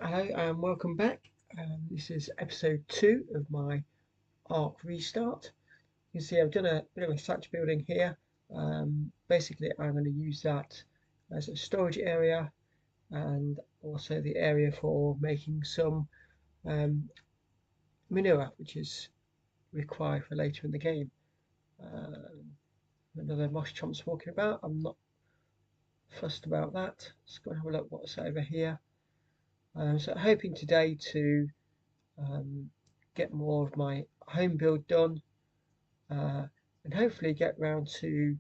Hello and welcome back. This is episode 2 of my ARK restart. You can see I've done a bit of a thatch building here. Basically, I'm going to use that as a storage area and also the area for making some manure, which is required for later in the game. Another moss chomp's walking about. I'm not fussed about that. Let's go and have a look what's over here. So hoping today to get more of my home build done and hopefully get round to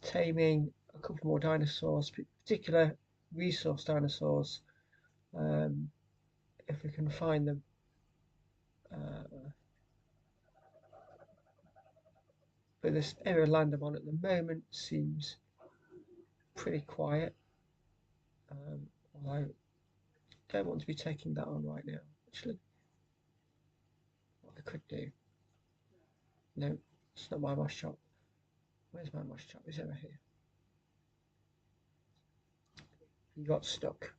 taming a couple more dinosaurs, particular resource dinosaurs, if we can find them. But this area of land I'm on at the moment seems pretty quiet, although I don't want to be taking that on right now. Actually, what I could do, no, it's not my moss chop. Where's my moss chop? It's over here. He got stuck.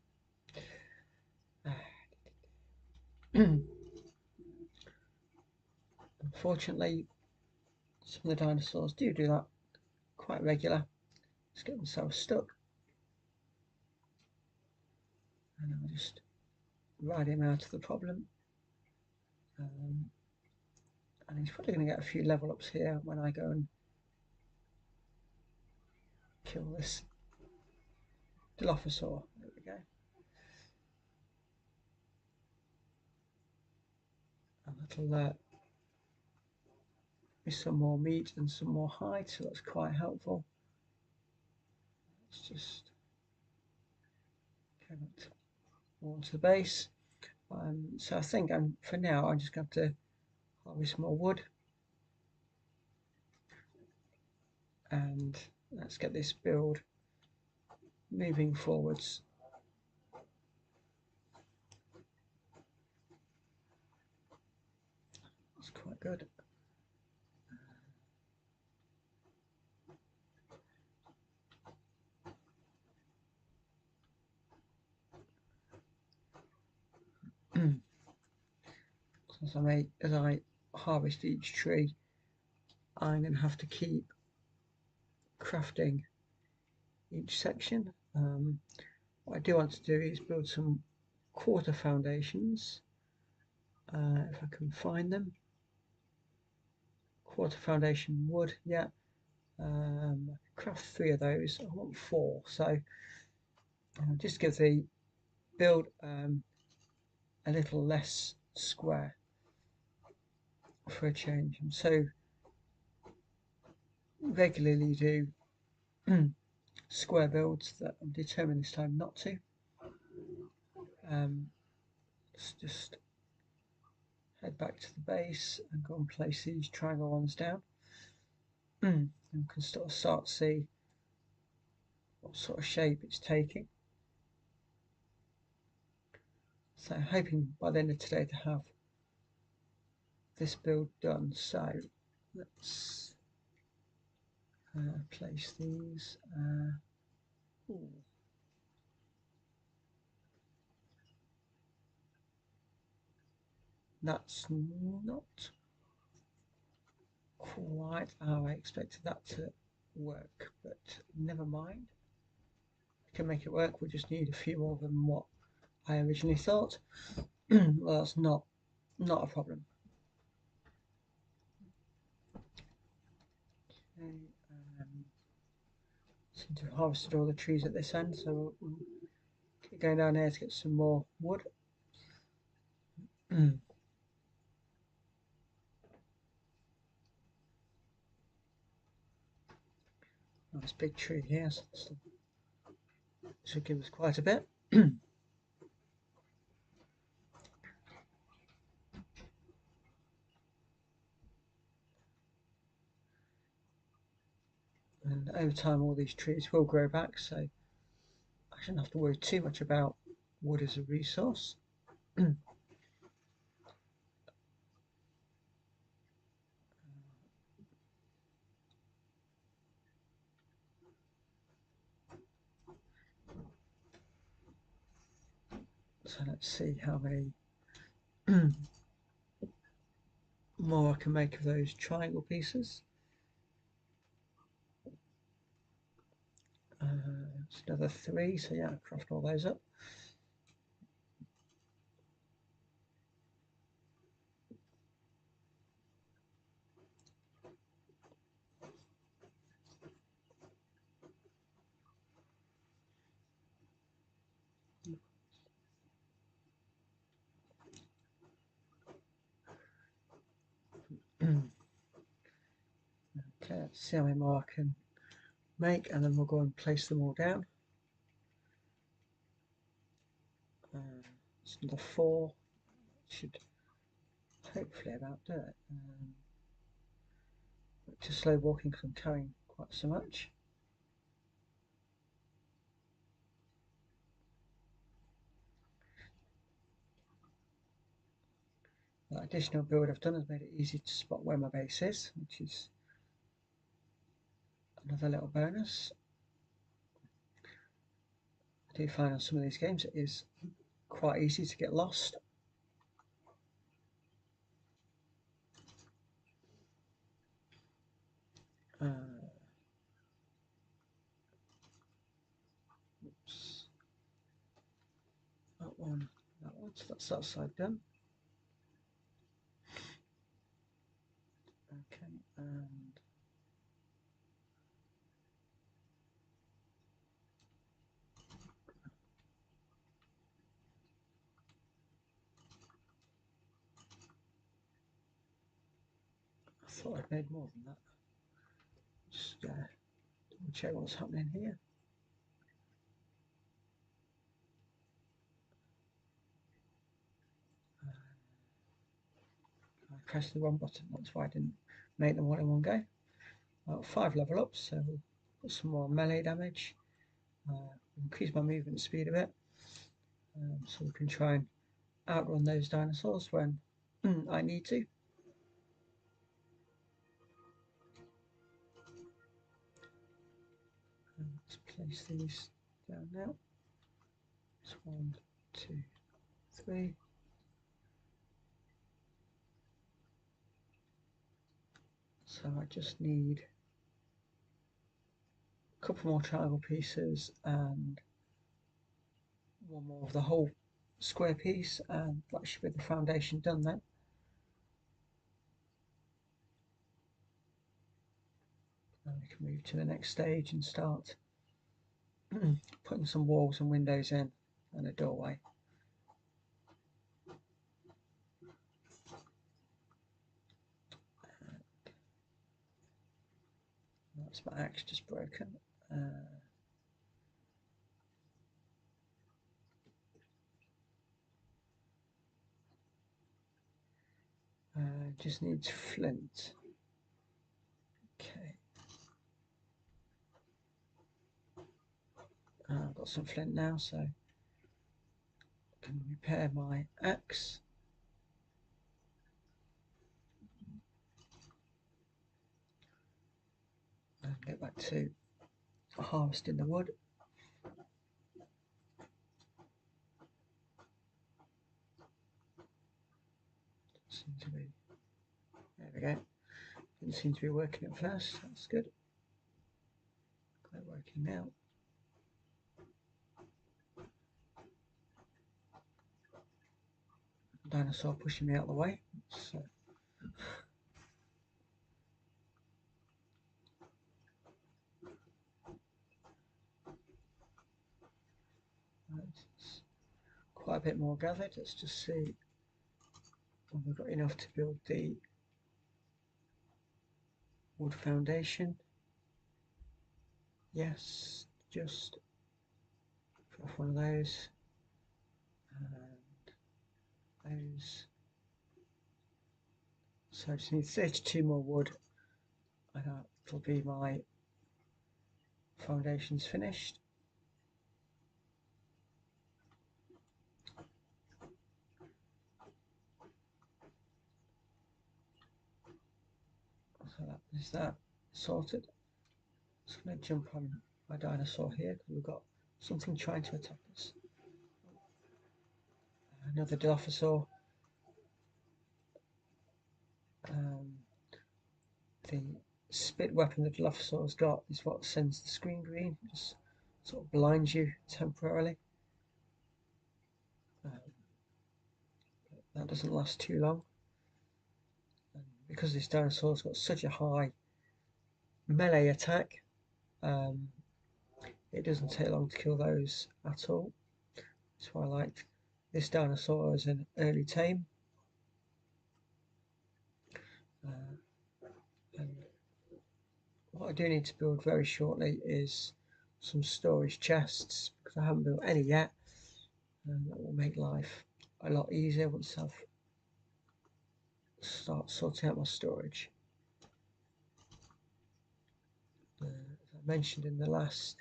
Unfortunately, some of the dinosaurs do that quite regular. Just get themselves stuck. And I'll just ride him out of the problem. And he's probably going to get a few level ups here when I go and kill this Dilophosaur. There we go. And that'll be some more meat and some more hide, so that's quite helpful. Let's just go back more to the base. So I think for now I'm just going to harvest more wood, and let's get this build moving forwards. That's quite good. As I harvest each tree, I'm going to have to keep crafting each section. What I do want to do is build some quarter foundations, if I can find them. Quarter foundation wood, yeah. Craft 3 of those. I want 4, so just give the build a little less square for a change. And so regularly do square builds that I'm determined this time not to. Let's just head back to the base and go and place these triangle ones down. And we can start to see what sort of shape it's taking. So hoping by the end of today to have this build done. So let's place these. That's not quite how I expected that to work, but never mind. We can make it work. We just need a few more than what I originally thought. Well, that's not a problem. Okay, seem to have harvested all the trees at this end, so we'll keep going down here to get some more wood. Nice big tree here, so this should give us quite a bit. And over time all these trees will grow back, so I shouldn't have to worry too much about wood as a resource. So let's see how many more I can make of those triangle pieces. It's another 3, so yeah, I'll craft all those up. Okay, let's see how many more I can make, and then we'll go and place them all down. It's another 4. Should hopefully about do it. Just slow walking because I'm carrying quite so much. That additional build I've done has made it easy to spot where my base is, which is another little bonus. I do find on some of these games it is quite easy to get lost. Oops. That one, so that's that side done. Okay, and I thought I'd made more than that. Just double check what's happening here. I pressed the wrong button, that's why I didn't make them all in one go. 5 level ups, so we'll put some more melee damage. Increase my movement speed a bit, so we can try and outrun those dinosaurs when I need to. Let's place these down now. It's 1, 2, 3. So I just need a couple more triangle pieces and one more of the whole square piece, and that should be the foundation done then. And we can move to the next stage and start putting some walls and windows in and a doorway. That's my axe just broken. Just needs flint. Okay. I've got some flint now, so I can repair my axe. And get back to harvesting the wood. Seems to be, there we go. Didn't seem to be working at first. That's good. Got it working now. Dinosaur pushing me out of the way. So it's quite a bit more gathered. Let's just see if we've got enough to build the wood foundation. Yes, just put off one of those and those. So I just need 32 more wood, and that'll be my foundations finished. So that is that sorted. Just going to jump on my dinosaur here because we've got something trying to attack us. another Dilophosaur. The spit weapon the Dilophosaur has got is what sends the screen green, just sort of blinds you temporarily. That doesn't last too long. And because this dinosaur's got such a high melee attack, it doesn't take long to kill those at all. That's why I liked this dinosaur as an early tame. And what I do need to build very shortly is some storage chests, because I haven't built any yet, and that will make life a lot easier once I've start sorting out my storage. As I mentioned in the last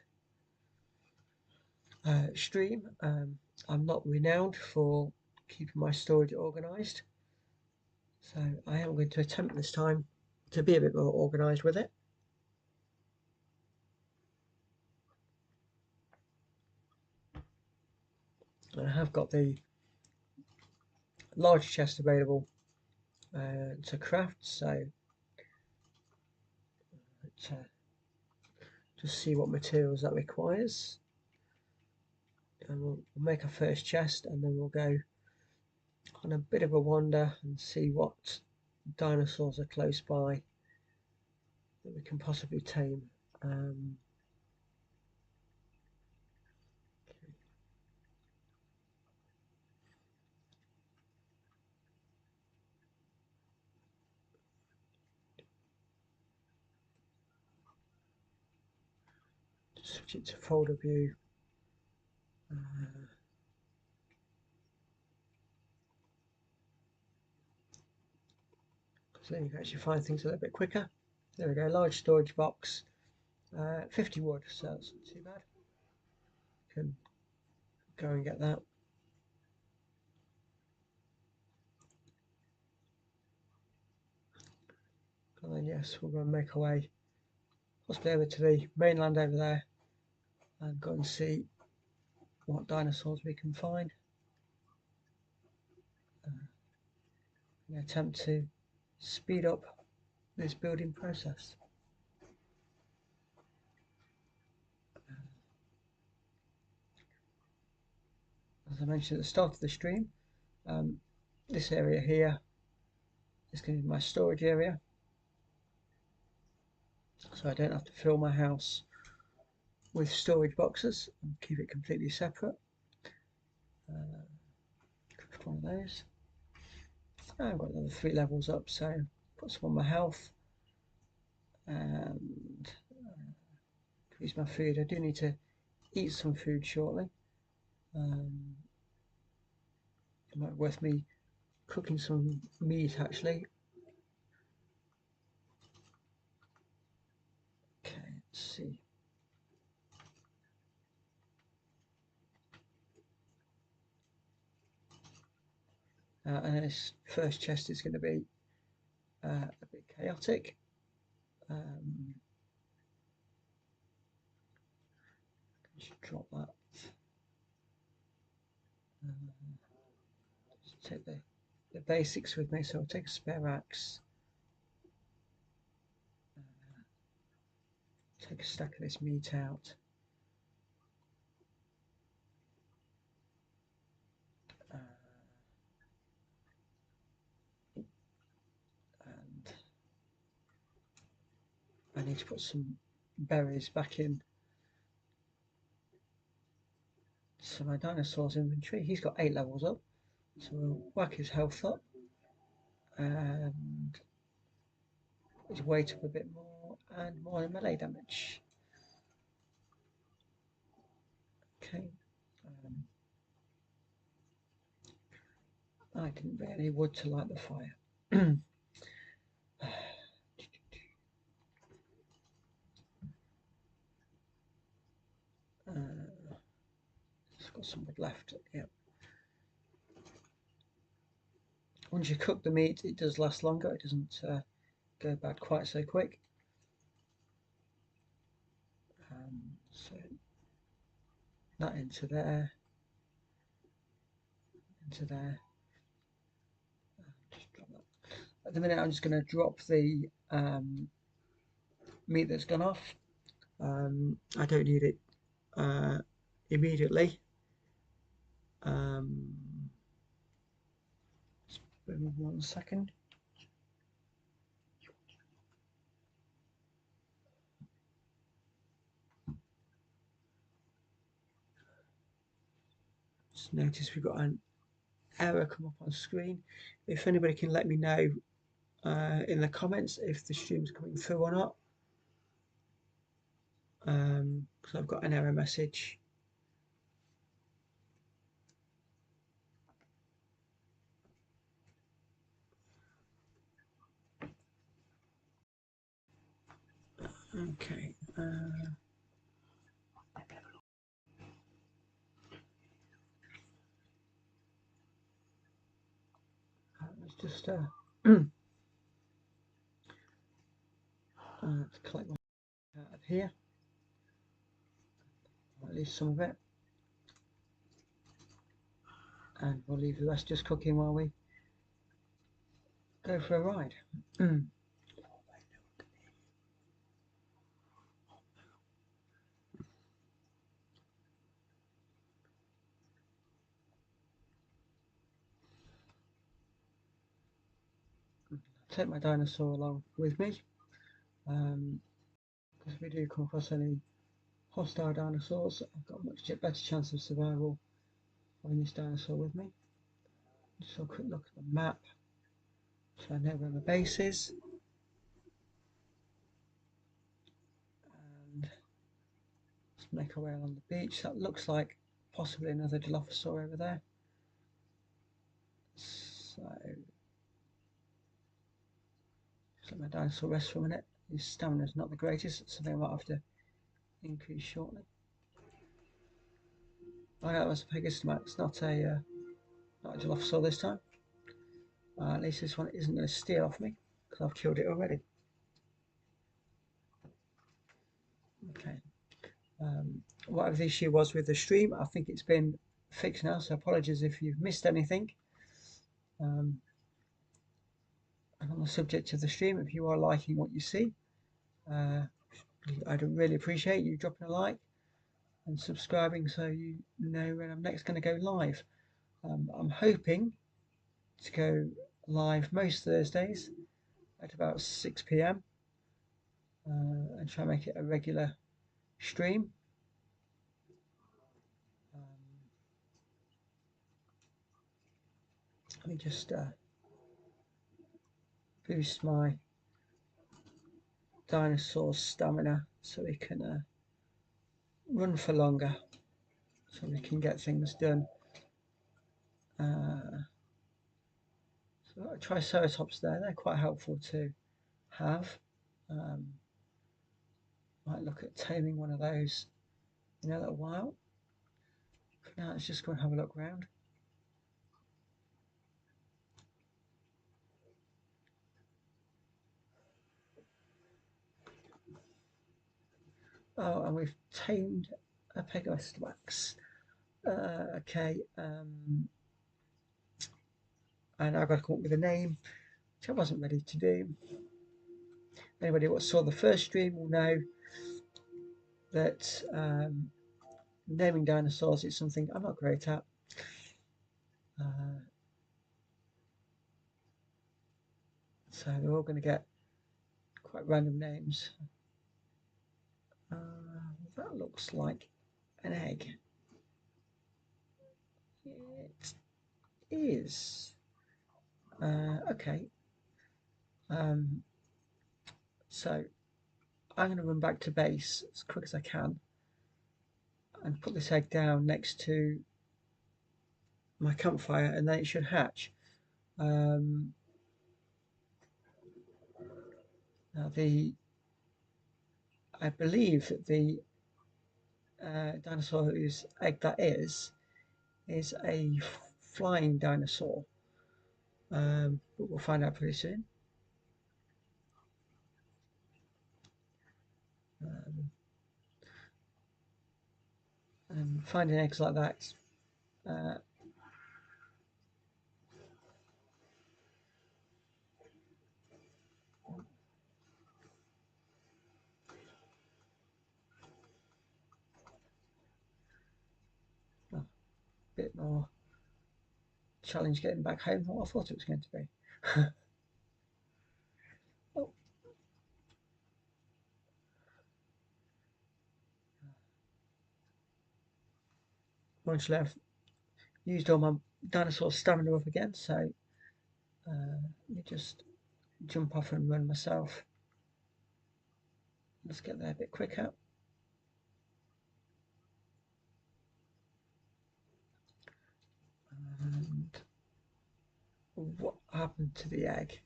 stream, I'm not renowned for keeping my storage organised, so I am going to attempt this time to be a bit more organised with it. And I have got the large chest available to craft, so just see what materials that requires, and we'll make our first chest, and then we'll go on a bit of a wander and see what dinosaurs are close by that we can possibly tame. Switch it to folder view. So you can actually find things a little bit quicker. There we go, large storage box, 50 wood, so that's not too bad. Can go and get that. And then yes, we're going to make our way possibly over to the mainland over there and go and see what dinosaurs we can find. And attempt to speed up this building process. As I mentioned at the start of the stream, this area here is going to be my storage area, so I don't have to fill my house with storage boxes and keep it completely separate. Craft one of those. I've got another 3 levels up, so put some on my health and increase my food. I do need to eat some food shortly. It might be worth me cooking some meat actually. Okay, let's see. And this first chest is going to be a bit chaotic. Just drop that. Just take the basics with me, so I'll take a spare axe. Take a stack of this meat out. And I need to put some berries back in. So my dinosaur's inventory, he's got 8 levels up. So we'll whack his health up and his weight up a bit more and more melee damage. Okay. I didn't bring any wood to light the fire. It's got some wood left. Yep. Once you cook the meat, it does last longer. It doesn't go bad quite so quick. So that into there, into there. Just drop that. At the minute, I'm just going to drop the meat that's gone off. I don't need it immediately. Just bear with me 1 second. Just notice we've got an error come up on screen. If anybody can let me know in the comments if the stream's coming through or not, because I've got an error message. Okay. Let's just let's collect my out of here. At least some of it, and we'll leave the rest just cooking while we go for a ride. Take my dinosaur along with me, because if we do come across any hostile dinosaurs, I've got a much better chance of survival having this dinosaur with me. Just a quick look at the map so I know where my base is. And let's make our way along the beach. That looks like possibly another Dilophosaur over there. So just let my dinosaur rest for a minute. His stamina is not the greatest, it's something I might have to increase shortly. Oh yeah, that was a Pegasus. Not a Dilophosaur this time. At least this one isn't going to steal off me because I've killed it already. Okay. Whatever the issue was with the stream, I think it's been fixed now, so apologies if you've missed anything. And on the subject of the stream, if you are liking what you see, I'd really appreciate you dropping a like and subscribing so you know when I'm next going to go live. I'm hoping to go live most Thursdays at about 6 p.m. And try and make it a regular stream. Let me just boost my dinosaur stamina so we can run for longer, so we can get things done. So Triceratops there, they're quite helpful to have. Might look at taming one of those in a little while. For now, let's just go and have a look around. Oh, and we've tamed a Pegasus. Okay, and I've got to come up with a name, which I wasn't ready to do. Anybody who saw the first stream will know that naming dinosaurs is something I'm not great at. So they're all going to get quite random names. That looks like an egg. It is. Okay. So I'm going to run back to base as quick as I can and put this egg down next to my campfire, and then it should hatch. Now I believe that the dinosaur whose egg that is a flying dinosaur, but we'll find out pretty soon. And finding eggs like that bit more challenge getting back home than what I thought it was going to be. Oh, eventually I've used all my dinosaur stamina up again, so let me just jump off and run myself. Let's get there a bit quicker. And what happened to the egg?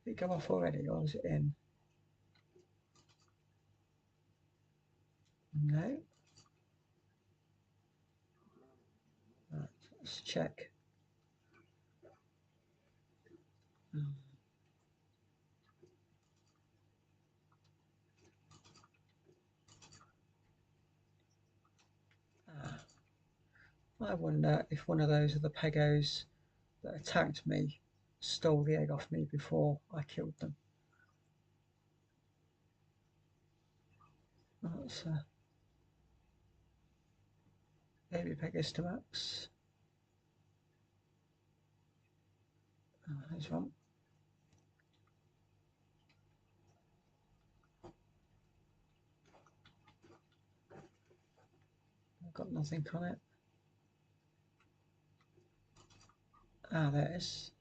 Did it go off already, or is it in? No. Right, let's check. I wonder if one of those are the pegos that attacked me stole the egg off me before I killed them. That's a baby Pegostomax. There's one. I've got nothing on it. Ah, there it is.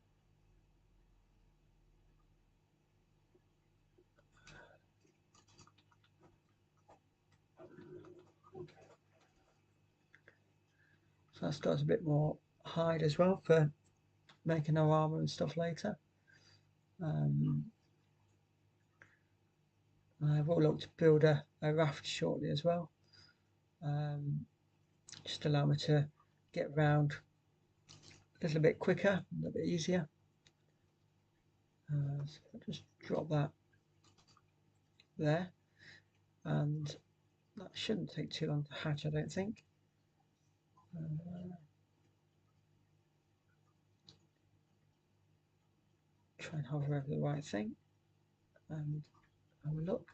So that's got a bit more hide as well for making our armor and stuff later. I will look to build a raft shortly as well. Just allow me to get around a little bit quicker, a little bit easier. So I'll just drop that there, and that shouldn't take too long to hatch, I don't think. Try and hover over the right thing and have a look.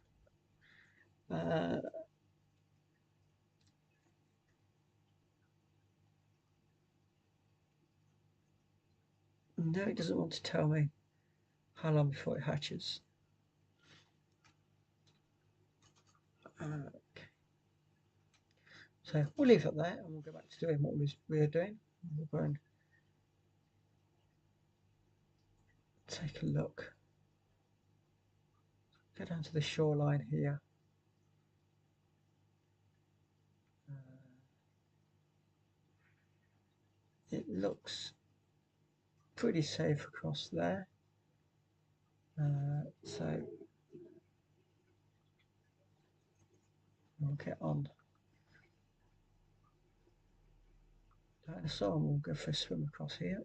No, it doesn't want to tell me how long before it hatches. Okay. So we'll leave it there and we'll go back to doing what we were doing. We'll go and take a look. Go down to the shoreline here. It looks pretty safe across there. So we'll get on dinosaur and we'll go for a swim across here.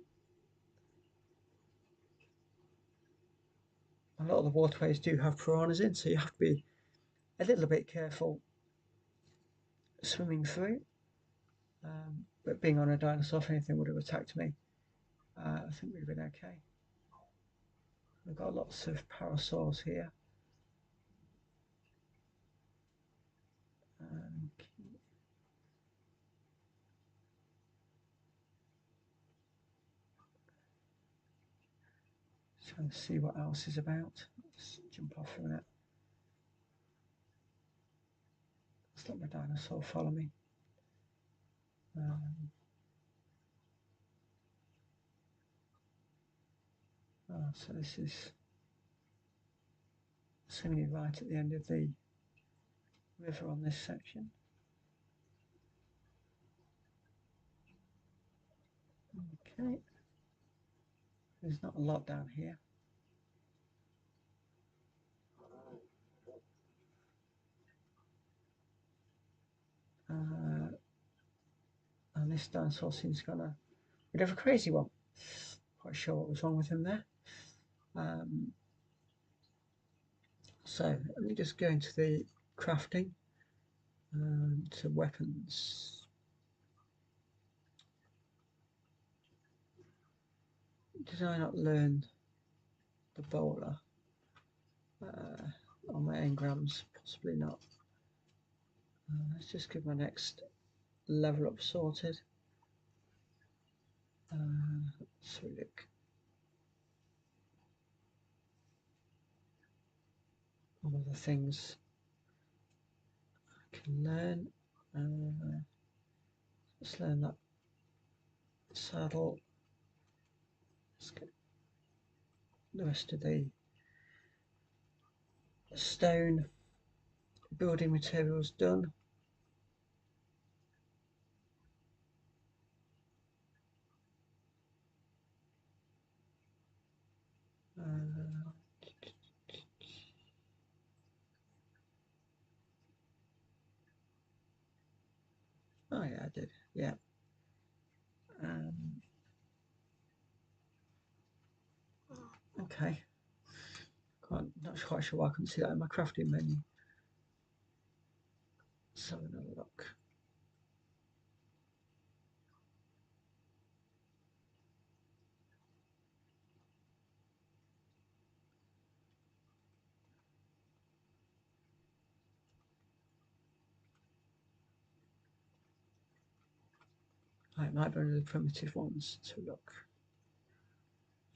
A lot of the waterways do have piranhas in, so you have to be a little bit careful swimming through. But being on a dinosaur, if anything would have attacked me, I think we'd have been okay. We've got lots of parasaurs here. Trying to see what else is about. Let's jump off for a minute. Let's let my dinosaur follow me. So this is seemingly right at the end of the river on this section. Okay. There's not a lot down here. And this dinosaur seems kind of a bit of a crazy one. Quite sure what was wrong with him there. So let me just go into the crafting to weapons. Did I not learn the bowler on my engrams? Possibly not. Let's just give my next level up sorted. So we look all of the things I can learn. Let's learn that saddle. Let's get the rest of the stone building materials done. Oh yeah, I did. Yeah. Okay. Not quite sure why I couldn't see that in my crafting menu. Let's have another look. It might be one of the primitive ones to look.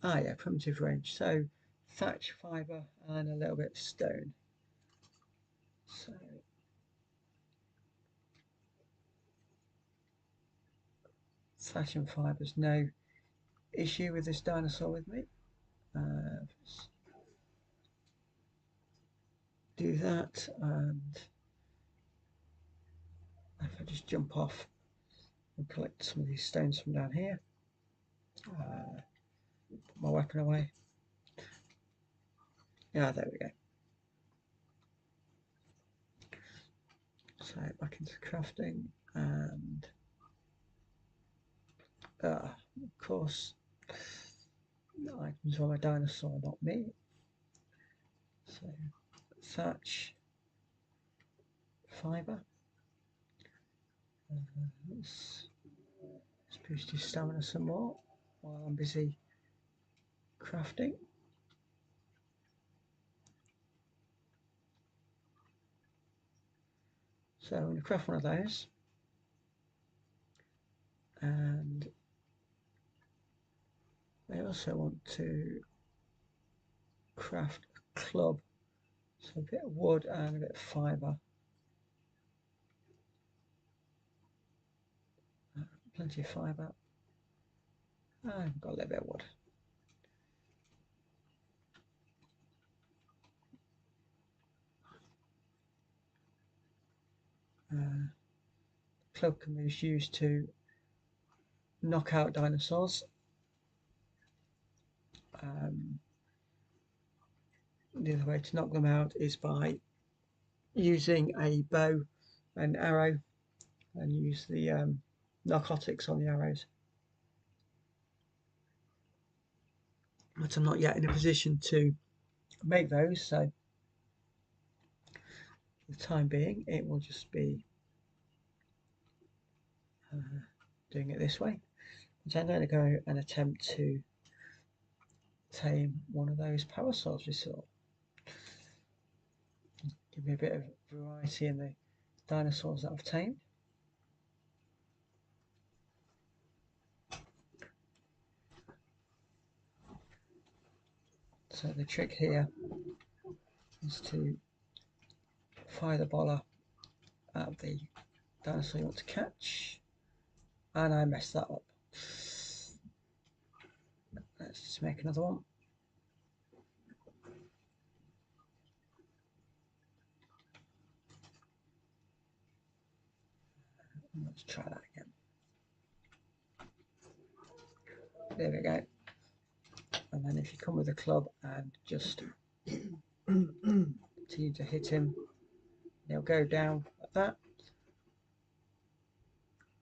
Yeah, primitive range. So thatch fibre and a little bit of stone. So thatch and fibre's no issue with this dinosaur with me. Do that, and if I just jump off and collect some of these stones from down here, put my weapon away. Yeah, there we go. So back into crafting, and of course, the items are my dinosaur, not me. So thatch, fibre. Let's boost his stamina some more while I'm busy crafting. So I'm going to craft one of those, and I also want to craft a club, so a bit of wood and a bit of fibre. Plenty of fibre. I've got a little bit of wood. Club can be used to knock out dinosaurs. The other way to knock them out is by using a bow and arrow, and use the narcotics on the arrows. But I'm not yet in a position to make those, so for the time being it will just be doing it this way. So I'm going to go and attempt to tame one of those parasaurs we saw. Give me a bit of variety in the dinosaurs that I've tamed. So the trick here is to fire the boller at the dinosaur you want to catch, and I messed that up. Let's just make another one. Let's try that again. There we go. And then if you come with a club and just continue to hit him, he'll go down like that.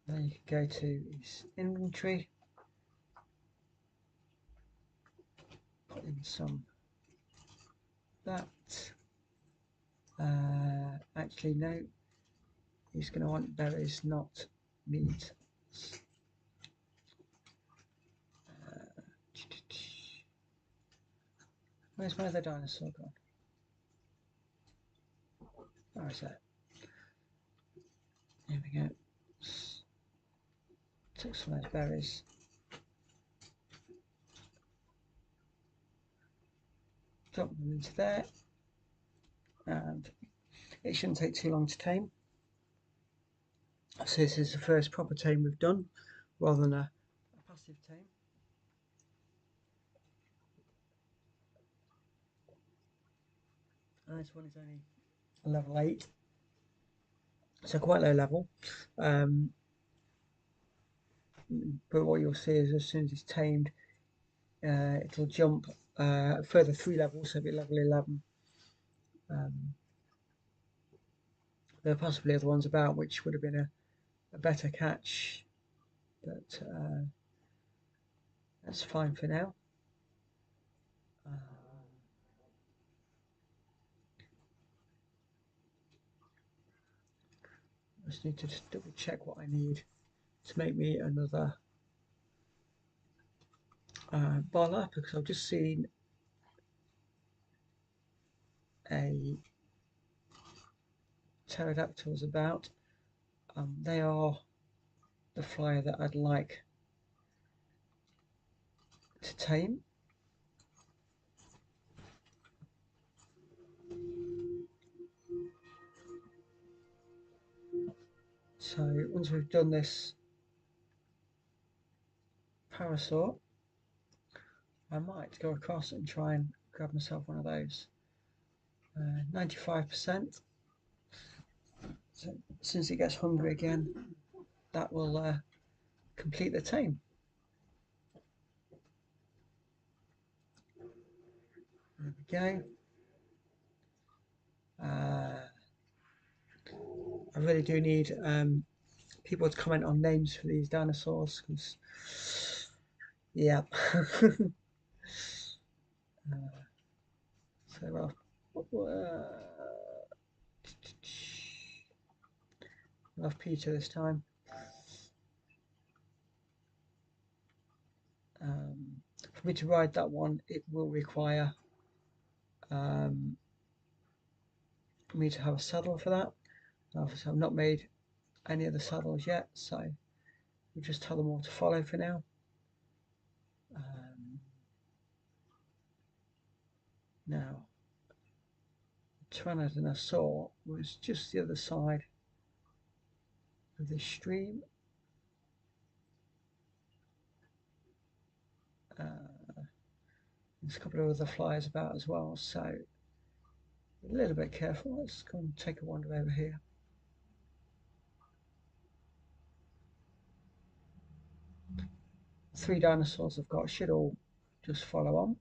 Then you can go to his inventory, put in some of that. Actually, no, he's going to want berries, not meat. Where's my other dinosaur gone? Where is that? There we go. took some of those berries. Drop them into there, and it shouldn't take too long to tame. So this is the first proper tame we've done, rather than a passive tame. And this one is only a level 8, so quite low level. But what you'll see is as soon as it's tamed, it'll jump further 3 levels, so it'll be level 11. There are possibly other ones about which would have been a better catch, but that's fine for now. I just need to just double check what I need to make me another bola, because I've just seen a pterodactyls about. They are the flyer that I'd like to tame. So once we've done this parasaur, I might go across and try and grab myself one of those. 95%. So as soon as it gets hungry again, that will complete the tame. There we go. I really do need people to comment on names for these dinosaurs, because yeah. So I'll have Peter this time. For me to ride that one, it will require me to have a saddle for that. Obviously, I've not made any of the saddles yet, so we'll just tell them all to follow for now. Now, Tyrannosaurus I saw was just the other side of this stream. There's a couple of other flies about as well, so a little bit careful. Let's go and take a wander over here. Three dinosaurs I've got should all just follow on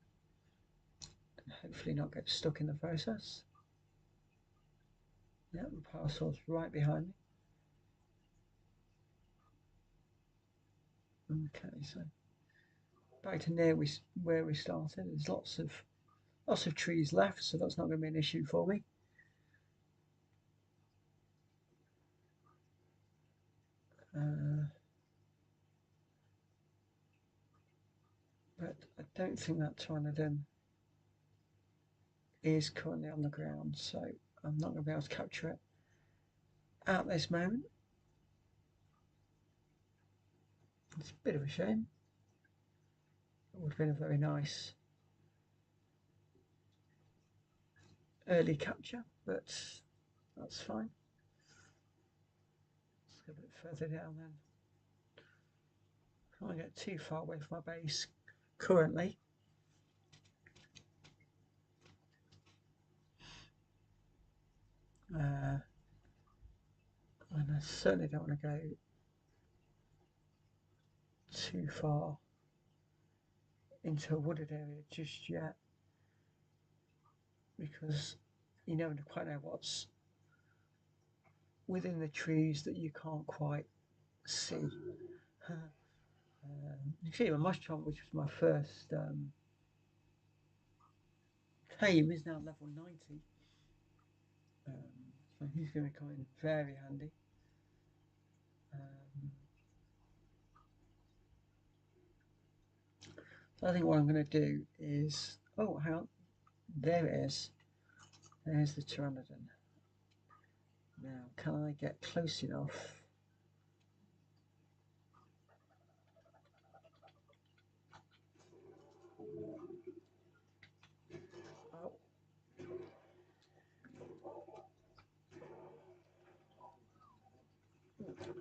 and hopefully not get stuck in the process. Yeah, the parasaur's right behind me. Okay, so back to near where we started. There's lots of trees left, so that's not going to be an issue for me. But I don't think that pteranodon is currently on the ground, so I'm not going to be able to capture it at this moment. It's a bit of a shame. It would have been a very nice early capture, but that's fine. Let's go a bit further down then. I can't get too far away from my base currently. And I certainly don't want to go too far into a wooded area just yet, because you never quite know what's within the trees that you can't quite see. You see, my mushroom, which was my first tame, is now level 90. So he's going to come in very handy. So I think what I'm going to do is, oh, hang on, there it is. There's the pteranodon. Now, can I get close enough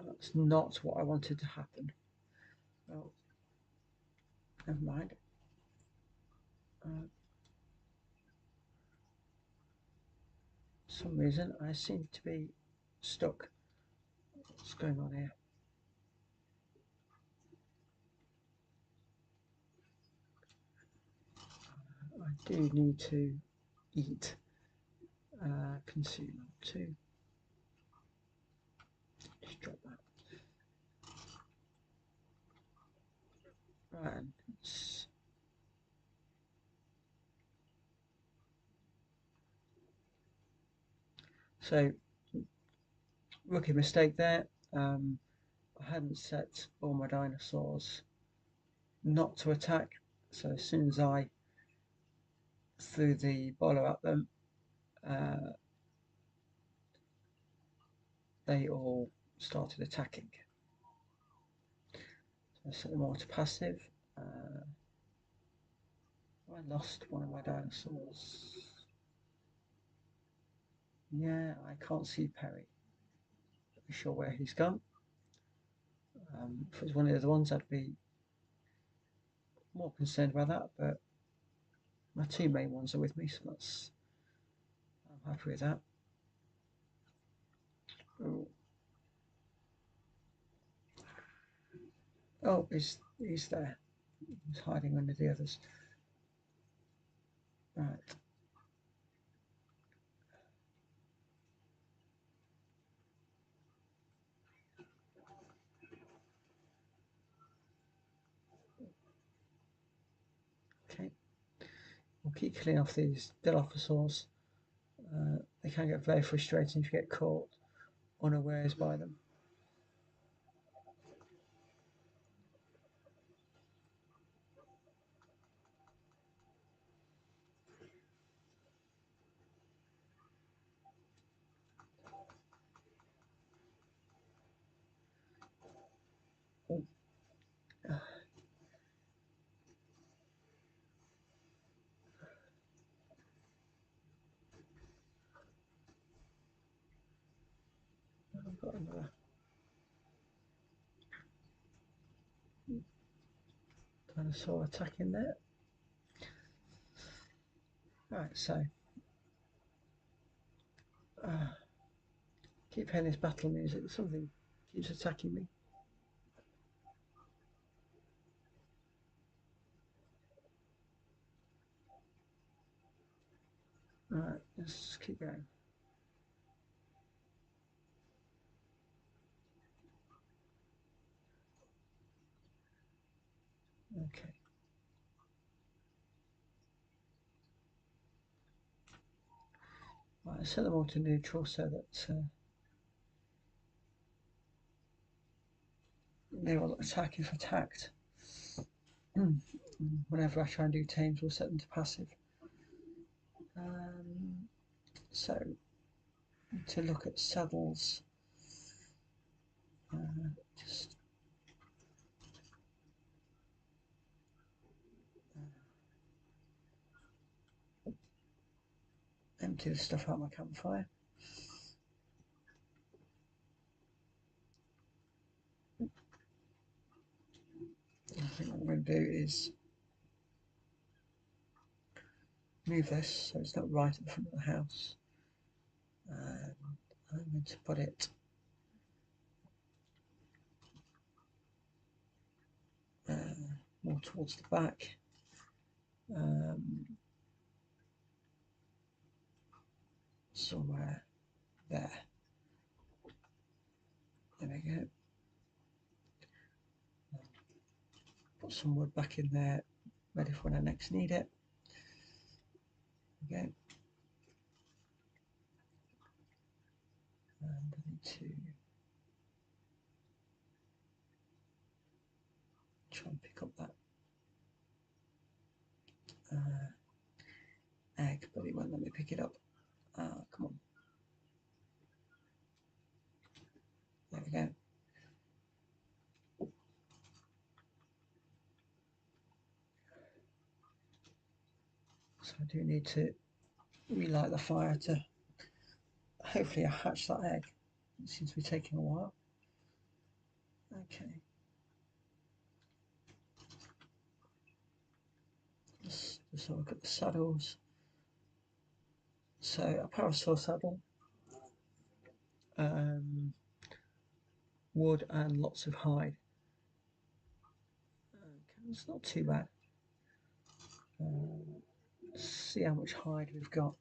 That's not what I wanted to happen. Oh, never mind. For some reason I seem to be stuck. What's going on here? I do need to eat. Consume too. Just drop that. Right. So rookie mistake there. I hadn't set all my dinosaurs not to attack. So as soon as I threw the bolo at them, uh, they all started attacking. So I set them all to passive. I lost one of my dinosaurs. Yeah, I can't see Perry. Not sure where he's gone. If it was one of the other ones, I'd be more concerned about that. But my two main ones are with me, so I'm happy with that. Oh, oh, he's there. He's hiding under the others. Right. Okay. We'll keep cleaning off these dilophosaurs. They can get very frustrating if you get caught unawares by them. Oh, I've got another dinosaur attacking there. Right, so keep hearing this battle music. Something keeps attacking me. Right, let's keep going. Okay. Right, I set them all to neutral so that they will attack if attacked. Whenever I try and do tames, we'll set them to passive. So to look at saddles, just empty the stuff out of my campfire. I think what I'm going to do is move this so it's not right at the front of the house. I'm going to put it more towards the back. Somewhere there. There we go. Put some wood back in there, ready for when I next need it. There we go. And I need to try and pick up that egg, but it won't let me pick it up. Come on. There we go. So I do need to relight the fire to hopefully hatch that egg. It seems to be taking a while. Okay. Let's just have a look at the saddles. So a parasaur saddle, wood and lots of hide. Okay, it's not too bad. Let's see how much hide we've got.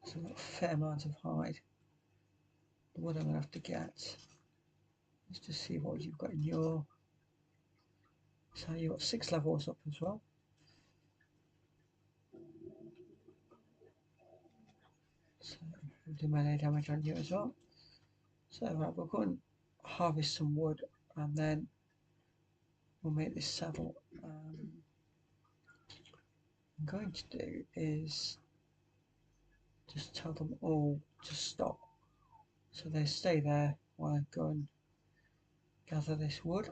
So we've got a fair amount of hide. The wood I'm going to have to get is to see what you've got in your. So you've got 6 levels up as well. So we'll do melee damage on you as well. So right, we'll go and harvest some wood and then we'll make this saddle. I'm going to do is just tell them all to stop. So they stay there while I go and gather this wood.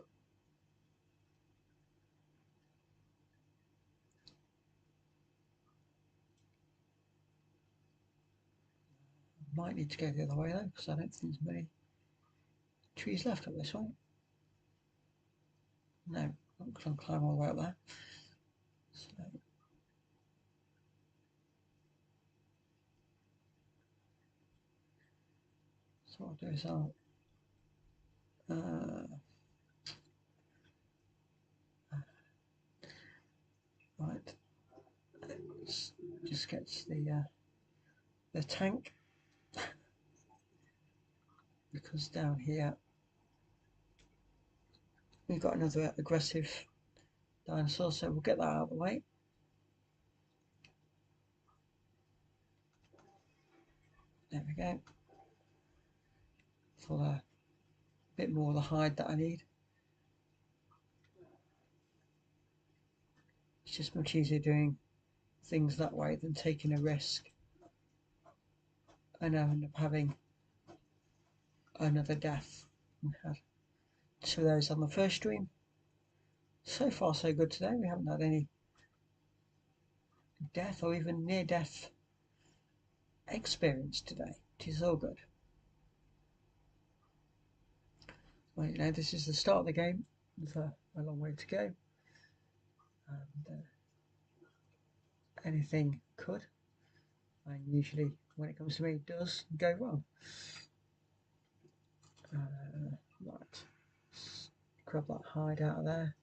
Might need to go the other way though, because I don't think there's many trees left up this way. No, I'm not going to climb all the way up there. So what I'll do is I'll right, let's just get the tank, because down here we've got another aggressive dinosaur, so we'll get that out of the way. There we go. For a bit more of the hide that I need. It's just much easier doing things that way than taking a risk and end up having another death. We had 2 of those on the first stream. So far so good today. We haven't had any death or even near death experience today, which is all good. Well, you know, this is the start of the game. There's a long way to go. And anything could, and usually when it comes to me, does go wrong. Right, let's grab that hide out of there.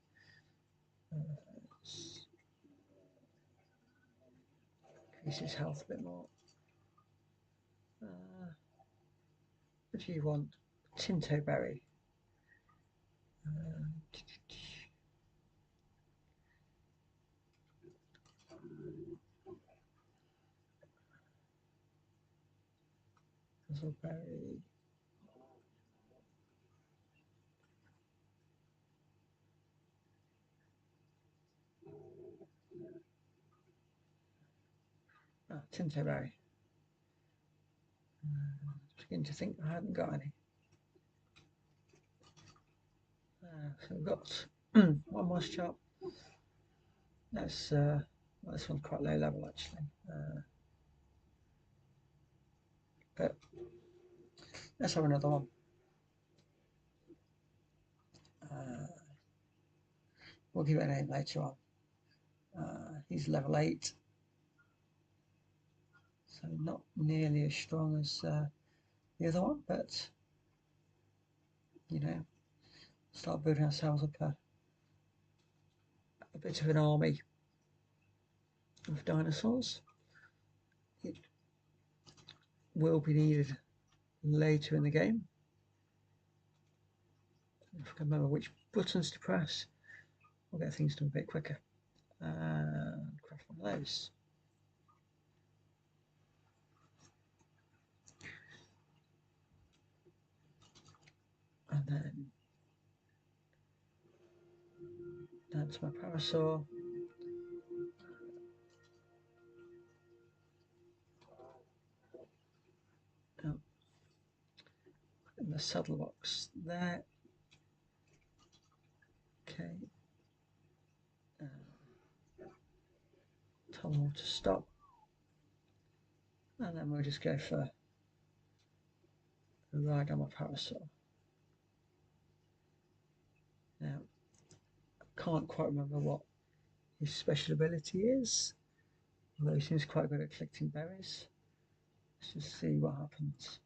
Increase his health a bit more. What do you want? Tinto berry. Berry. Tinto berry. Beginning to think I hadn't got any. So we've got one moss chop. That's this one's quite low level actually. But let's have another one. We'll give it a name later on. He's level 8, so not nearly as strong as the other one, but you know, start building ourselves up a bit of an army of dinosaurs. It will be needed later in the game. If I can remember which buttons to press, we'll get things done a bit quicker. And craft one of those. And then that's my parasaur. Oh. And the saddle box there. Okay. Tell them all to stop. And then we'll just go for ride on my parasaur. Now, I can't quite remember what his special ability is, although he seems quite good at collecting berries. Let's just see what happens.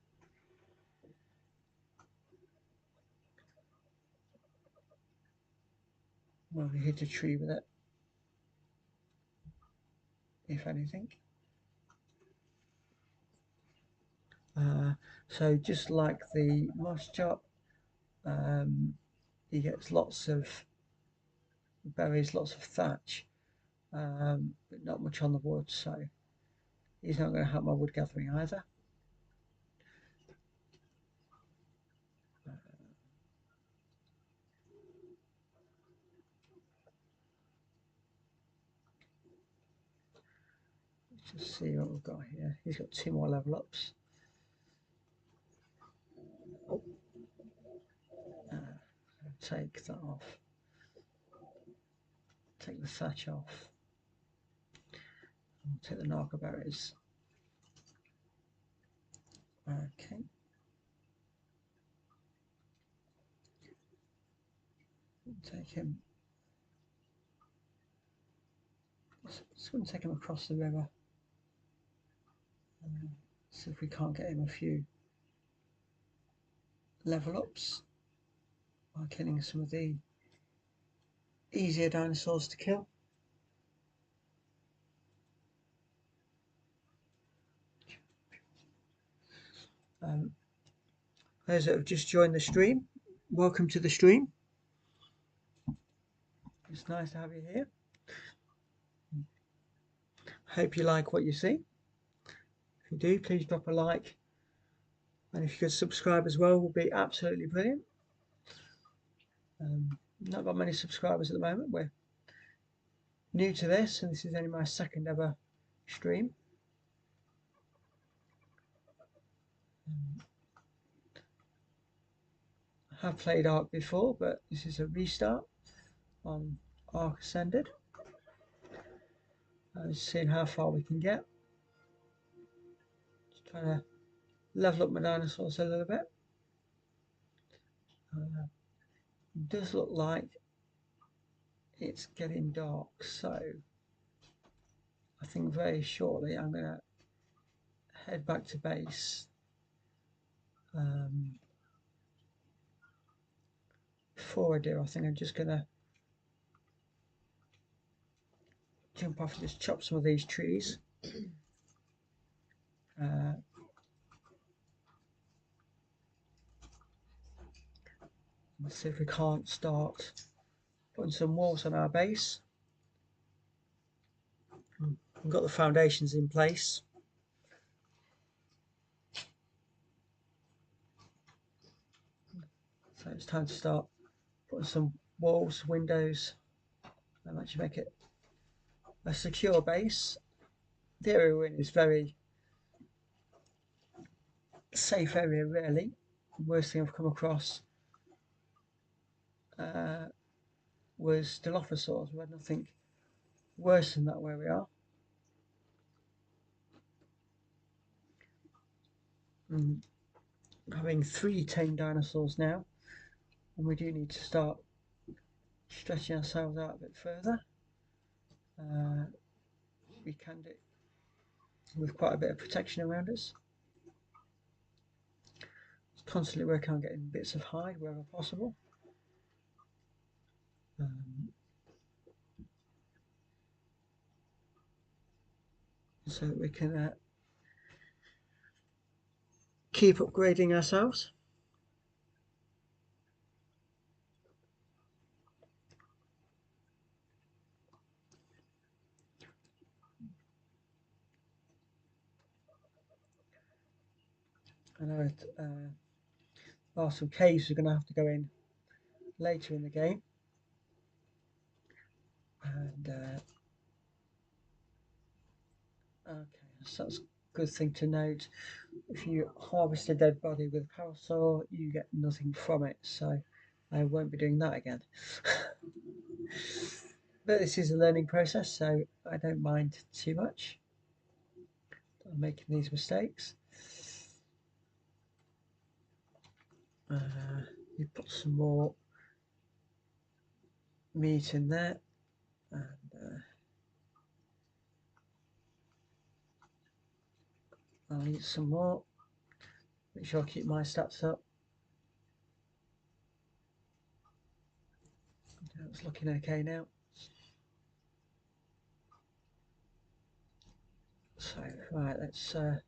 Well, we hit a tree with it, if anything. So just like the moss chop, he gets lots of berries, lots of thatch, but not much on the wood, so he's not going to help my wood gathering either. Let's just see what we've got here. He's got 2 more level ups. Take that off. Take the thatch off. I'll take the narco berries. Okay. Take him. Just going to take him across the river. See if we can't get him a few level ups by killing some of the easier dinosaurs to kill. Those that have just joined the stream, welcome to the stream. It's nice to have you here. Hope you like what you see. If you do, please drop a like, and if you could subscribe as well, would be absolutely brilliant. Not got many subscribers at the moment. We're new to this, and this is only my 2nd ever stream. I have played ARK before, but this is a restart on ARK Ascended. Just seeing how far we can get. Just trying to level up my dinosaurs a little bit. It does look like it's getting dark, so I think very shortly I'm going to head back to base. Before I do, I think I'm just going to jump off and just chop some of these trees. Let's see if we can't start putting some walls on our base. We've got the foundations in place. So it's time to start putting some walls, windows, and actually make it a secure base. The area we're in is very safe area, really. The worst thing I've come across was Dilophosaurs. We had nothing worse than that where we are. Having 3 tame dinosaurs now, and we do need to start stretching ourselves out a bit further. We can do it with quite a bit of protection around us. Just constantly working on getting bits of hide wherever possible. So that we can keep upgrading ourselves. I know there are some caves we're going to have to go in later in the game, and okay, so that's a good thing to note. If you harvest a dead body with a parasaur, you get nothing from it, so I won't be doing that again. But this is a learning process, so I don't mind too much. I'm making these mistakes. You put some more meat in there, and I'll eat some more. Make sure I keep my stats up. It's looking okay now. So right, let's come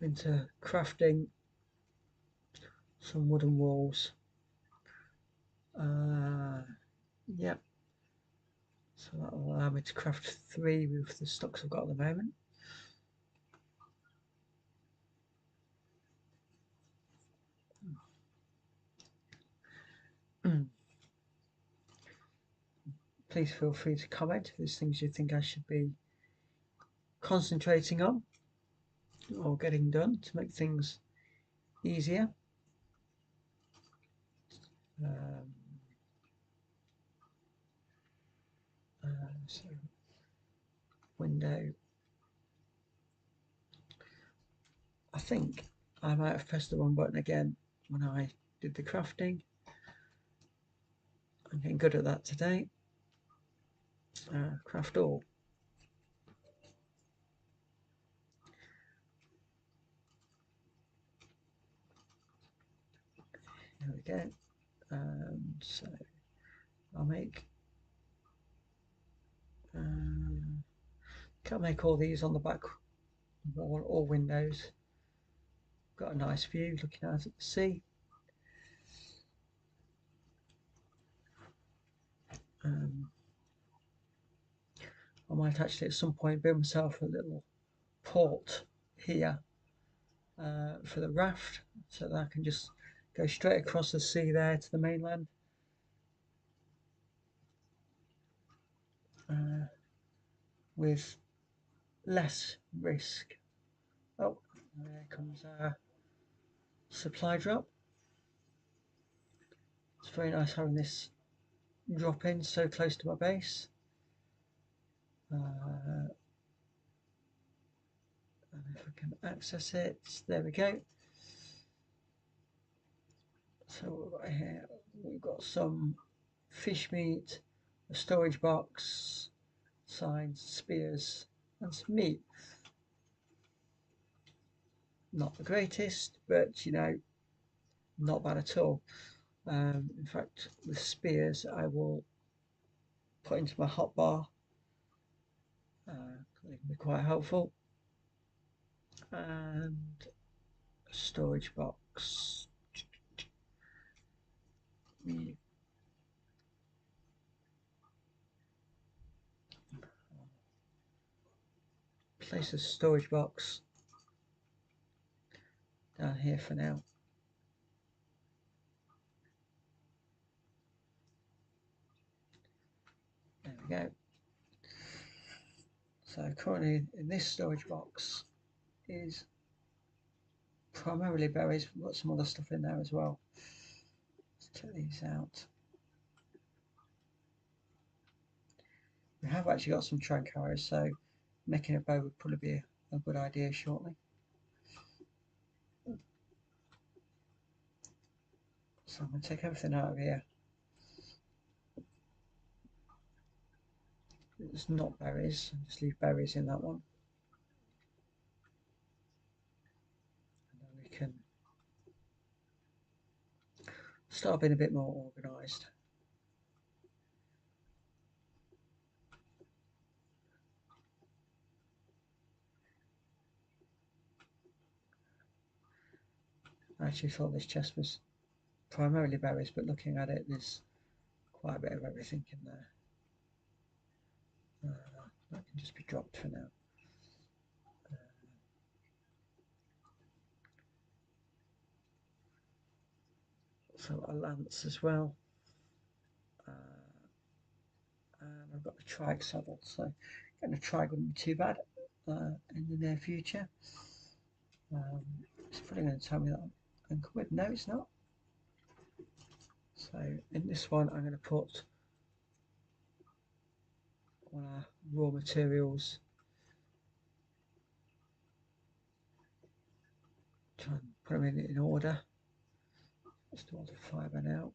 into crafting some wooden walls. Yep. So that will allow me to craft 3 with the stocks I've got at the moment. Please feel free to comment if there's things you think I should be concentrating on or getting done to make things easier. So window. I think I might have pressed the wrong button again when I did the crafting. I'm getting good at that today. Craft all. There we go. So I'll make. Can't make all these on the back wall or windows. Got a nice view looking out at the sea. I might actually at some point build myself a little port here for the raft, so that I can just go straight across the sea there to the mainland. With less risk. Oh, there comes our supply drop. It's very nice having this drop in so close to my base. And if I can access it, there we go. So what we've got here, we've got some fish meat, a storage box, signs, spears, and some meat. Not the greatest, but you know, not bad at all. In fact, with spears, I will put into my hotbar. They can be quite helpful. And a storage box. Place a storage box down here for now. There we go. So currently in this storage box is primarily berries. We've got some other stuff in there as well. Let's check these out. We have actually got some trunk arrows, so making a bow would probably be a good idea shortly. So I'm going to take everything out of here. It's not berries, I'll just leave berries in that one. And then we can start being a bit more organised. I actually thought this chest was primarily berries, but looking at it, there's quite a bit of everything in there. That can just be dropped for now. So a lance as well. And I've got the trike saddle, so getting a trike wouldn't be too bad in the near future. It's probably going to tell me that I'm covered. No, it's not. So in this one, I'm going to put all our raw materials. Try and put them in order. Let's do all the fibre now.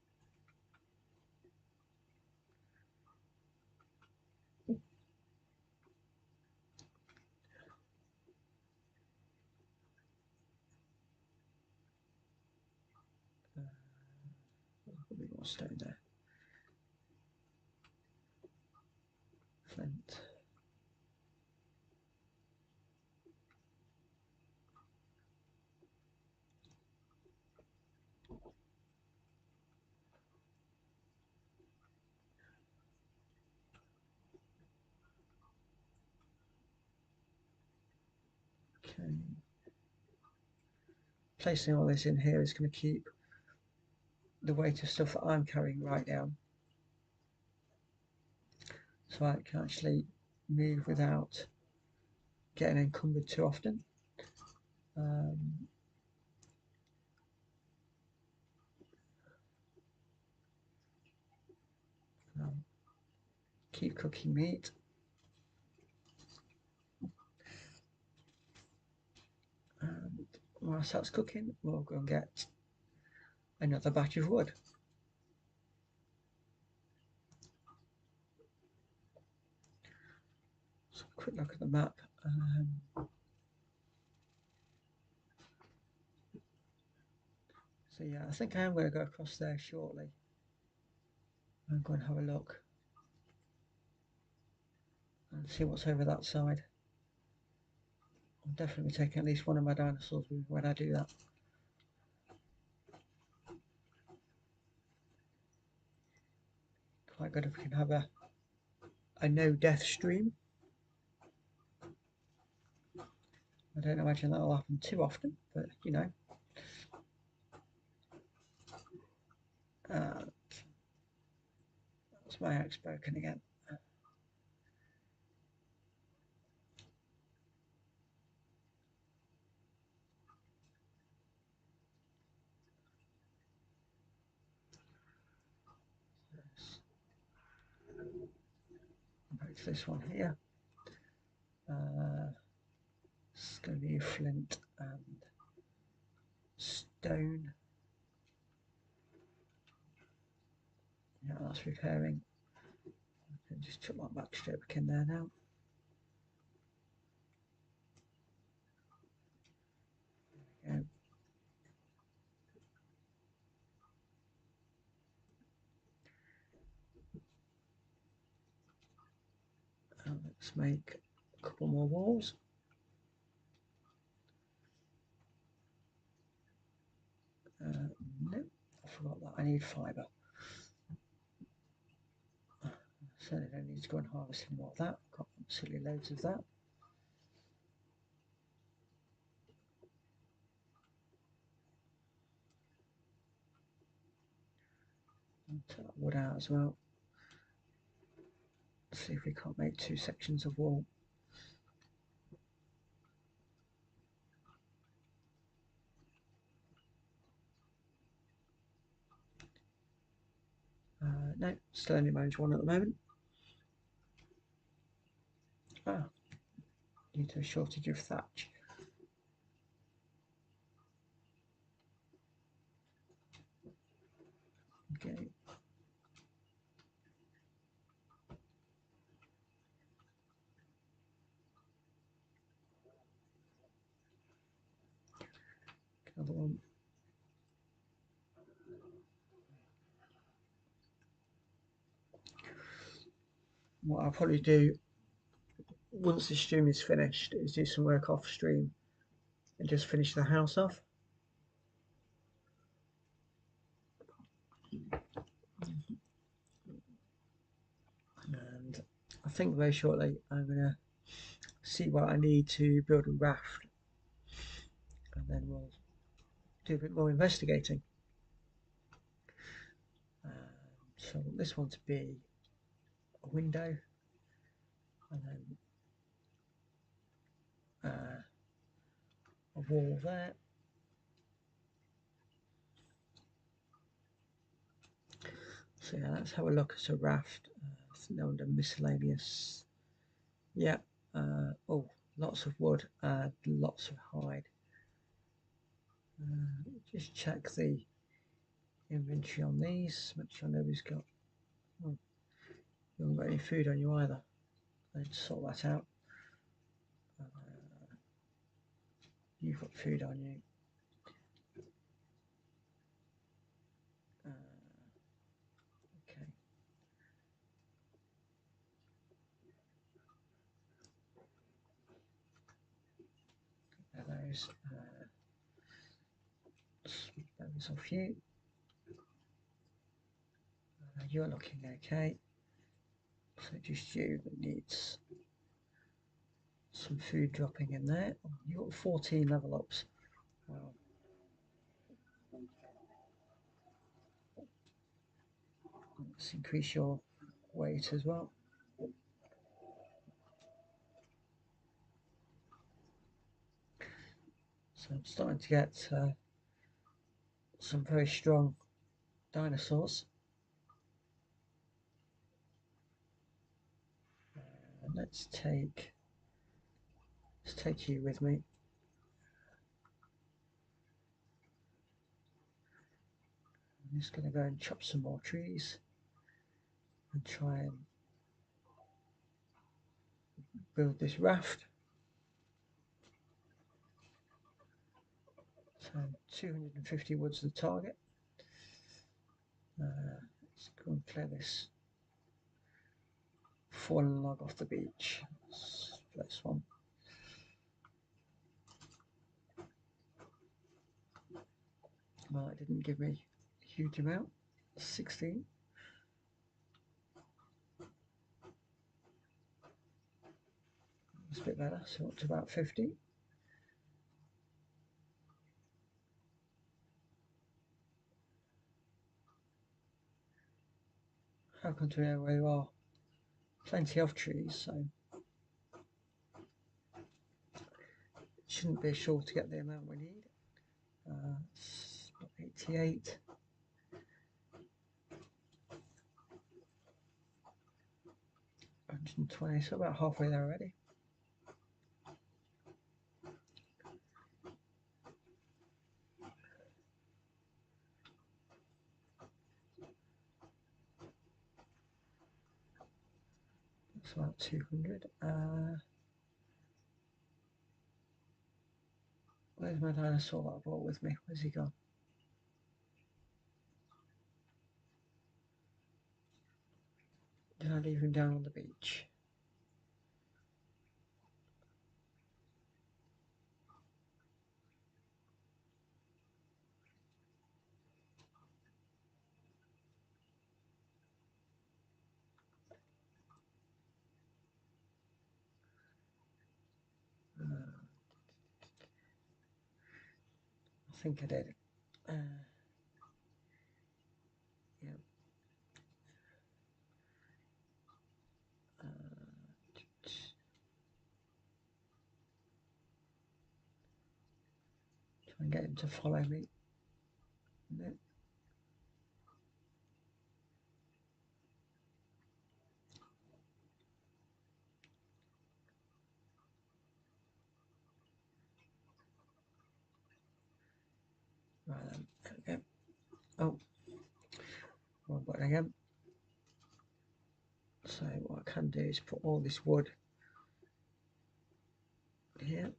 A bit more stone there. Flint. Okay. Placing all this in here is going to keep the weight of stuff that I'm carrying right down, so I can actually move without getting encumbered too often. Keep cooking meat. And whilst that's cooking, we'll go and get another batch of wood. So a quick look at the map. So yeah, I think I am going to go across there shortly. I'm going to have a look and see what's over that side. I'll definitely take at least one of my dinosaurs with me when I do that. Quite good if we can have a no-death stream. I don't imagine that'll happen too often, but you know. That's my axe broken again. Back to this one here. It's going to be flint and stone. Yeah, that's repairing. I can just chuck that back straight back in there now. There we go. Let's make a couple more walls. No, I forgot that I need fibre. Certainly don't need to go and harvest any more of that. Got absolutely loads of that. And take that wood out as well. Let's see if we can't make 2 sections of wall. No, still only manage one at the moment. Due to a shortage of thatch. Okay. Another one. What I'll probably do once the stream is finished is do some work off stream and just finish the house off. And I think very shortly I'm going to see what I need to build a raft, and then we'll do a bit more investigating. So I want this one to be a window, and then a wall there. So yeah, let's have a look at a raft. Under miscellaneous. Yeah. Oh, lots of wood and lots of hide. Just check the inventory on these. Make sure nobody's got. Oh, you haven't got any food on you either. Let's sort that out. You've got food on you. Okay. Those. Those off you. You're looking okay. So just you that needs some food dropping in there. Oh, you've got 14 level ups. Wow. Let's increase your weight as well. So I'm starting to get some very strong dinosaurs. Let's take you with me. I'm just going to go and chop some more trees and try and build this raft. So 250 wood's the target. Let's go and clear this fallen log off the beach. This one. Well, it didn't give me a huge amount. 16. It's a bit better, so up to about 50. How come to where you are? Plenty of trees, so it shouldn't be sure to get the amount we need. 88. 120, so about halfway there already. That's about 200. Where's my dinosaur that I brought with me? Where's he gone? Did I leave him down on the beach? I think I did. Yeah. Try and get him to follow me. No. Right then, there we go. Oh, wrong button again. So what I can do is put all this wood here.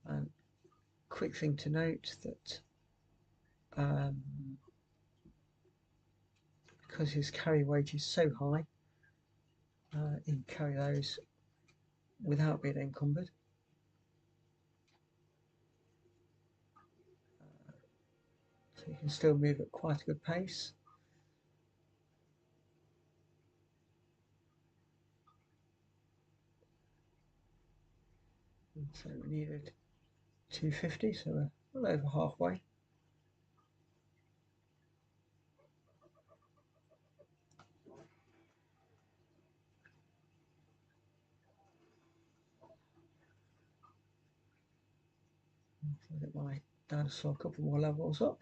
And quick thing to note that because his carry weight is so high, he can carry those without being encumbered. So you can still move at quite a good pace. And so we needed 250, so we're well over halfway. So get my dinosaur a couple more levels up.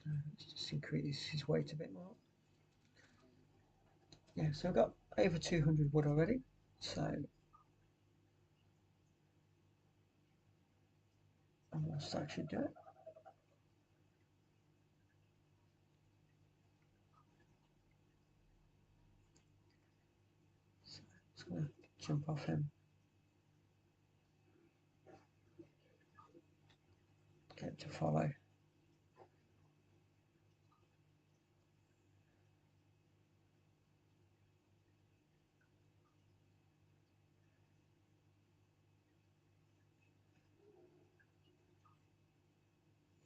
Let's just increase his weight a bit more. Yeah, so I've got over 200 wood already. So that should do it. gonna jump off him. Get him to follow.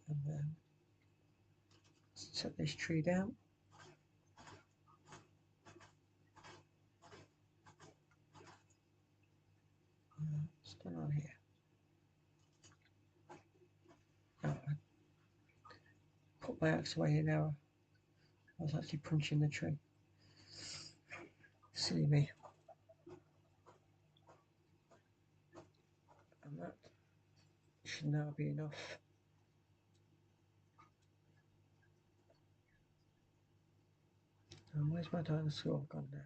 And then set this tree down. What's going on here? Oh, I put my axe away here now. I was actually punching the tree. Silly me. And that should now be enough. And where's my dinosaur gone now?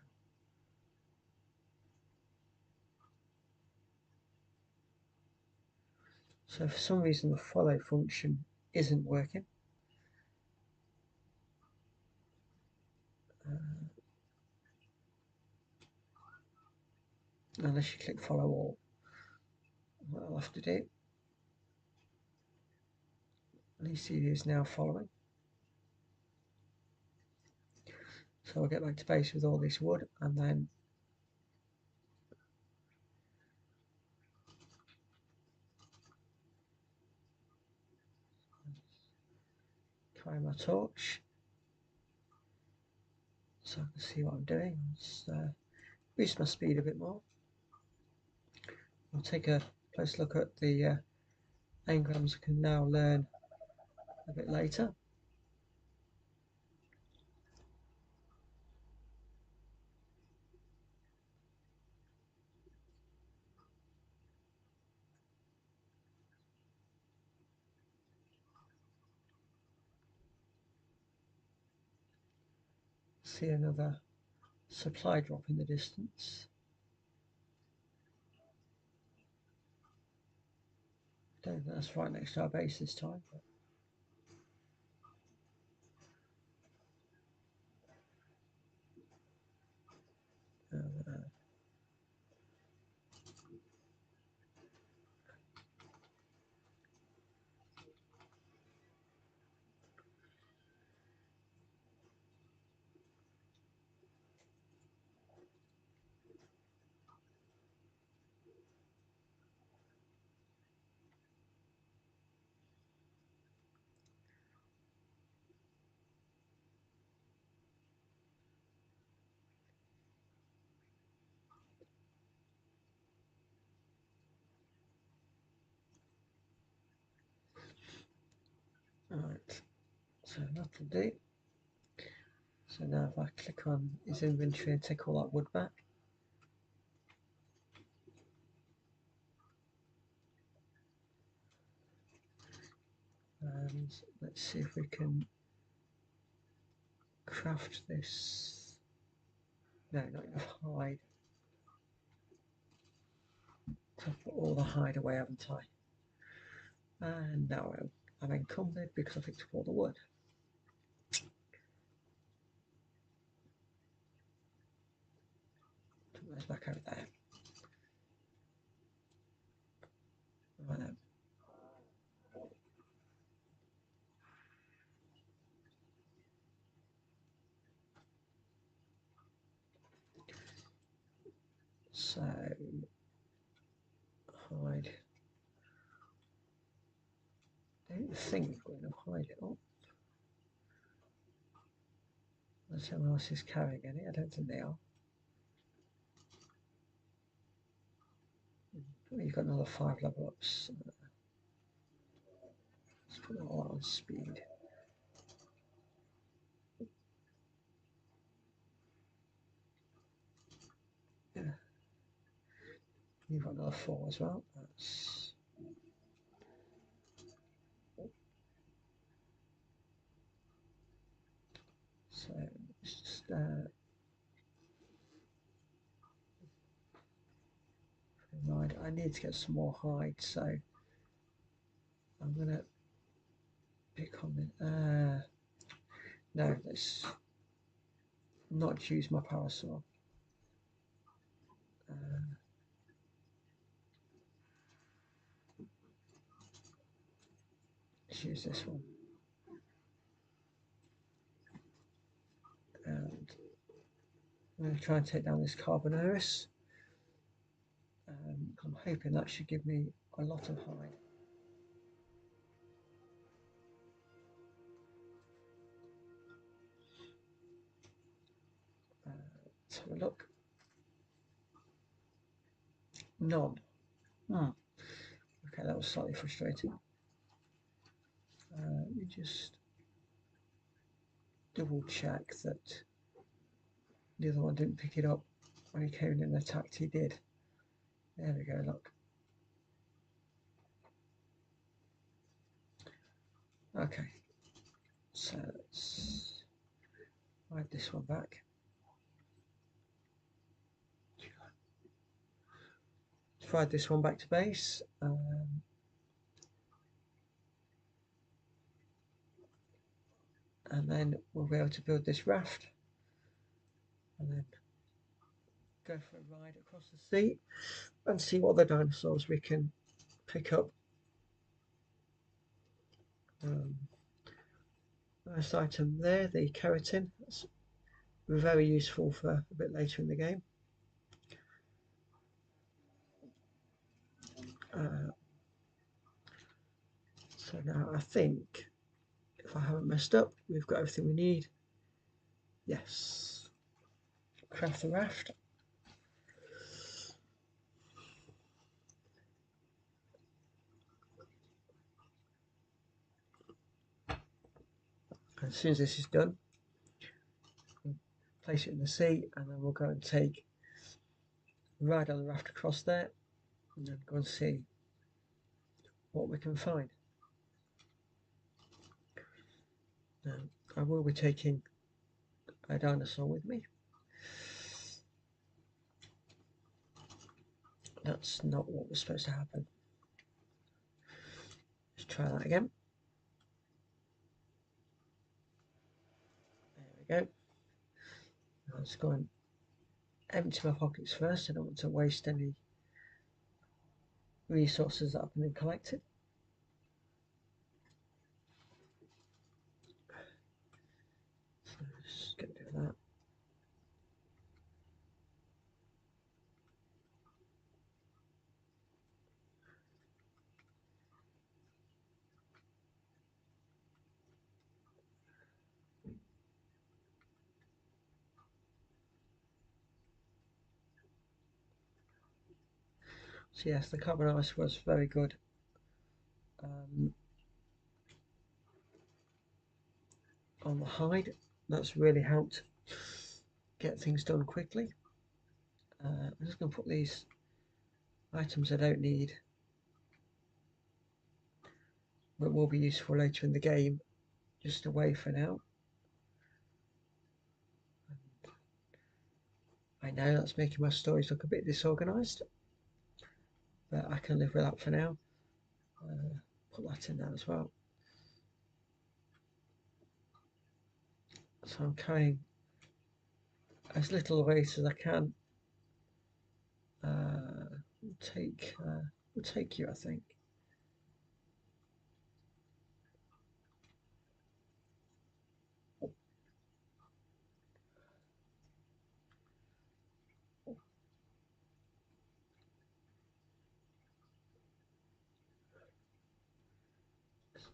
So for some reason the follow function isn't working. Unless you click follow all. What I'll have to do. At least he is now following. So I'll get back to base with all this wood and then carry my torch so I can see what I'm doing. Let's boost my speed a bit more. I'll take a close look at the engrams I can now learn a bit later. See another supply drop in the distance. Don't think that's right next to our base this time. Alright, so that'll do. So now if I click on his inventory and take all that wood back, and let's see if we can craft this. No, not enough hide. I've put all the hide away, haven't I? And now I'm encumbered because I picked up all the wood. Put those back over there. Right then. So hide. I don't think we've got enough hide. Oh, let's see someone else is carrying any. I don't think they are. You've got another 5 level ups. Let's put it all on speed. Yeah. You've got another 4 as well. That's so it's just right. I need to get some more hide, so I'm gonna pick on the no, let's not use my parasaur. Let's use this one. And I'm going to try and take down this Carbonaris. I'm hoping that should give me a lot of hide. Let's have a look. None. Okay, that was slightly frustrating. Let me just double check that the other one didn't pick it up when he came in and attacked. He did. There we go, look. Okay, so let's ride this one back. Let's ride this one back to base. And then we'll be able to build this raft and then go for a ride across the sea and see what other dinosaurs we can pick up. Nice item there, the keratin. That's very useful for a bit later in the game. So now I think, if I haven't messed up, we've got everything we need. Yes. Craft the raft. As soon as this is done, we'll place it in the sea, and then we'll go and take a ride on the raft across there, and then go and see what we can find. Now, I will be taking a dinosaur with me. That's not what was supposed to happen. Let's try that again. There we go. Let's go and empty my pockets first. I don't want to waste any resources that I've been collected. So just get rid of that. So yes, the carbon ice was very good. On the hide, that's really helped get things done quickly. I'm just going to put these items I don't need, but will be useful later in the game, just away for now. I know that's making my stories look a bit disorganised, but I can live with that for now. Put that in there as well. So I'm carrying as little weight as I can. We'll take you, I think. So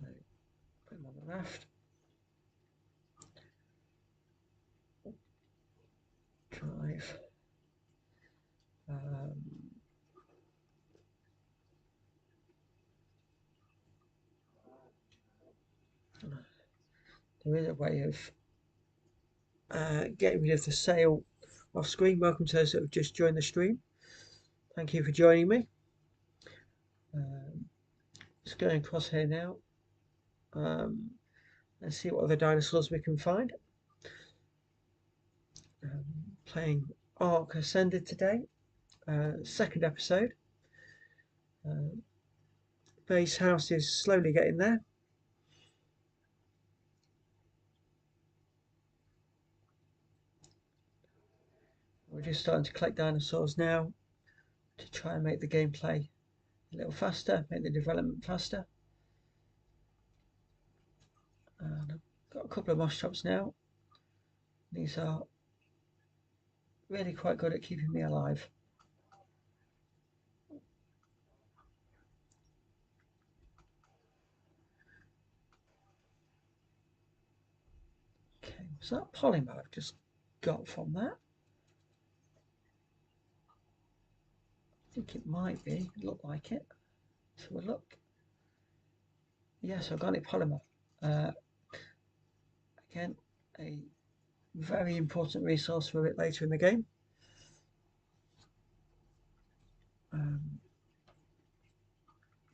put them on the raft. Drive. There is a way of getting rid of the sail off screen. Welcome to those that have just joined the stream. Thank you for joining me. Just going across here now. Let's see what other dinosaurs we can find. Playing ARK Ascended today, second episode. Base house is slowly getting there. We're just starting to collect dinosaurs now. to try and make the gameplay a little faster, make the development faster. And I've got a couple of moss traps now. These are really quite good at keeping me alive. Okay, was that polymer I've just got from that? I think it might be. It looked like it. So we'll look. Yes, organic polymer. Again, a very important resource for a bit later in the game.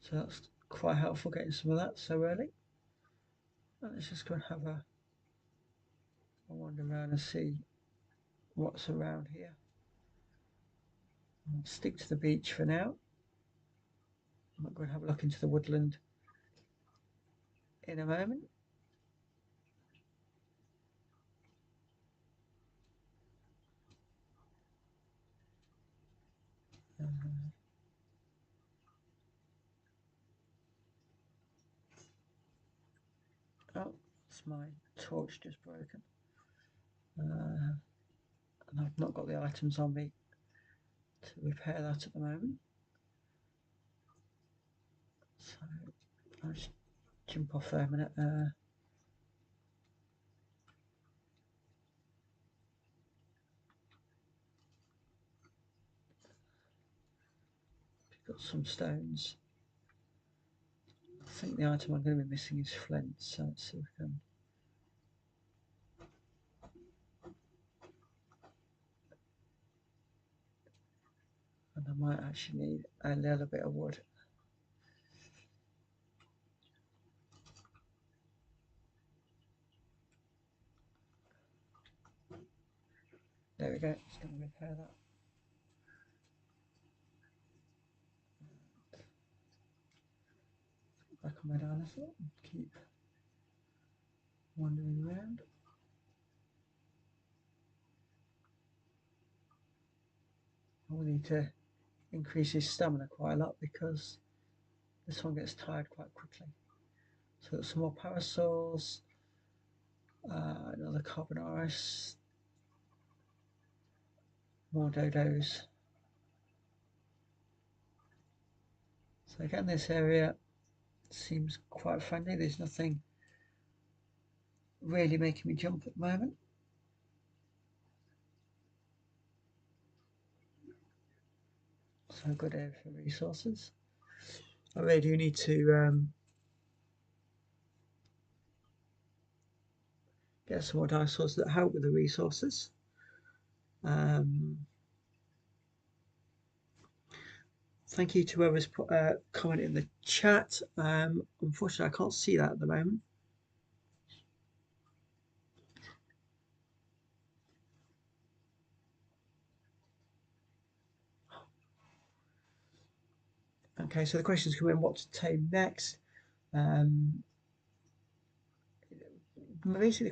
So that's quite helpful getting some of that so early. Let's just go and have a wander around and see what's around here. I'll stick to the beach for now. I might go and have a look into the woodland in a moment. Oh, that's my torch just broken. And I've not got the items on me to repair that at the moment. So I'll just jump off there a minute. Pick up some stones. I think the item I'm going to be missing is flint, so let's see if we can. And I might actually need a little bit of wood. There we go, it's going to repair that. Back on my dinosaur and keep wandering around. I will need to increase his stamina quite a lot because this one gets tired quite quickly. So some more parasols, another carbonaris, more dodos. So again, this area seems quite friendly. There's nothing really making me jump at the moment. So good area for resources. I really do need to get some more dinosaurs that help with the resources. Thank you to whoever's put a comment in the chat. Unfortunately, I can't see that at the moment. Okay, so the questions come in: what to tame next? Basically,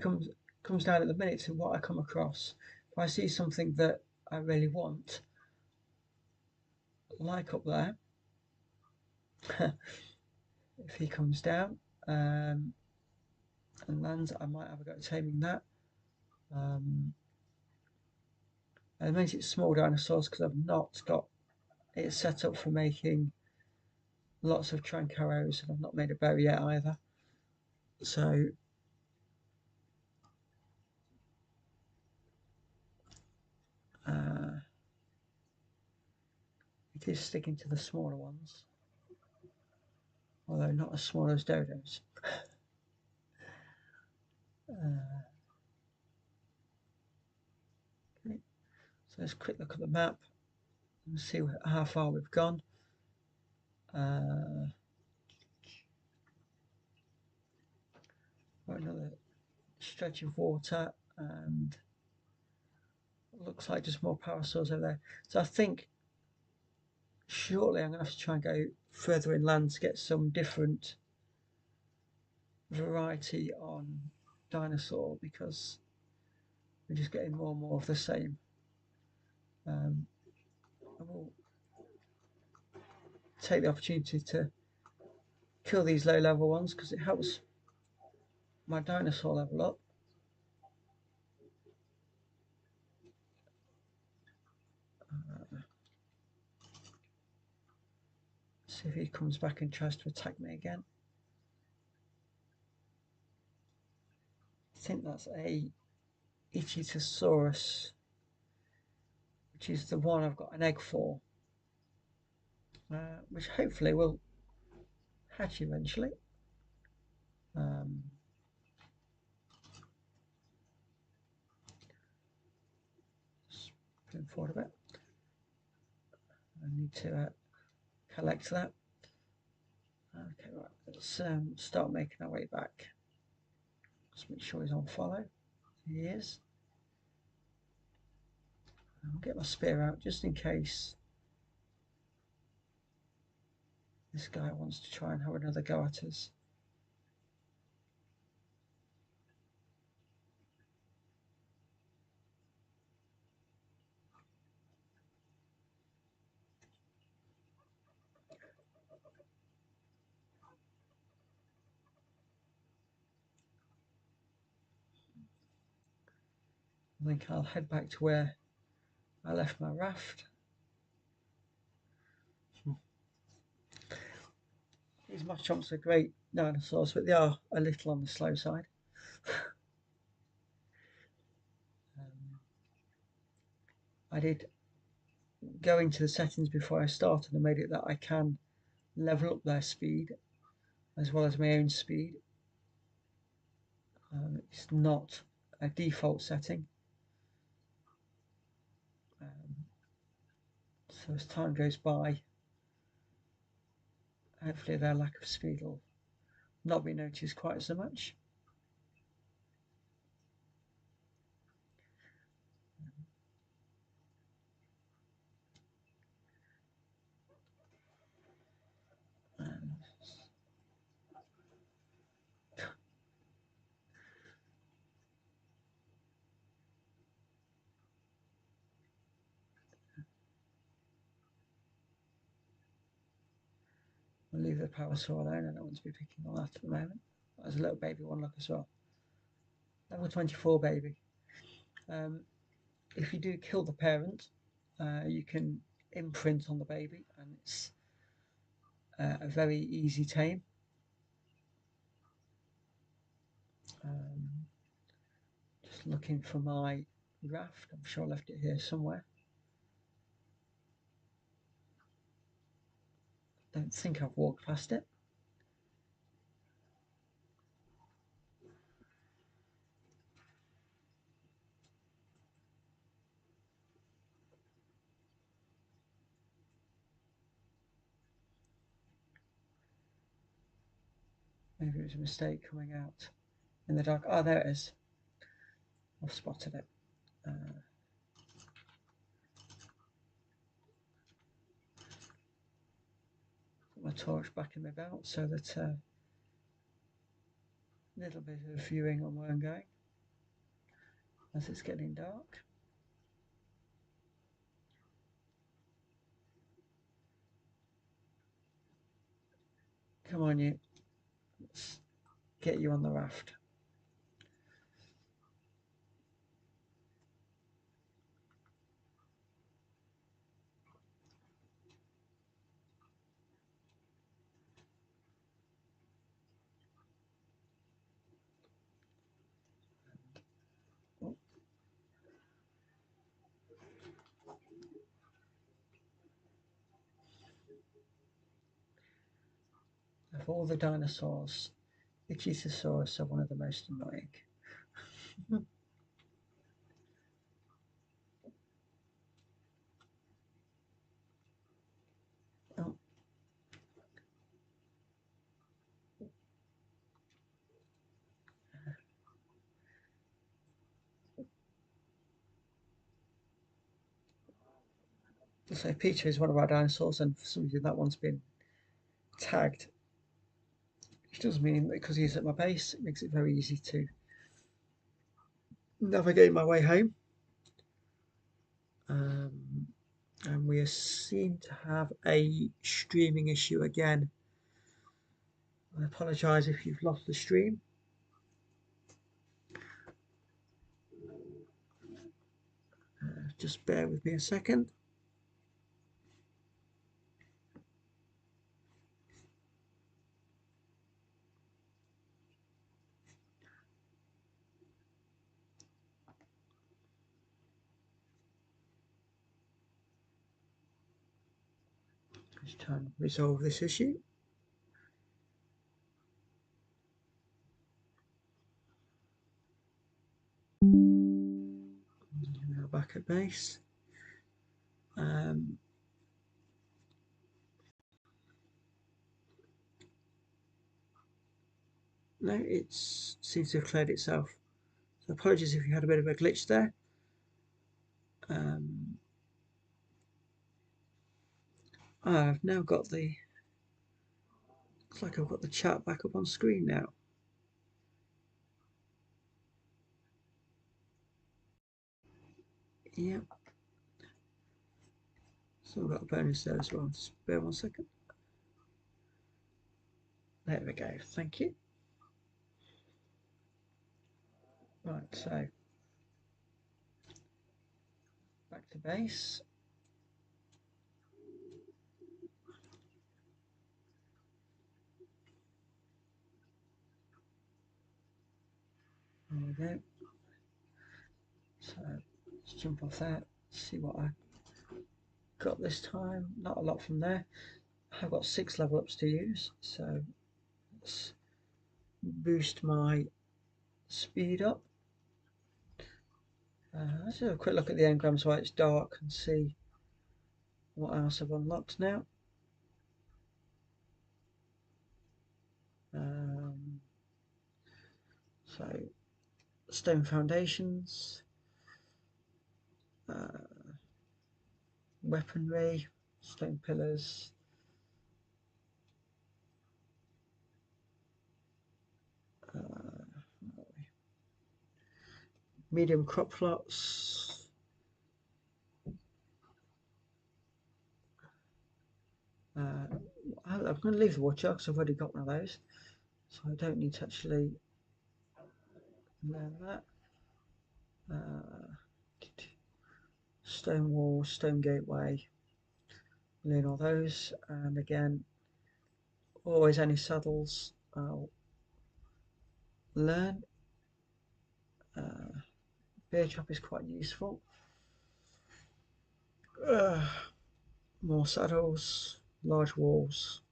comes down at the minute to what I come across. If I see something that I really want, like up there, if he comes down and lands, I might have a go at taming that. At the minute, it's small dinosaurs because I've not got it set up for making lots of trunk arrows, and I've not made a bow yet either. So it is sticking to the smaller ones, although not as small as dodos. Okay. So let's quick look at the map and see how far we've gone. Got another stretch of water, and it looks like just more parasols over there. So I think shortly I'm going to have to try and go further inland to get some different variety on dinosaur because we're just getting more and more of the same. I will take the opportunity to kill these low level ones because it helps my dinosaur level up. See if he comes back and tries to attack me again. I think that's a Ichthyosaurus, which is the one I've got an egg for, which hopefully will hatch eventually. Moving forward a bit. I need to collect that. Okay, right. Let's start making our way back. Just make sure he's on follow. He is. I'll get my spear out just in case this guy wants to try and have another go at us. I think I'll head back to where I left my raft. These Machamps are great dinosaurs, but they are a little on the slow side. I did go into the settings before I started and made it that I can level up their speed as well as my own speed. It's not a default setting. So as time goes by, hopefully their lack of speed will not be noticed quite so much. I'll leave the power saw alone. I don't want to be picking on that at the moment. There's a little baby one look as well. Level 24 baby. If you do kill the parent, you can imprint on the baby, and it's a very easy tame. Just looking for my raft. I'm sure I left it here somewhere. Don't think I've walked past it. Maybe it was a mistake coming out in the dark. Oh, there it is. I've spotted it. Put my torch back in my belt so that a little bit of viewing on where I'm going as it's getting dark. Come on, you. Let's get you on the raft. Of all the dinosaurs, the Ichthyosaurus are one of the most annoying. Oh. So Peter is one of our dinosaurs, and for some reason that one's been tagged, which does mean that because he's at my base, it makes it very easy to navigate my way home. and we seem to have a streaming issue again. I apologise if you've lost the stream. Just bear with me a second. Let's try and resolve this issue. Now back at base. No, it seems to have cleared itself. So apologies if you had a bit of a glitch there. I've now got the, looks like I've got the chat back up on screen now. Yep. So we've got a bonus there as well. Just bear 1 second. There we go. Thank you. Right, so back to base. There we go. So let's jump off that, see what I got this time. Not a lot from there. I've got 6 level ups to use, so let's boost my speed up. Let's have a quick look at the engrams while it's dark and see what else I've unlocked now. So stone foundations, weaponry, stone pillars, medium crop plots, I'm going to leave the watcher because I've already got one of those, so I don't need to actually learn that. Stone wall, stone gateway, learn all those, and again, always any saddles I'll learn. Bear trap is quite useful. More saddles, large walls.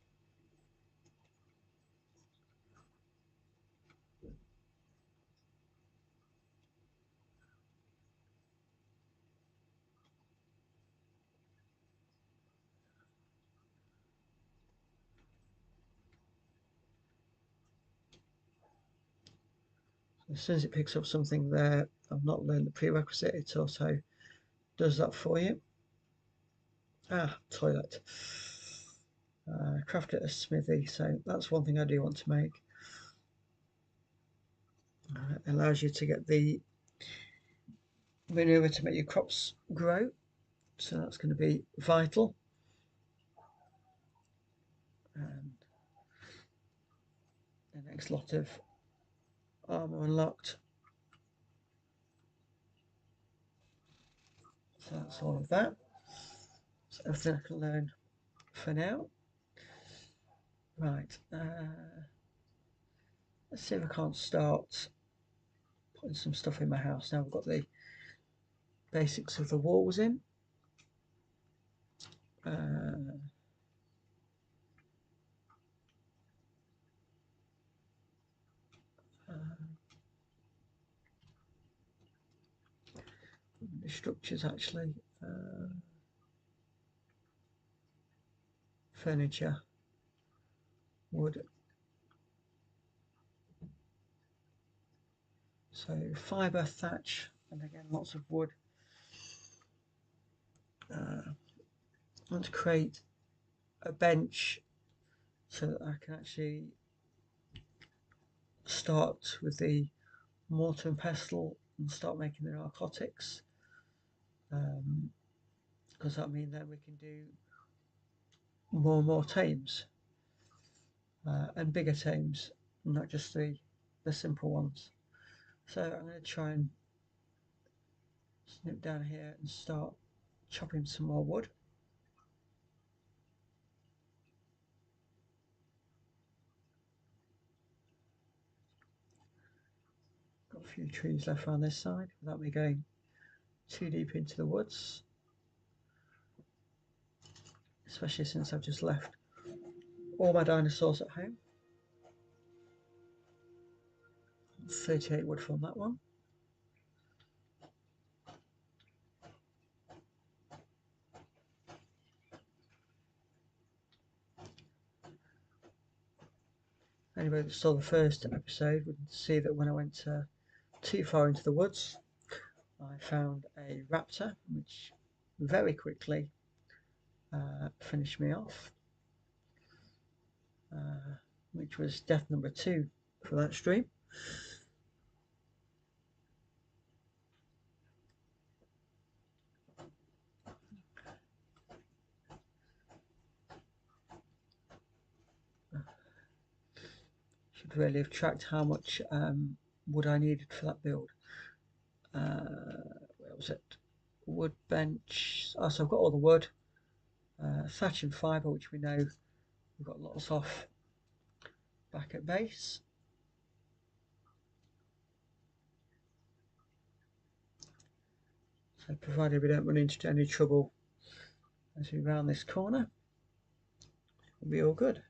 As soon as it picks up something there, I've not learned the prerequisite, it also does that for you. Toilet. Craft it a smithy, so that's one thing I do want to make. It allows you to get the manure to make your crops grow, so that's going to be vital. And the next lot of armor unlocked. So that's all of that. So everything I can learn for now. Right. Let's see if I can't start putting some stuff in my house. Now I've got the basics of the walls in. The structures actually, furniture, wood. So fibre, thatch, and again lots of wood. I want to create a bench so that I can actually start with the mortar and pestle and start making the narcotics. because that means then we can do more and more tames and bigger tames, not just the simple ones. So I'm going to try and snip down here and start chopping some more wood. Got a few trees left around this side without me going too deep into the woods, especially since I've just left all my dinosaurs at home. 38 wood from that one. Anybody that saw the first episode would see that when I went too far into the woods, I found a raptor which very quickly finished me off, which was death number 2 for that stream. Should really have tracked how much wood I needed for that build. Where was it? Wood bench. Oh, so I've got all the wood, thatch and fibre, which we know we've got lots of back at base. So provided we don't run into any trouble as we round this corner, we'll be all good.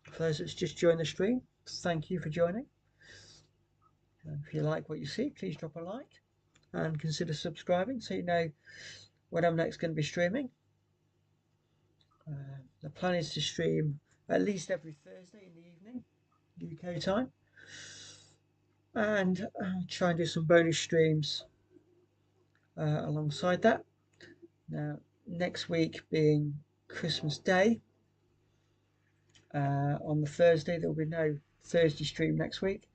For those that's just joined the stream, thank you for joining. If you like what you see, please drop a like and consider subscribing so you know when I'm next going to be streaming. The plan is to stream at least every Thursday in the evening, UK time, and try and do some bonus streams alongside that. Now, next week being Christmas Day, on the Thursday, there will be no Thursday stream next week.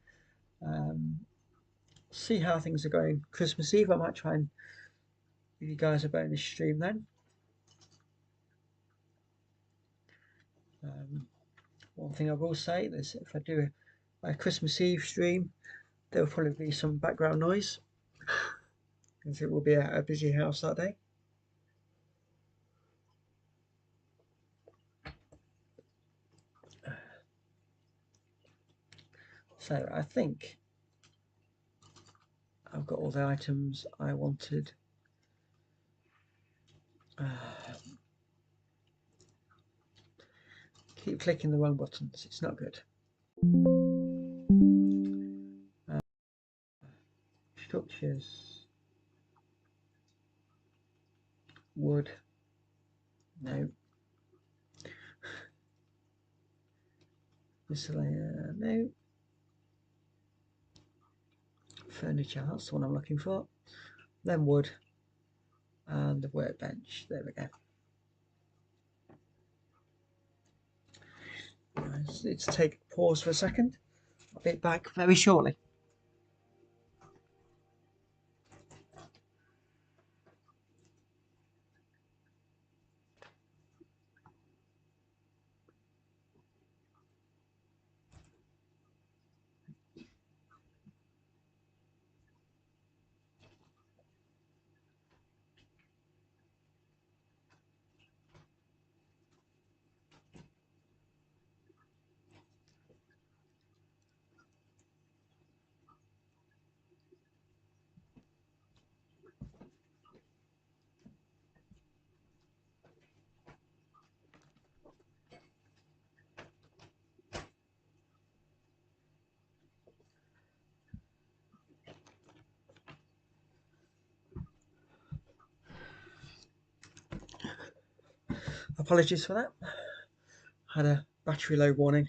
See how things are going Christmas Eve. I might try and give you guys a bonus stream then. One thing I will say is if I do a Christmas Eve stream, there will probably be some background noise because it will be a busy house that day. So I think I've got all the items I wanted. Keep clicking the wrong buttons, it's not good. Structures, wood, no. Miscellaneous, no. Furniture, that's the one I'm looking for. Then wood and the workbench, there we go. Let's take a pause for a second. I'll be back very shortly. Apologies for that. Had a battery low warning.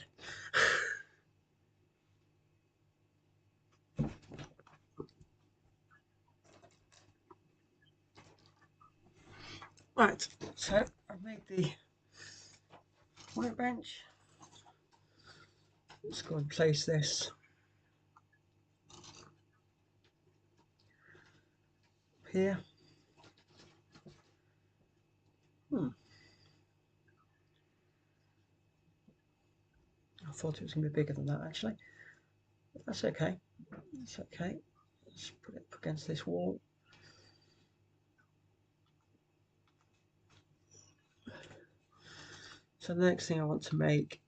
Right, so I've made the workbench. Let's go and place this here. I thought it was going to be bigger than that actually. But that's okay. That's okay. Let's put it up against this wall. So the next thing I want to make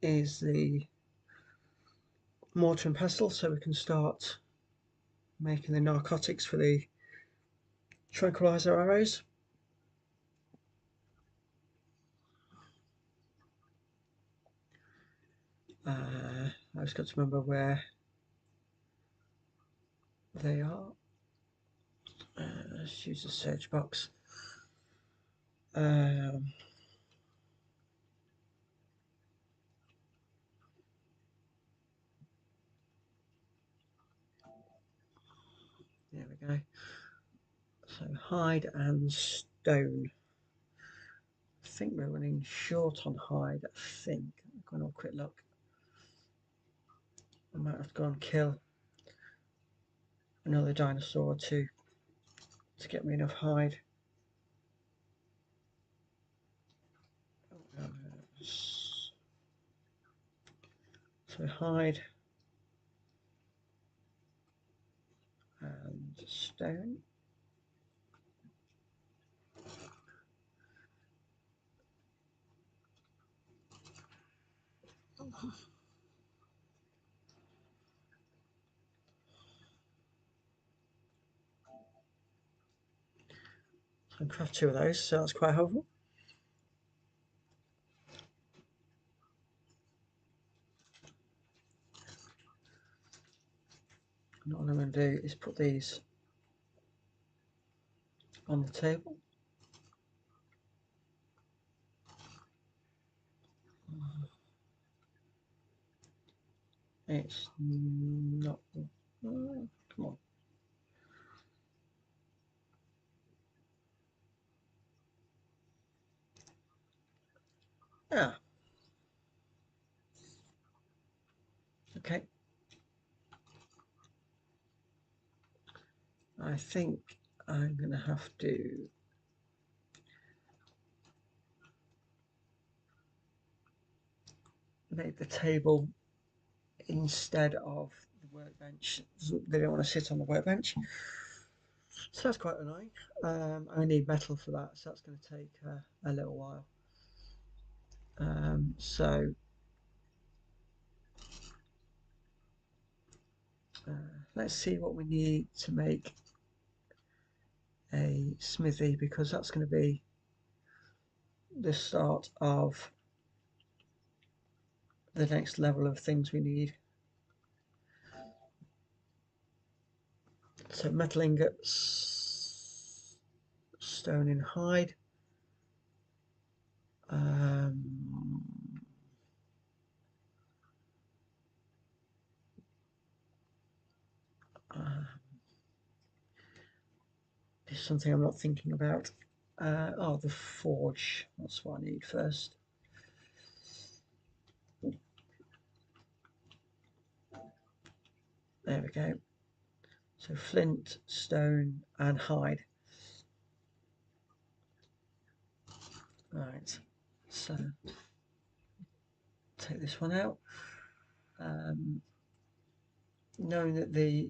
is the mortar and pestle, so we can start making the narcotics for the tranquilizer arrows. I've just got to remember where they are. Let's use the search box. There we go. So hide and stone. I think we're running short on hide. I think. I'm going to have a quick look. I might have to go and kill another dinosaur or two to get me enough hide. So hide and stone. So I can craft 2 of those, so that's quite helpful. And what I'm going to do is put these on the table. It's not. Come on. Ah. Okay. I think I'm going to have to make the table instead of the workbench. They don't want to sit on the workbench. So that's quite annoying. I need metal for that, so that's going to take a little while. So let's see what we need to make a smithy, because that's going to be the start of the next level of things we need. So metal ingots, stone and hide. This is something I'm not thinking about. Oh, the forge. That's what I need first. There we go. So flint, stone, and hide. Right. So take this one out. Knowing that the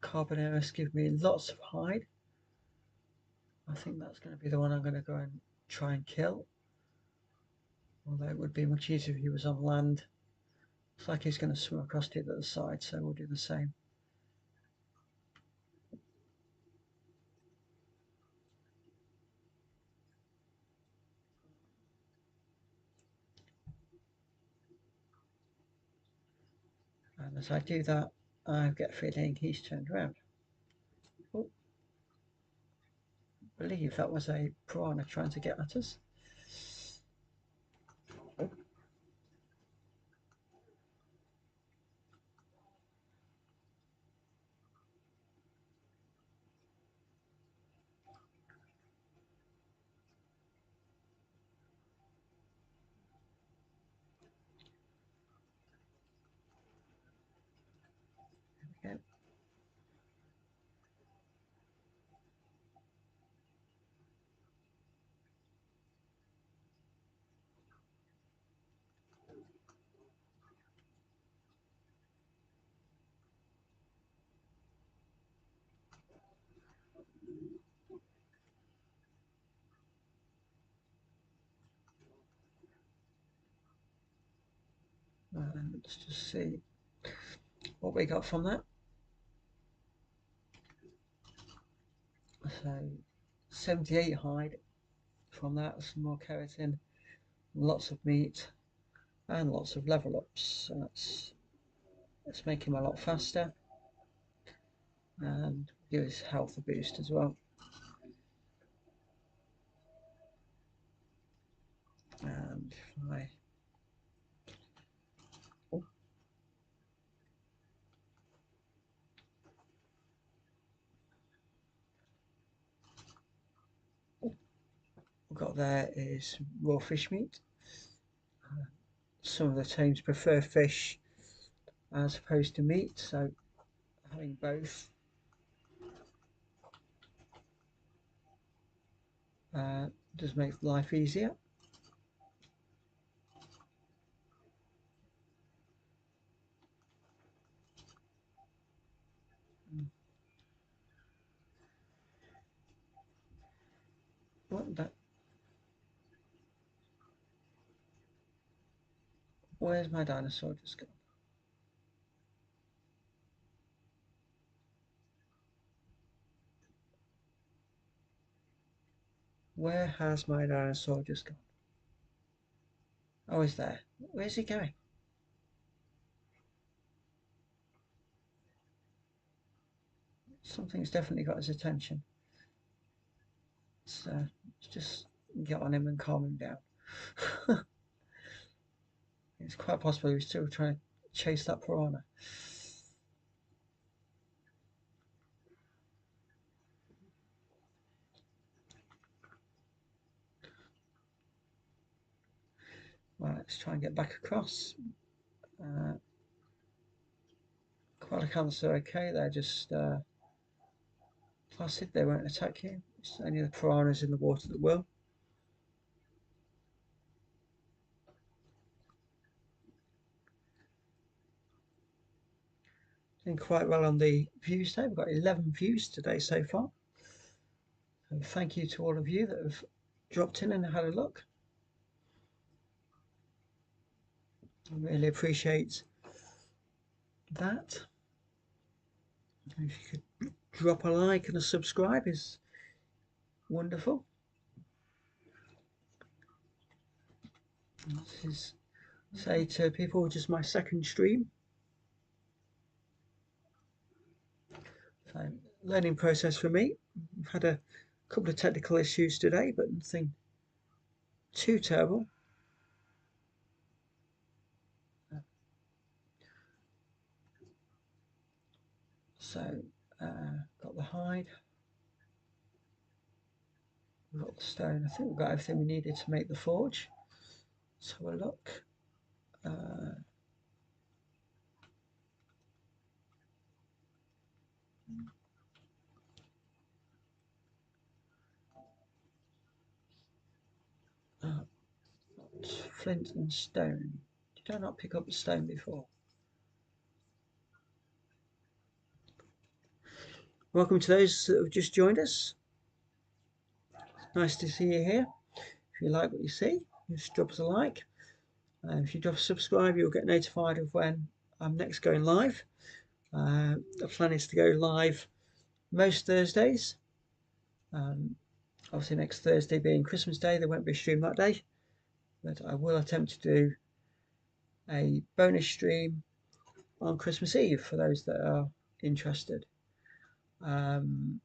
Carbonaris give me lots of hide, I think that's going to be the one I'm going to go and try and kill. Although it would be much easier if he was on land. Looks like he's going to swim across to the other side, so we'll do the same. And as I do that, I get a feeling he's turned around. Oh, I believe that was a piranha trying to get at us. Oh. There we go. Let's just see what we got from that. So 78 hide from that, some more keratin, lots of meat, and lots of level ups. So let's make him a lot faster and give his health a boost as well. And if I we've got there is raw fish meat. Some of the tames prefer fish as opposed to meat, so having both does make life easier. What that? Where's my dinosaur just gone? Where has my dinosaur just gone? Oh, he's there. Where's he going? Something's definitely got his attention. So let's just get on him and calm him down. It's quite possible he's still trying to chase that piranha. Right, let's try and get back across. Qualicants are okay, they're just placid, they won't attack you. It's only the piranhas in the water that will. Doing quite well on the views today. We've got 11 views today so far. So thank you to all of you that have dropped in and had a look. I really appreciate that. If you could drop a like and a subscribe is wonderful. This is, say to people, just my second stream. So learning process for me. I've had a couple of technical issues today, but nothing too terrible. So got the hide, we've got the stone. I think we've got everything we needed to make the forge. Let's have a look. Flint and stone. Did I not pick up the stone before? Welcome to those that have just joined us. Nice to see you here. If you like what you see, just drop us a like. If you drop a subscribe, you'll get notified of when I'm next going live. The plan is to go live most Thursdays. Obviously next Thursday being Christmas Day, there won't be a stream that day, but I will attempt to do a bonus stream on Christmas Eve for those that are interested. And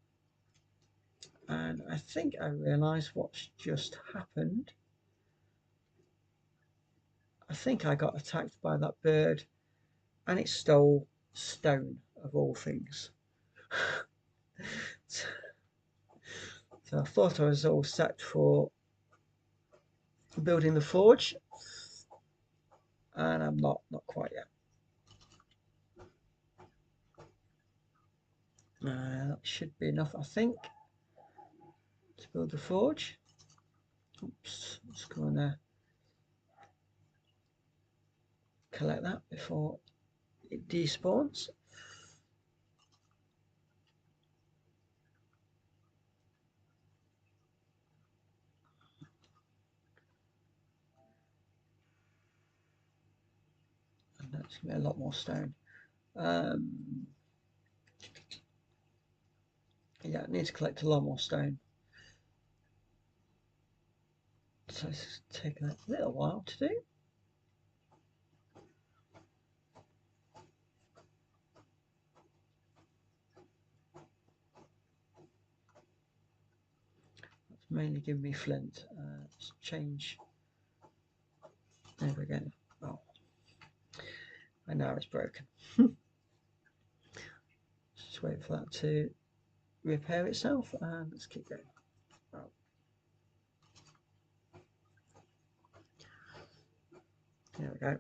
I think I realise what's just happened. I think I got attacked by that bird and it stole stone of all things. So I thought I was all set for building the forge, and I'm not quite yet. That should be enough, I think, to build the forge. Oops, let's go and collect that before it despawns. It's going to be a lot more stone. Yeah, I need to collect a lot more stone. So it's taken a little while to do. It's mainly giving me flint. Let's change. There we go. Oh, and now it's broken. Just wait for that to repair itself, and let's keep going. Oh. There we go.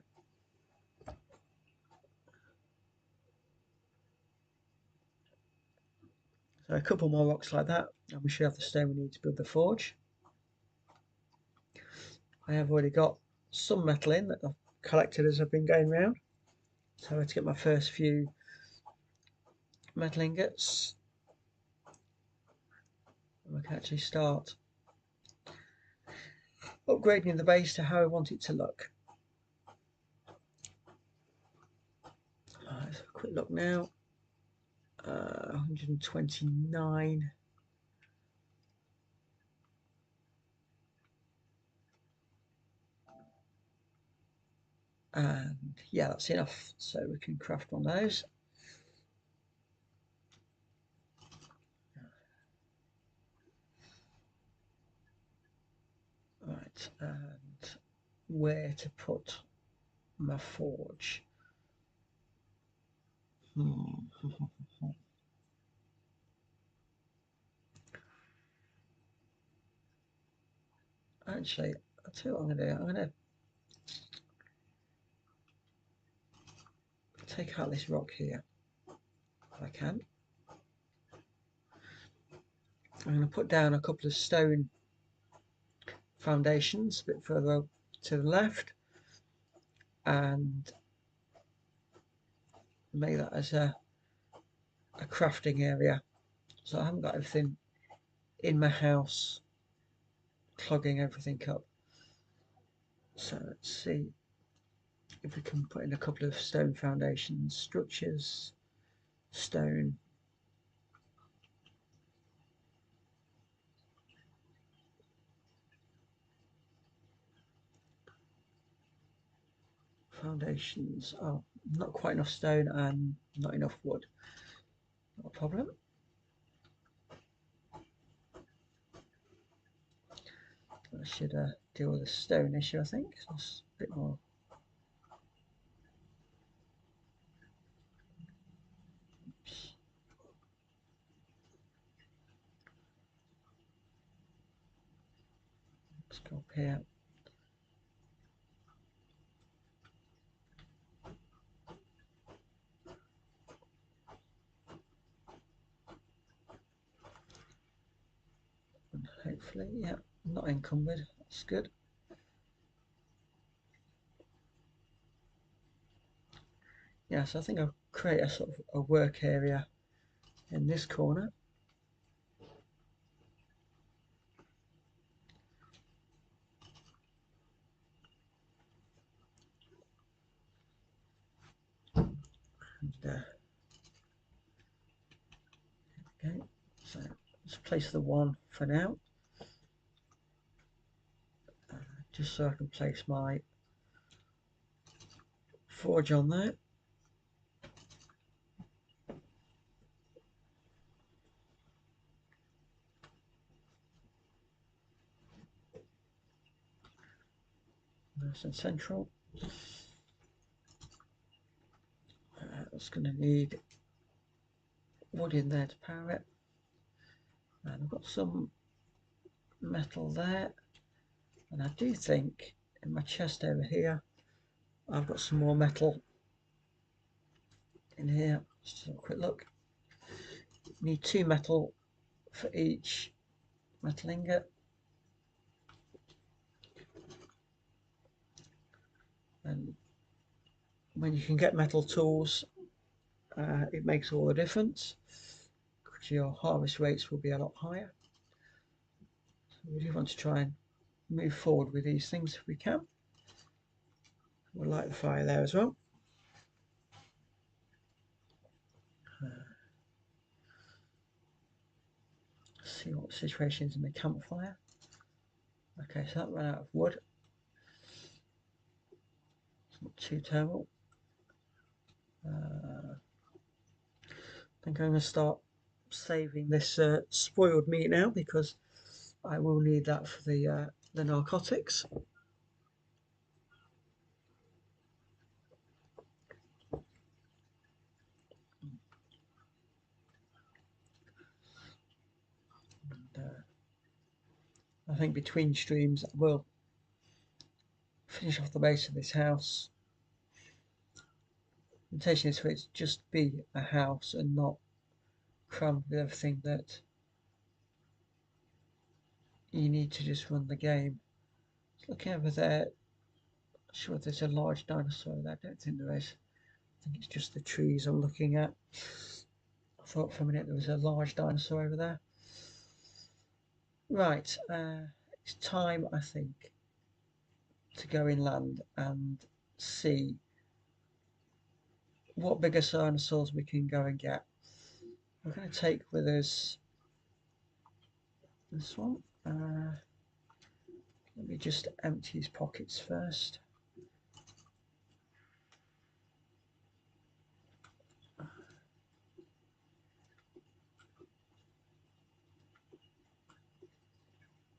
So a couple more rocks like that, and we should have the stone we need to build the forge. I have already got some metal in that I've collected as I've been going around. So I had to get my first few metal ingots. And I can actually start upgrading the base to how I want it to look. Let's have a quick look now. 129. And yeah, that's enough. So we can craft one of those. Right, and where to put my forge? Actually, I'll tell you what I'm going to do. I'm going to take out this rock here, if I can. I'm going to put down a couple of stone foundations a bit further to the left and make that as a crafting area. So I haven't got everything in my house clogging everything up. So let's see if we can put in a couple of stone foundations, structures, stone. Foundations. Oh, not quite enough stone and not enough wood. Not a problem. I should deal with the stone issue, I think. So it's a bit more. Oops. Let's go up here. And hopefully, yeah, not encumbered. That's good. Yeah, so I think I'll create a sort of a work area in this corner. And okay, so let's place the one for now, just so I can place my forge on there. Nice and central. It's going to need wood in there to power it. And I've got some metal there. And I do think in my chest over here, I've got some more metal in here. Just have a quick look. Need 2 metal for each metal ingot. And when you can get metal tools, it makes all the difference, because your harvest rates will be a lot higher. So we do want to try and move forward with these things if we can. We'll light the fire there as well. See what the situation is in the campfire. Okay, so that ran out of wood. It's not too terrible. I think I'm going to start saving this spoiled meat now, because I will need that for the narcotics. And, I think between streams I will finish off the base of this house. The intention is for it to just be a house and not crammed with everything that you need to just run the game. Looking over there, not sure if there's a large dinosaur there. I don't think there is. I think it's just the trees I'm looking at. I thought for a minute there was a large dinosaur over there. Right, it's time, I think, to go inland and see what bigger dinosaurs we can go and get. We're going to take with us this one. Let me just empty his pockets first.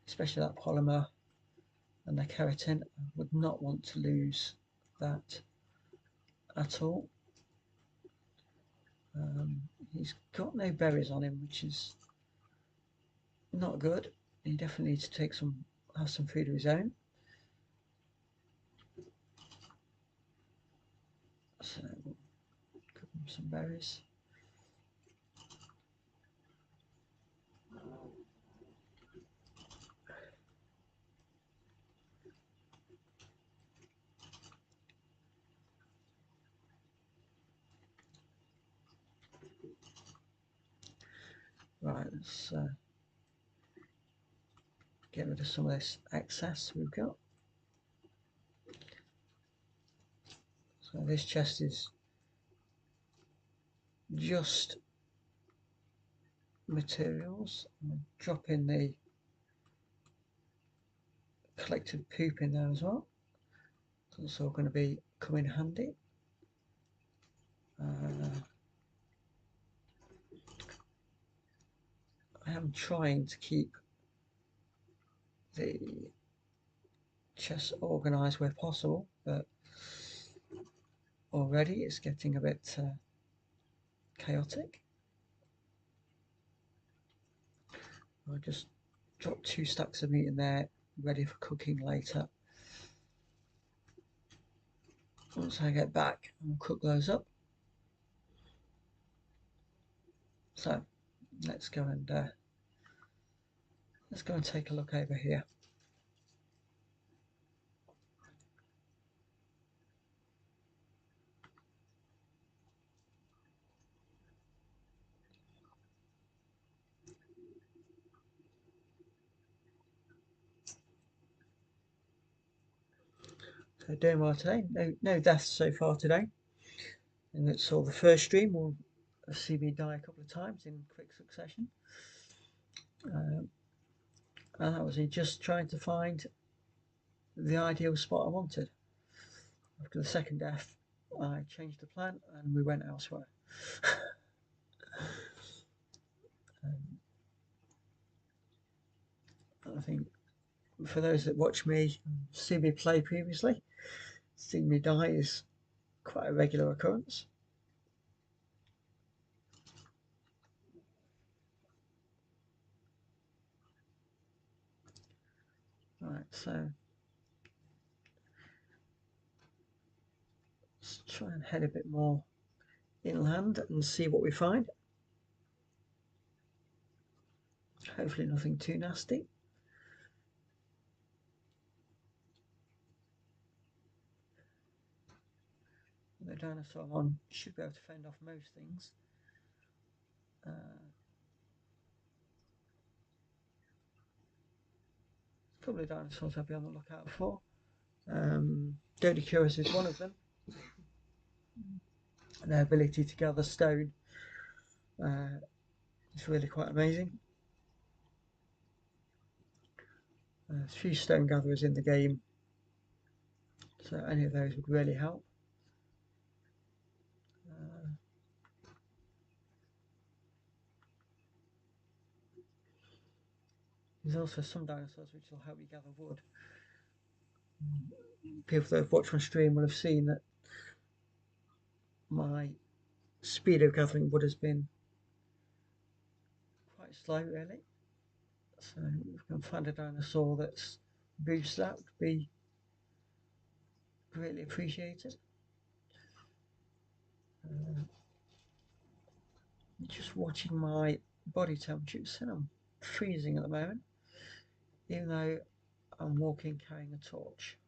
Especially that polymer and the keratin. I would not want to lose that at all. He's got no berries on him, which is not good. He definitely needs to have some food of his own. So we'll give him some berries. Right, let's get rid of some of this excess we've got. So this chest is just materials. I'll drop in the collected poop in there as well. It's all going to come in handy. I am trying to keep the chest organised where possible, but already it's getting a bit chaotic. I'll just drop 2 stacks of meat in there, ready for cooking later. Once I get back, I'll cook those up. So let's go and take a look over here. So doing well today. No deaths so far today. And that's all. The first stream will see me die a couple of times in quick succession. And that was in just trying to find the ideal spot I wanted. After the second death, I changed the plan and we went elsewhere. I think for those that watch me, see me play previously, seeing me die is quite a regular occurrence. Right, so let's try and head a bit more inland and see what we find. Hopefully nothing too nasty. The dinosaur one should be able to fend off most things. A couple of dinosaurs I'll be on the lookout for. Dodicurus is one of them. Their ability to gather stone It's really quite amazing. A few stone gatherers in the game, so any of those would really help. There's also some dinosaurs which will help you gather wood. People that have watched my stream will have seen that my speed of gathering wood has been quite slow, really. So if we can find a dinosaur that's boosts that, would be greatly appreciated. Just watching my body temperature, and I'm freezing at the moment, even though I'm walking carrying a torch.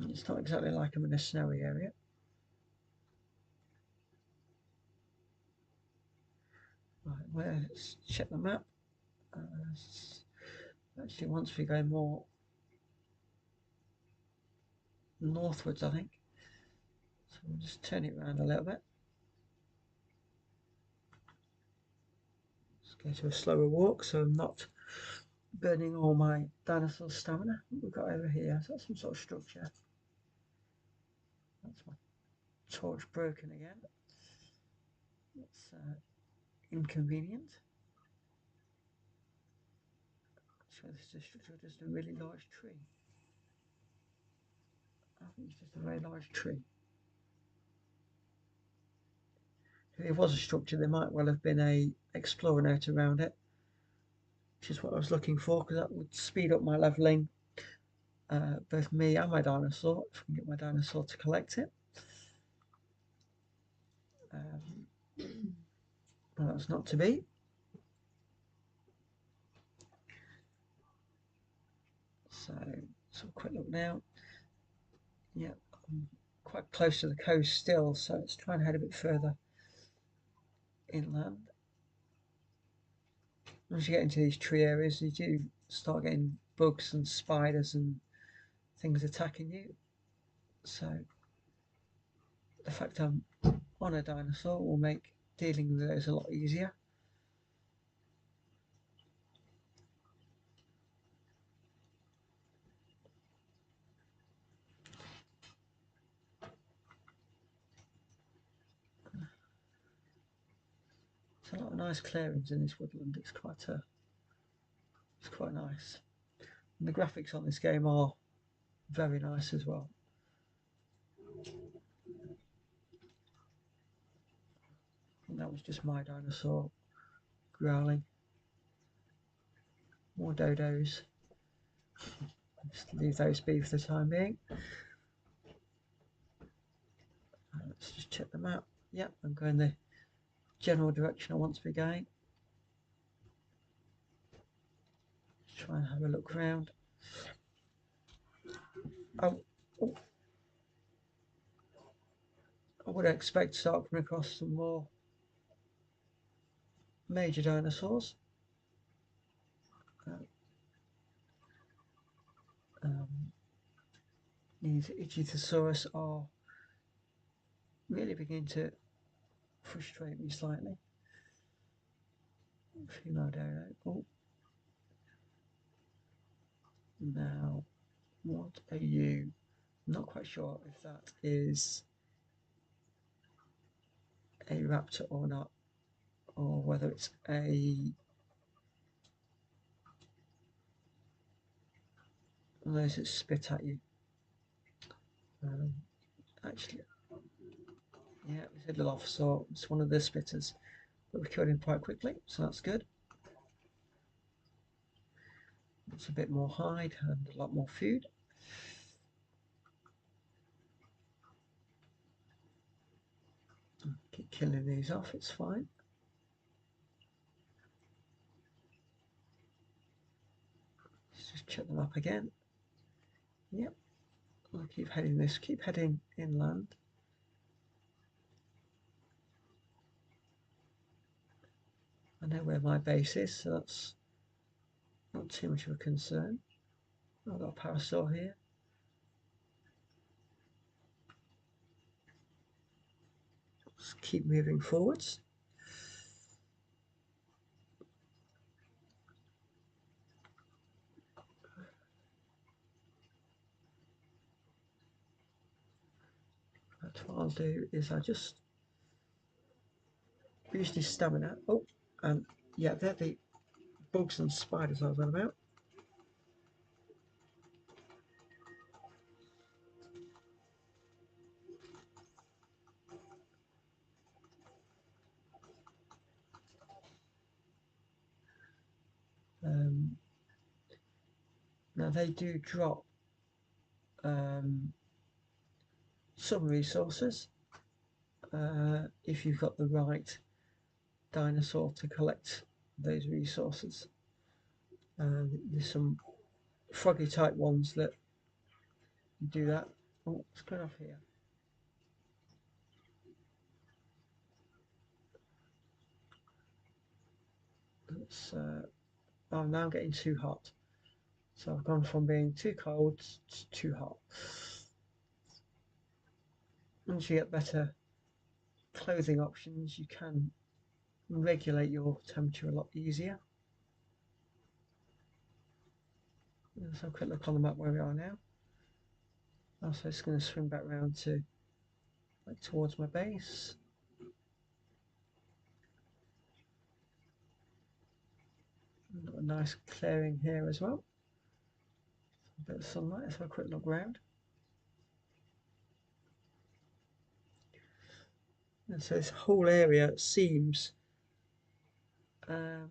It's not exactly like I'm in a snowy area. Right, let's check the map. Actually, once we go more northwards, I think. So we'll just turn it around a little bit. Let's go to a slower walk so I'm not burning all my dinosaur stamina. What we've got over here, is that some sort of structure? That's my torch broken again. That's inconvenient. So this is just a really large tree. I think it's just a very large tree. If it was a structure, there might well have been a explorer note around it, which is what I was looking for, because that would speed up my leveling, both me and my dinosaur, if I can get my dinosaur to collect it. Well, that's not to be. So let's have a quick look now. Yeah, I'm quite close to the coast still, so let's try and head a bit further inland. Once you get into these tree areas, you do start getting bugs and spiders and things attacking you. So the fact I'm on a dinosaur will make dealing with those a lot easier. There's a lot of nice clearings in this woodland. It's quite nice. And the graphics on this game are very nice as well. And that was just my dinosaur growling. More dodos. Just leave those be for the time being. Let's just check them out. Yep, I'm going the general direction I want to be going. Let's try and have a look around. Oh, I would expect to start coming across some more major dinosaurs. These Ichthyosaurus are really beginning to frustrate me slightly. Female dodo. Oh. Now, what are you? I'm not quite sure if that is a raptor or not, or whether it's a one of those that spit at you. Actually, yeah, it's a little off, so it's one of the spitters, but we killed him quite quickly, so that's good. It's a bit more hide and a lot more food. Keep killing these off, it's fine. Let's just check them up again. Yep, I'll keep heading inland. I know where my base is, so that's not too much of a concern. I've got a parasaur here. Just keep moving forwards. That's what I'll do is I just usually stamina. Oh, and yeah, they're the bugs and spiders I was on about. Now they do drop some resources if you've got the right dinosaur to collect those resources. There's some froggy type ones that do that. Oh, what's going off here? Oh, now I'm getting too hot. So I've gone from being too cold to too hot. Once you get better clothing options, you can regulate your temperature a lot easier. Let's have a quick look on the map where we are now. Also, it's going to swing back round to towards my base. Got a nice clearing here as well. A bit of sunlight. Let's have a quick look round. And so this whole area seems to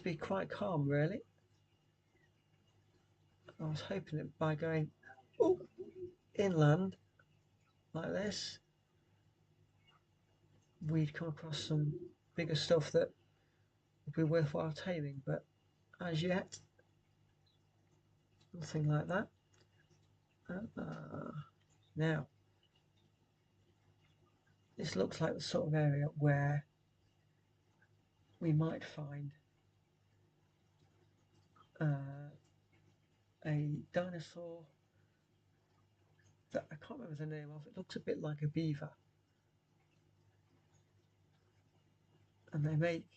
be quite calm, really. I was hoping that by going inland like this, we'd come across some bigger stuff that would be worthwhile taming, but as yet, nothing like that. Now, this looks like the sort of area where we might find a dinosaur that I can't remember the name of. It looks a bit like a beaver. And they make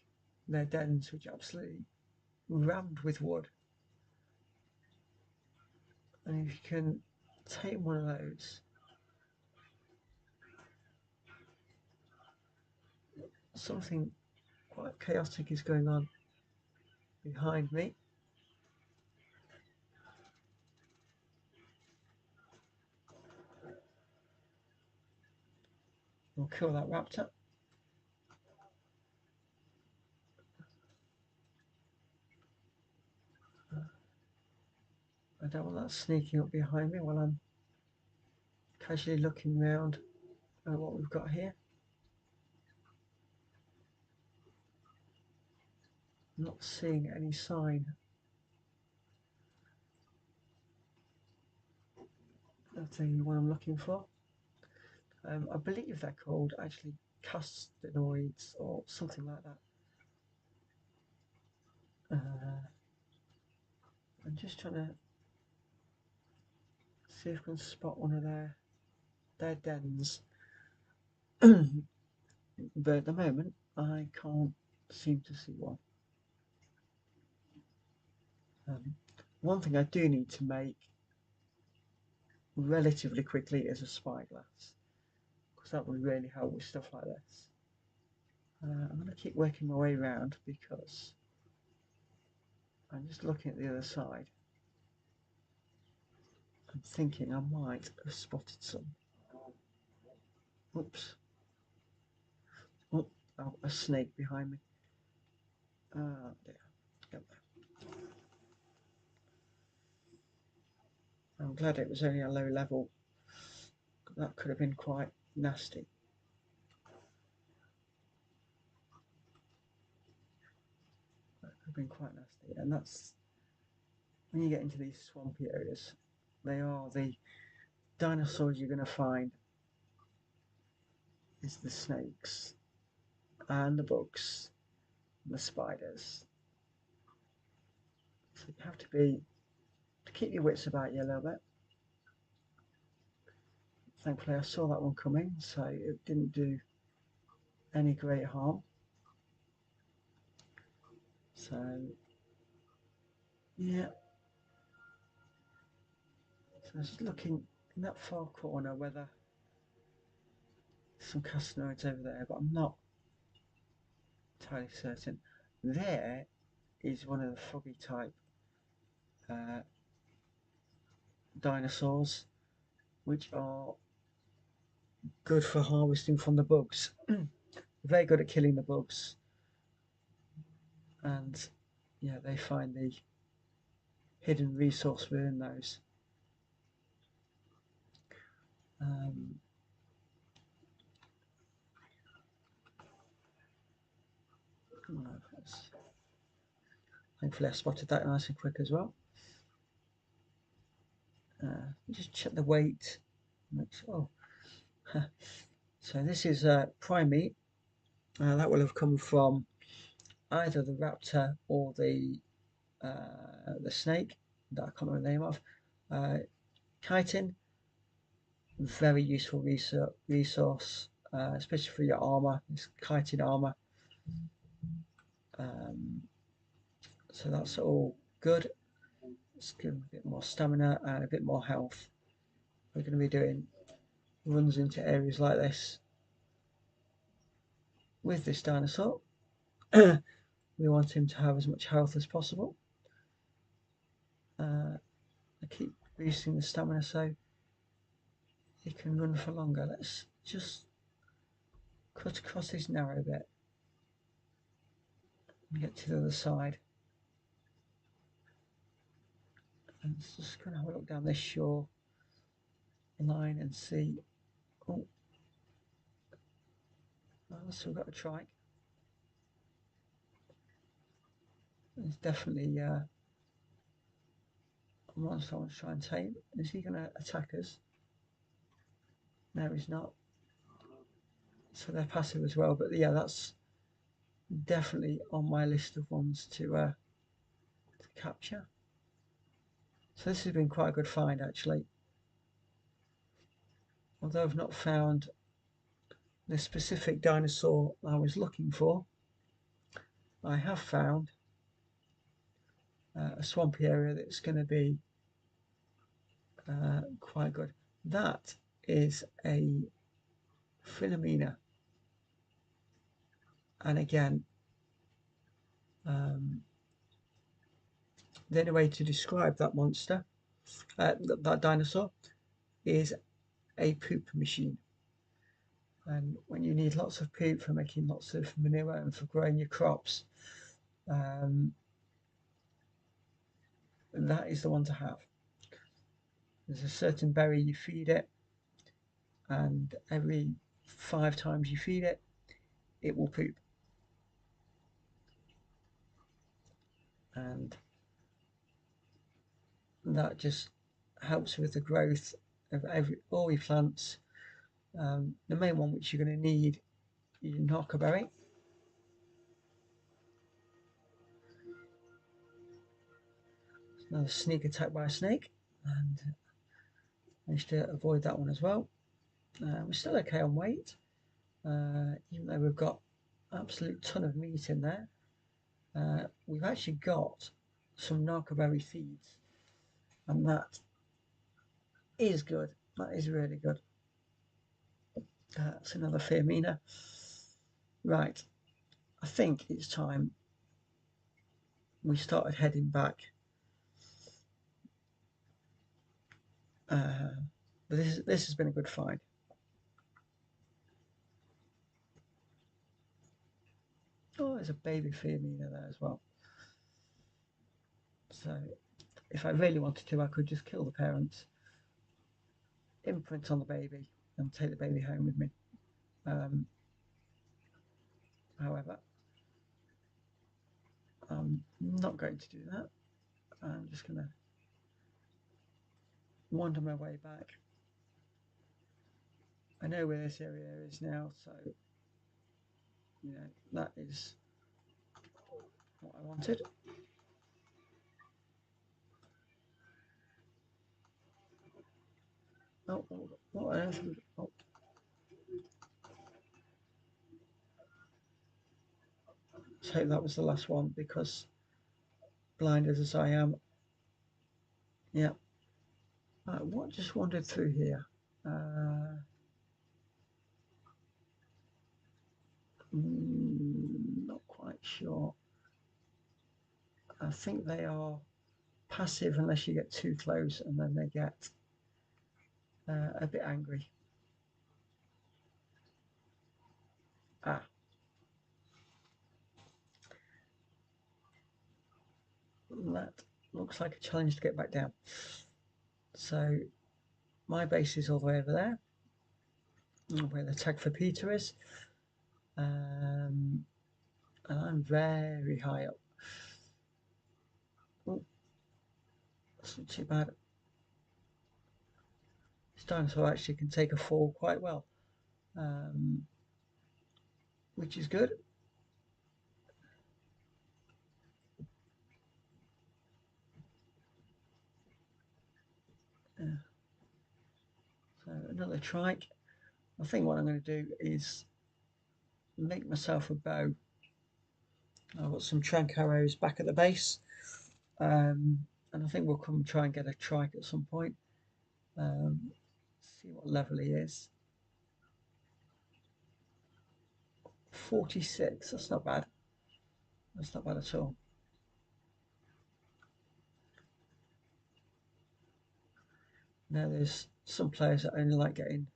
their dens, which are absolutely rammed with wood. And if you can tame one of those, something quite chaotic is going on behind me. We'll kill that raptor. I don't want that sneaking up behind me while I'm casually looking around at what we've got here. Not seeing any sign of the one I'm looking for. I believe they're called actually castanoids or something like that. I'm just trying to see if I can spot one of their dens. But at the moment I can't seem to see one. One thing I do need to make relatively quickly is a spyglass, because that would really help with stuff like this. I'm going to keep working my way around because I'm just looking at the other side. I'm thinking I might have spotted some. Oops. Oh, a snake behind me. Oh dear. Get there. I'm glad it was only a low level. That could have been quite nasty. That could have been quite nasty. And that's when you get into these swampy areas, they are the dinosaurs you're going to find is the snakes and the bugs and the spiders. So you have to keep your wits about you a little bit. Thankfully I saw that one coming, so it didn't do any great harm. So yeah, so I was looking in that far corner whether some castanoids over there, but I'm not entirely certain. There is one of the foggy type uh, dinosaurs, which are good for harvesting from the bugs. Very good at killing the bugs, and yeah, they find the hidden resource within those. Um, Hopefully I spotted that nice and quick as well. Just check the weight. Oh, so this is prime meat. That will have come from either the raptor or the snake that I can't remember the name of. Chitin, very useful resource, especially for your armor. It's chitin armor. So that's all good. Let's give them a bit more stamina and a bit more health. We're going to be doing runs into areas like this with this dinosaur. We want him to have as much health as possible. I keep boosting the stamina so he can run for longer. Let's just cut across this narrow bit and get to the other side. And let's just kind of have a look down this shore line and see. Oh, I've still got a trike. There's definitely a monster I want to try and tame. Is he going to attack us? No, he's not. So they're passive as well. But yeah, that's definitely on my list of ones to capture. So this has been quite a good find actually. Although I've not found the specific dinosaur I was looking for, I have found a swampy area that's going to be quite good. That is a Philomena, and again, the only way to describe that monster, that dinosaur, is a poop machine. And when you need lots of poop for making lots of manure and for growing your crops, that is the one to have. There's a certain berry you feed it, and every 5 times you feed it, it will poop. And that just helps with the growth of all your plants. The main one which you're going to need is your knockerberry. Another sneak attack by a snake, and managed to avoid that one as well. We're still okay on weight, even though we've got an absolute ton of meat in there. We've actually got some knockerberry seeds, and that is good. That is really good. That's another Firmina. Right, I think it's time we started heading back. But this has been a good find. Oh, there's a baby Firmina there as well. So if I really wanted to, I could just kill the parents, imprint on the baby, and take the baby home with me. However, I'm not going to do that. I'm just going to wander my way back. I know where this area is now, so you know that is what I wanted. Oh, what on earth? Oh, let's hope that was the last one, because blinded as I am, yeah. What just wandered through here? Not quite sure. I think they are passive unless you get too close, and then they get a bit angry. Ah, that looks like a challenge to get back down. So my base is all the way over there, where the tag for Peter is, and I'm very high up. Oh, that's not too bad. This dinosaur actually can take a fall quite well, which is good. Yeah. So another trike. I think what I'm going to do is make myself a bow. I've got some trank arrows back at the base, and I think we'll come try and get a trike at some point. See what level he is. 46. That's not bad. That's not bad at all. Now there's some players that only like getting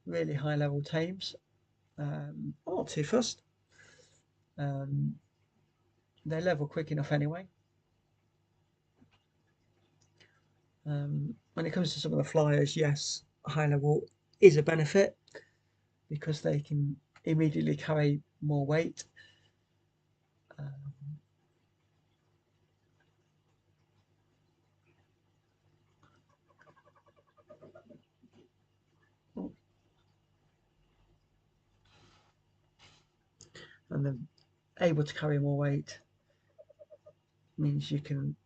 really high level tames. I'm not too fussed. They level quick enough anyway. When it comes to some of the flyers, yes, high level is a benefit because they can immediately carry more weight. And they're able to carry more weight means you can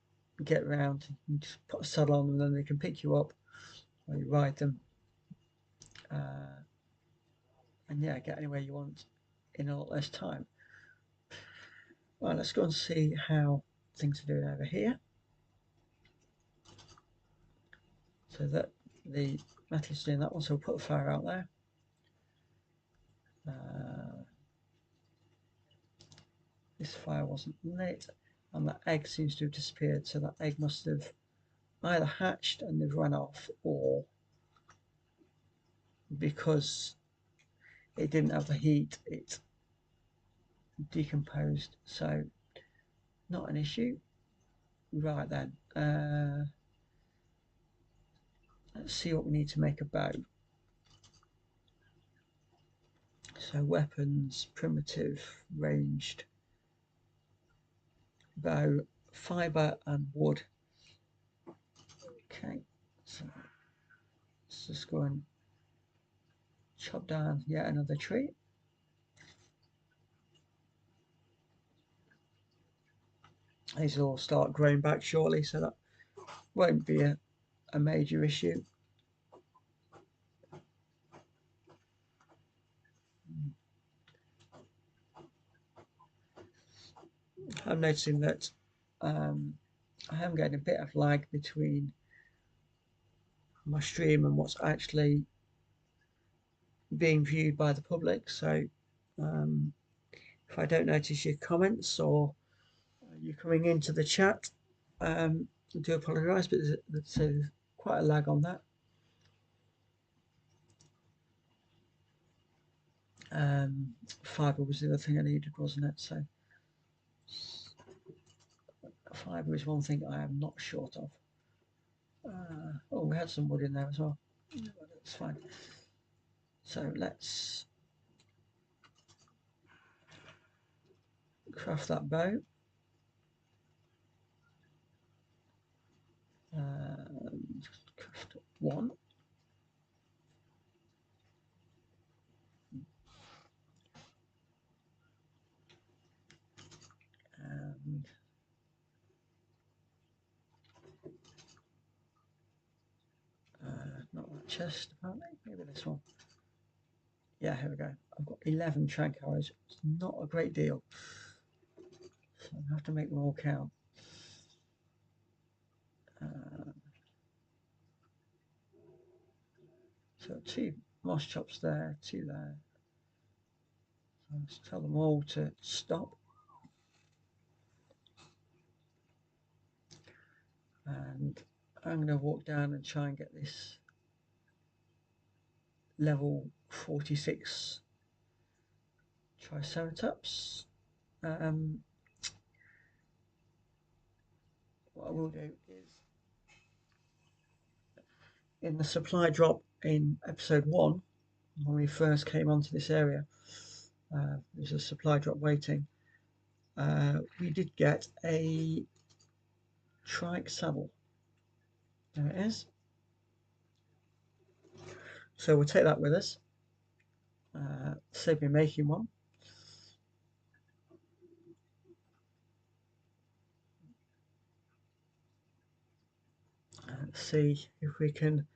get around and just put a saddle on them, and then they can pick you up or you ride them, and yeah, get anywhere you want in a lot less time. Right, let's go and see how things are doing over here. So that the metal is doing that one, so we'll put the fire out there. This fire wasn't lit, and that egg seems to have disappeared, so that egg must have either hatched and they've run off, or because it didn't have the heat, it decomposed. So not an issue. Right then, let's see what we need to make a bow. So weapons, primitive, ranged, bow, fibre and wood. Okay, so let's just go and chop down yet another tree. These will all start growing back shortly, so that won't be a major issue. I'm noticing that I am getting a bit of lag between my stream and what's actually being viewed by the public. So if I don't notice your comments or you coming into the chat, I do apologise, but there's quite a lag on that. Fibre was the other thing I needed, wasn't it? So fibre is one thing I am not short of. Oh, we had some wood in there as well. That's fine. So let's craft that bow. Craft one. And not that. chest, apparently. Maybe this one. Yeah, here we go. I've got 11 trank arrows. It's not a great deal. So I have to make them all count. So 2 moss chops there, 2 there. So let's tell them all to stop. And I'm going to walk down and try and get this level 46 Triceratops. What I will do is, in the supply drop in episode 1, when we first came onto this area, there's a supply drop waiting. We did get a trike saddle. There it is. So we'll take that with us. Save me making one. Let's see if we can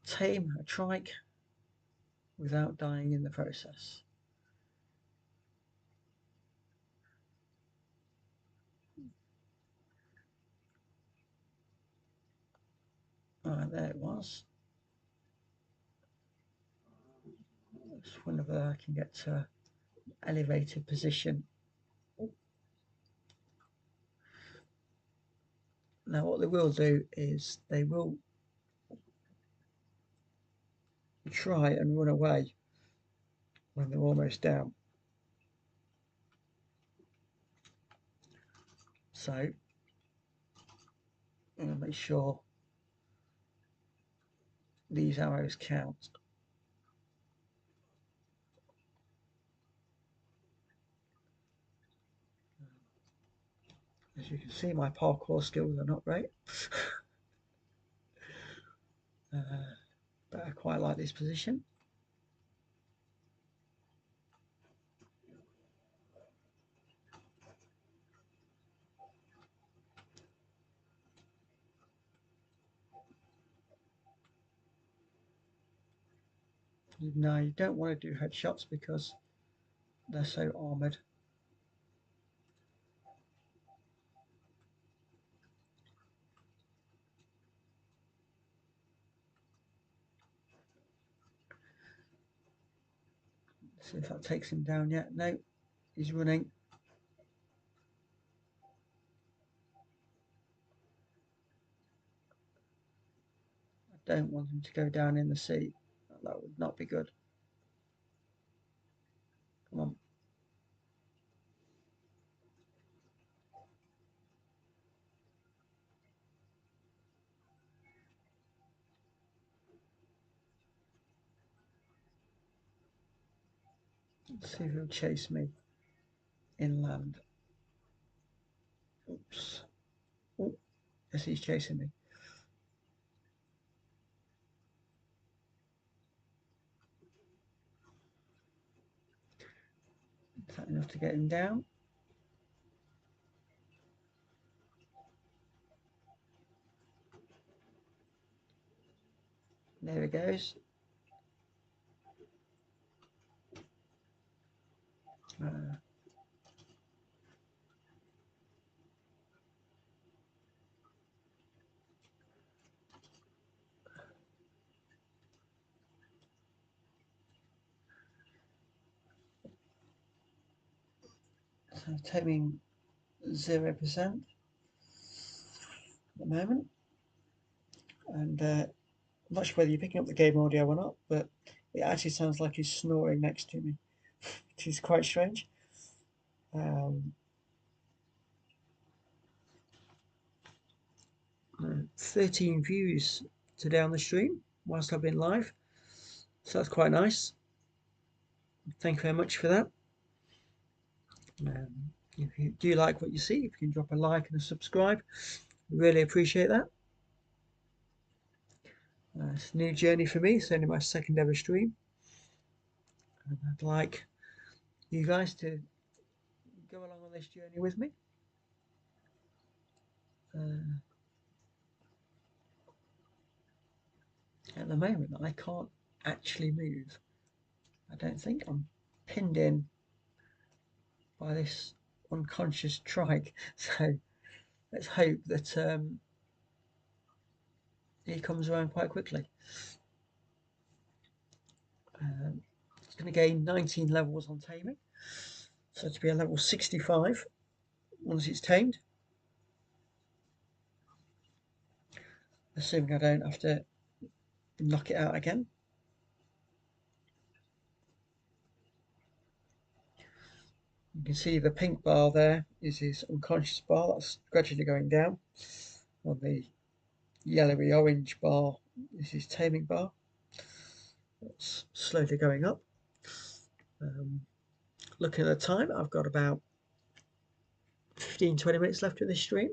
tame a trike without dying in the process. Right, there it was. Just wonder whether I can get to elevated position. Now what they will do is they will try and run away when they're almost down. So I'm going to make sure these arrows count. As you can see, my parkour skills are not great. But I quite like this position. Now you don't want to do headshots because they're so armoured. See if that takes him down yet. No, he's running. I don't want him to go down in the sea. That would not be good. Come on. Let's see if he'll chase me inland. Oops. Oh, yes, he's chasing me. Is that enough to get him down? There he goes. So taming 0% at the moment. And I'm not sure whether you're picking up the game audio or not, but it actually sounds like he's snoring next to me, which is quite strange. 13 views today on the stream whilst I've been live, so that's quite nice. Thank you very much for that. If you do like what you see, if you can drop a like and a subscribe, really appreciate that. It's a new journey for me. It's only my second ever stream, and I'd like you guys to go along on this journey with me. at the moment I can't actually move. I don't think I'm pinned in by this unconscious trike. So let's hope that he comes around quite quickly. It's going to gain 19 levels on taming, so to be a level 65 once it's tamed. Assuming I don't have to knock it out again. You can see the pink bar there is his unconscious bar, that's gradually going down. On the yellowy orange bar is his taming bar, that's slowly going up. Looking at the time, I've got about 15-20 minutes left of this stream.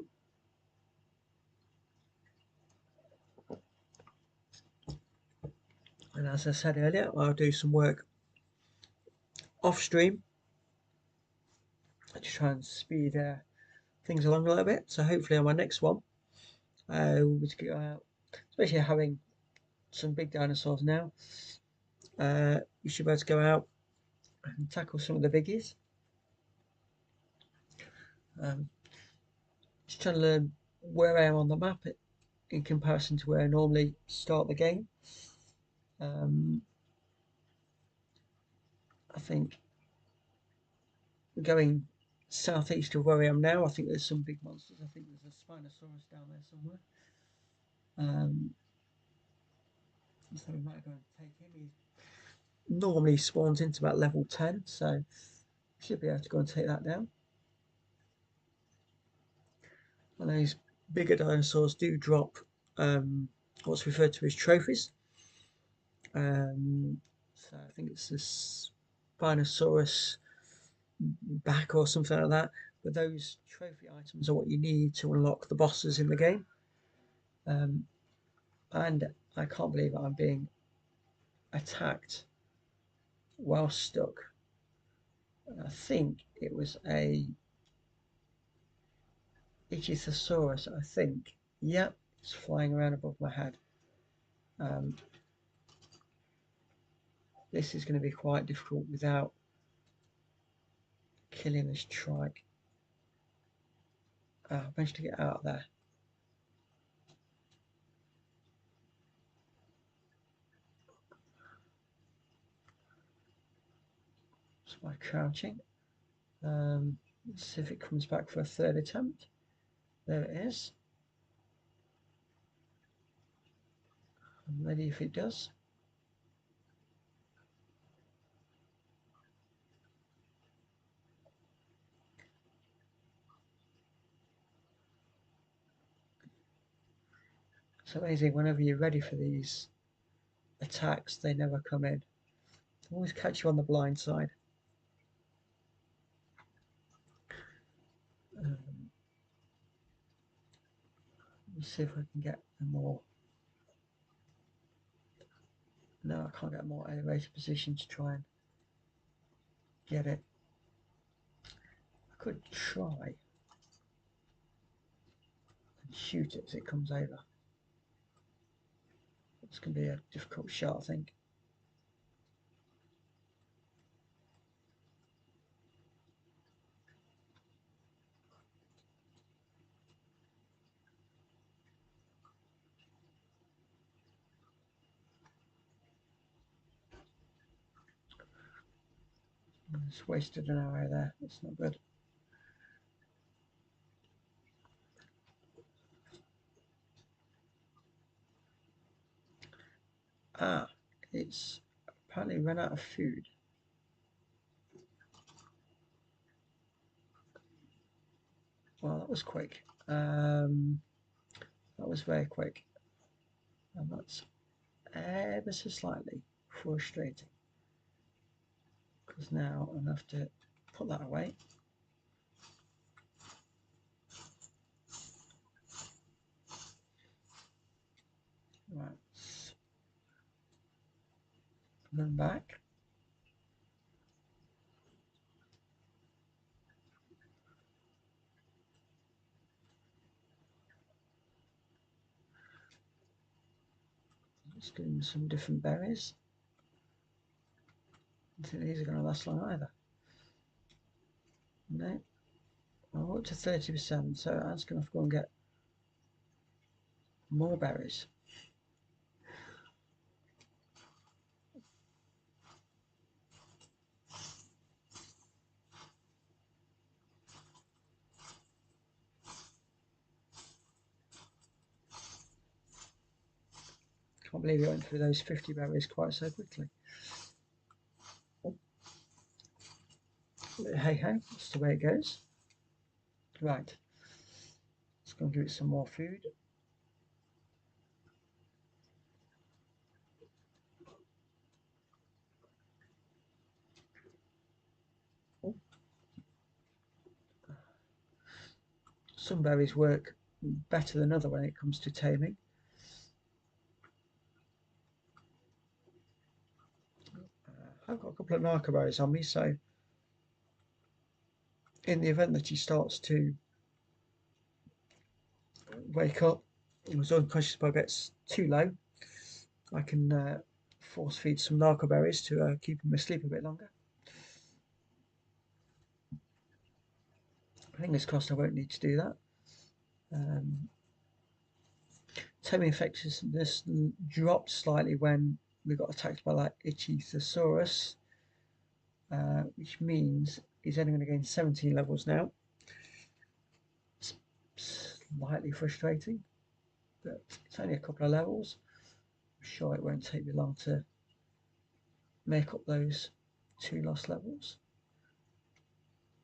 And as I said earlier, I'll do some work off stream to try and speed things along a little bit. So hopefully on my next one, we'll be to go out, especially having some big dinosaurs now. We should be able to go out and tackle some of the biggies. Just trying to learn where I am on the map in comparison to where I normally start the game. I think going southeast of where I am now, I think there's some big monsters. I think there's a Spinosaurus down there somewhere. So we might go and take him. He normally spawns into about level 10, so should be able to go and take that down. And those bigger dinosaurs do drop what's referred to as trophies. So I think it's this Spinosaurus back or something like that. But those trophy items are what you need to unlock the bosses in the game. And I can't believe I'm being attacked while stuck. I think it was a Ichthyosaurus, I think. Yep, it's flying around above my head. This is going to be quite difficult without killing this trike. I managed to get out there. So by crouching. Let's see if it comes back for a third attempt. There it is. I'm ready if it does. It's amazing, whenever you're ready for these attacks, they never come in. They always catch you on the blind side. Let's see if I can get a more... No, I can't get a more elevated position to try and get it. I could try and shoot it as it comes over. It's going to be a difficult shot, I think. Just wasted an arrow there. It's not good. It's apparently run out of food. Well, that was quick. That was very quick. And that's ever so slightly frustrating. Because now I have to put that away. Right. Run back. Let's give them some different berries. I don't think these are going to last long either. No. I'm up to 30%, so that's going to have to go and get more berries. Can't believe it went through those 50 berries quite so quickly. But hey ho, that's the way it goes. Right, let's go and give it some more food. Some berries work better than other when it comes to taming. I've got a couple of narco berries on me, so in the event that he starts to wake up and his unconscious bar gets too low, I can force feed some narco berries to keep him asleep a bit longer. Fingers crossed I won't need to do that. Taming effectiveness dropped slightly when we got attacked by that Ichthyosaurus, which means he's only going to gain 17 levels now. It's slightly frustrating, but it's only a couple of levels. I'm sure it won't take me long to make up those 2 lost levels.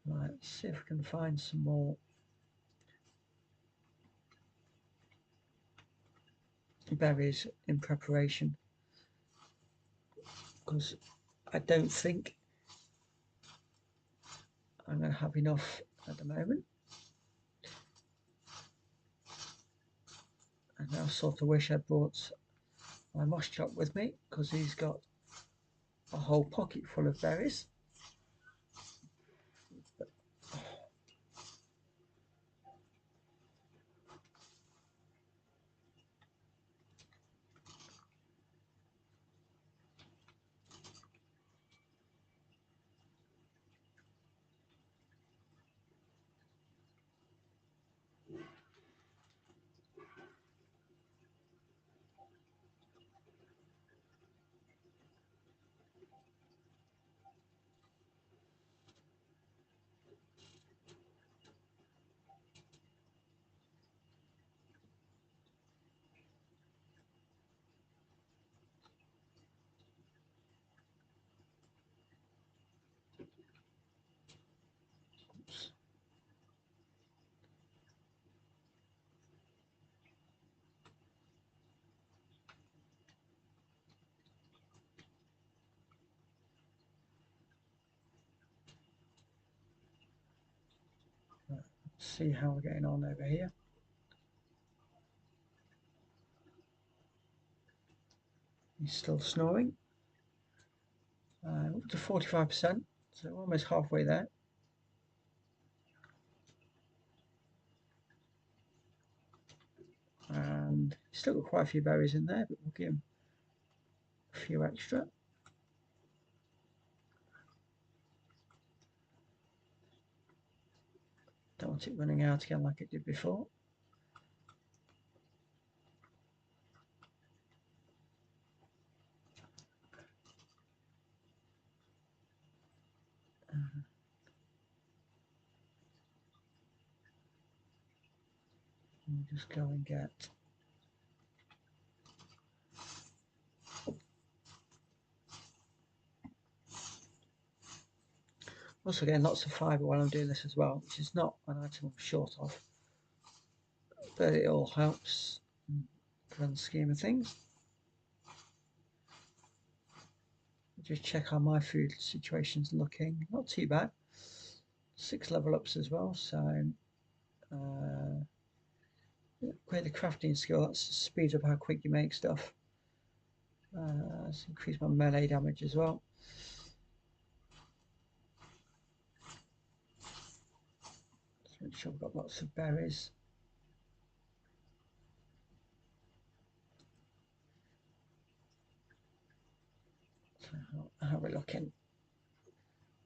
Right, let's see if we can find some more berries in preparation, because I don't think I'm going to have enough at the moment. And I sort of wish I'd brought my moss chop with me, because he's got a whole pocket full of berries. Oops. Right, let's see how we're getting on over here. He's still snoring. Up to 45%, so we're almost halfway there. And he's still got quite a few berries in there, but we'll give him a few extra. Don't want it running out again like it did before. We'll just go and get also getting lots of fibre while I'm doing this as well, which is not an item I'm short of, but it all helps in the grand scheme of things. Just check how my food situation's looking. Not too bad. 6 level ups as well, so upgrade the crafting skill. That speeds up how quick you make stuff. Let's increase my melee damage as well. Let's make sure we've got lots of berries. how we're looking.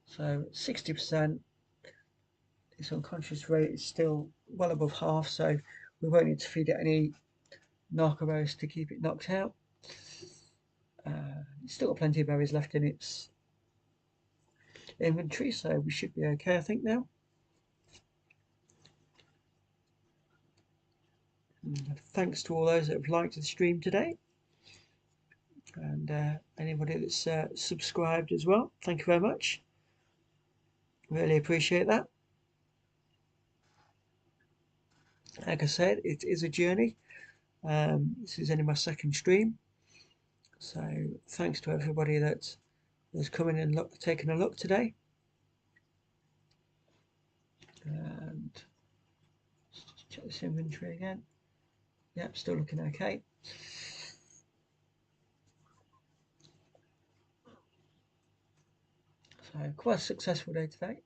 So 60%. Its unconscious rate is still well above half, so we won't need to feed it any narcoberries to keep it knocked out. It's still got plenty of berries left in its inventory, so we should be okay, I think, now. And thanks to all those that have liked the stream today, and anybody that's subscribed as well. Thank you very much. Really appreciate that. Like I said, it is a journey. This is only my second stream, so thanks to everybody that has come in and taken a look today. And just check this inventory again. Yep, still looking okay. So quite a successful day today.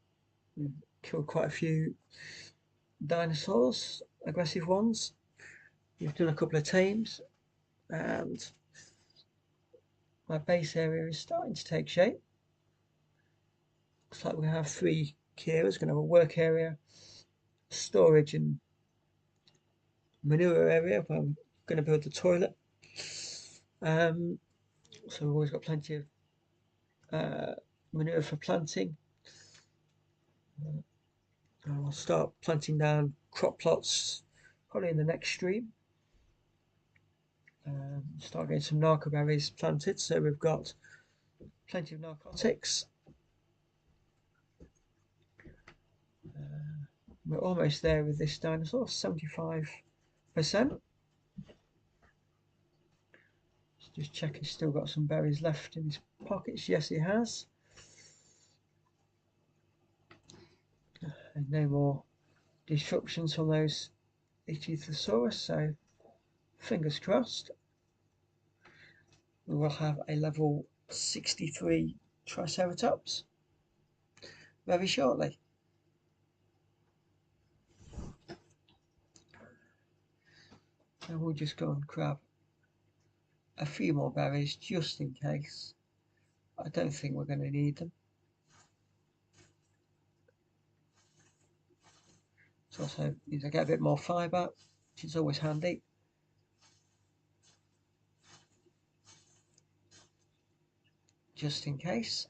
We've killed quite a few dinosaurs, aggressive ones. We've done a couple of tames, and my base area is starting to take shape. Looks like we're going to have 3 key areas. We're going to have a work area, storage and manure area where I'm going to build the toilet. So we've always got plenty of manure for planting. I'll start planting down crop plots probably in the next stream. Start getting some narcoberries planted, so we've got plenty of narcotics. We're almost there with this dinosaur, 75%. Just check he's still got some berries left in his pockets. Yes, he has. And no more disruptions from those Ichthyosaurus, so fingers crossed. We will have a level 63 Triceratops very shortly. And we'll just go and grab a few more berries just in case. I don't think we're going to need them. It's also need to get a bit more fibre, which is always handy. Just in case.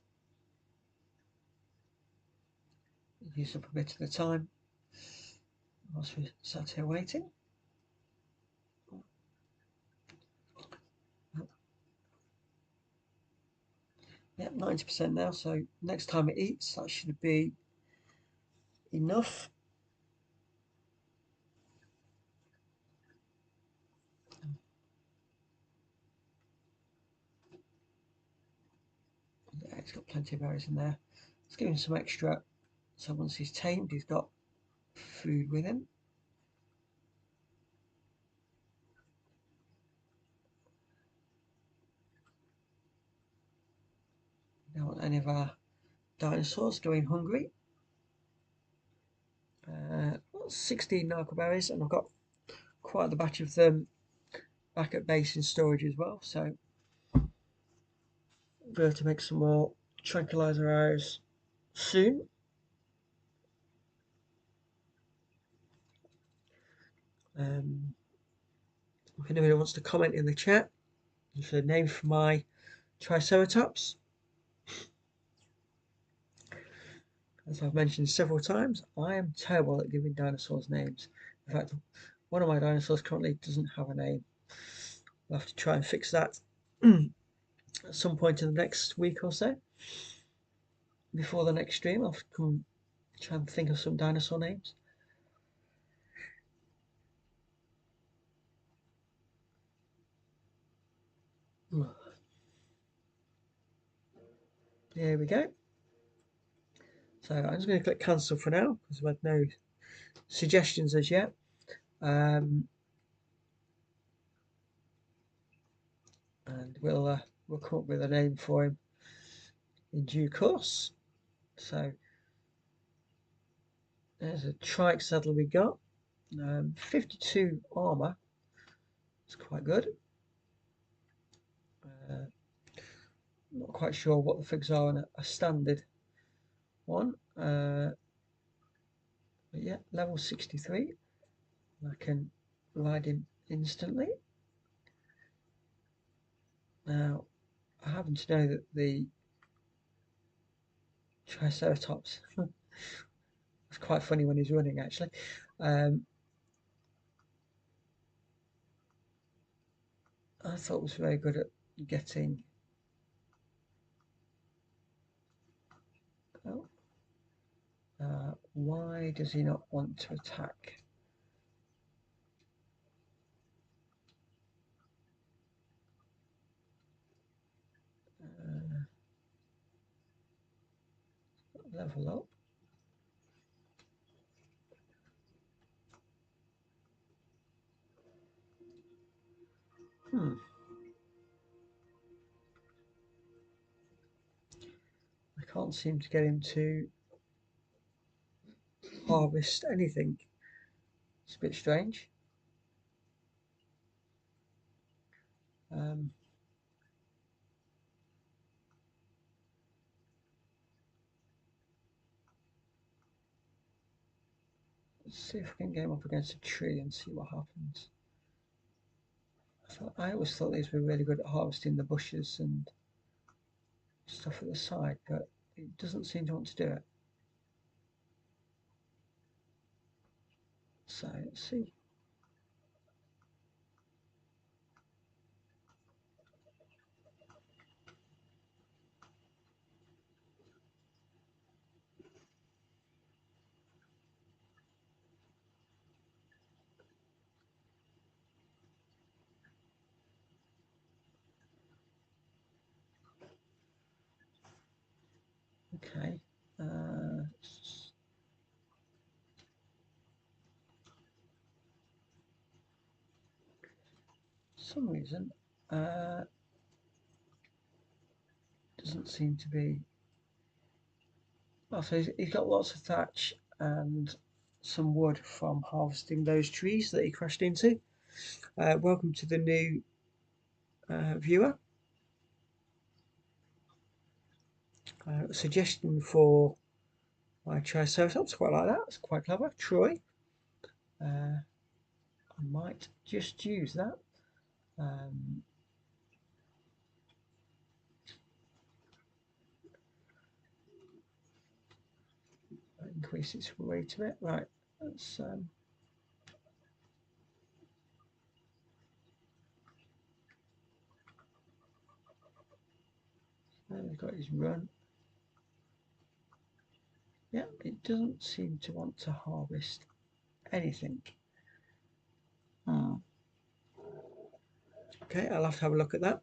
Use up a bit of the time whilst we sat here waiting. Yep, 90% now, so next time it eats, that should be enough. Yeah, it's got plenty of berries in there. Let's give him some extra, so once he's tamed, he's got food with him. We don't want any of our dinosaurs going hungry. 16 narcoberries, and I've got quite a batch of them back at base in storage as well, so we'll be able to make some more tranquilizer arrows soon. If anybody wants to comment in the chat, there's a name for my Triceratops. As I've mentioned several times, I am terrible at giving dinosaurs names. In fact, one of my dinosaurs currently doesn't have a name. I'll have to try and fix that at some point in the next week or so. Before the next stream, I'll come try and think of some dinosaur names. There we go. So I'm just going to click cancel for now because I've had no suggestions as yet. And we'll come up with a name for him in due course. So there's a trike saddle we got. 52 armor. It's quite good. not quite sure what the figures are on a standard one. But yeah, level 63. I can ride him instantly. Now, I happen to know that the Triceratops, it's quite funny when he's running actually. I thought was very good at getting. Oh, why does he not want to attack? Level up. I can't seem to get him to harvest anything. It's a bit strange. Let's see if I can get him up against a tree and see what happens. I always thought these were really good at harvesting the bushes and stuff at the side, but it doesn't seem to want to do it. So let's see. Okay. For some reason, doesn't seem to be. Oh, so he's got lots of thatch and some wood from harvesting those trees that he crashed into. Welcome to the new viewer. Suggestion for my Triceratops, quite like that. It's quite clever. Troy. I might just use that. Increase its weight a bit. Right. Let's. He's got his run. Yeah, it doesn't seem to want to harvest anything. Okay, I'll have to have a look at that.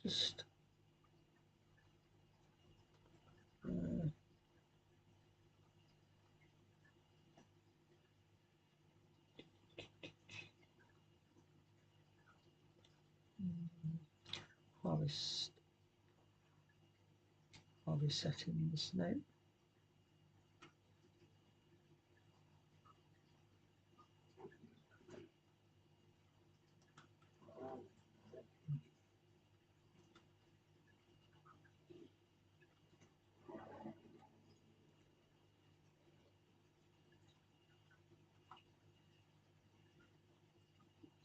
Just harvest settings. No.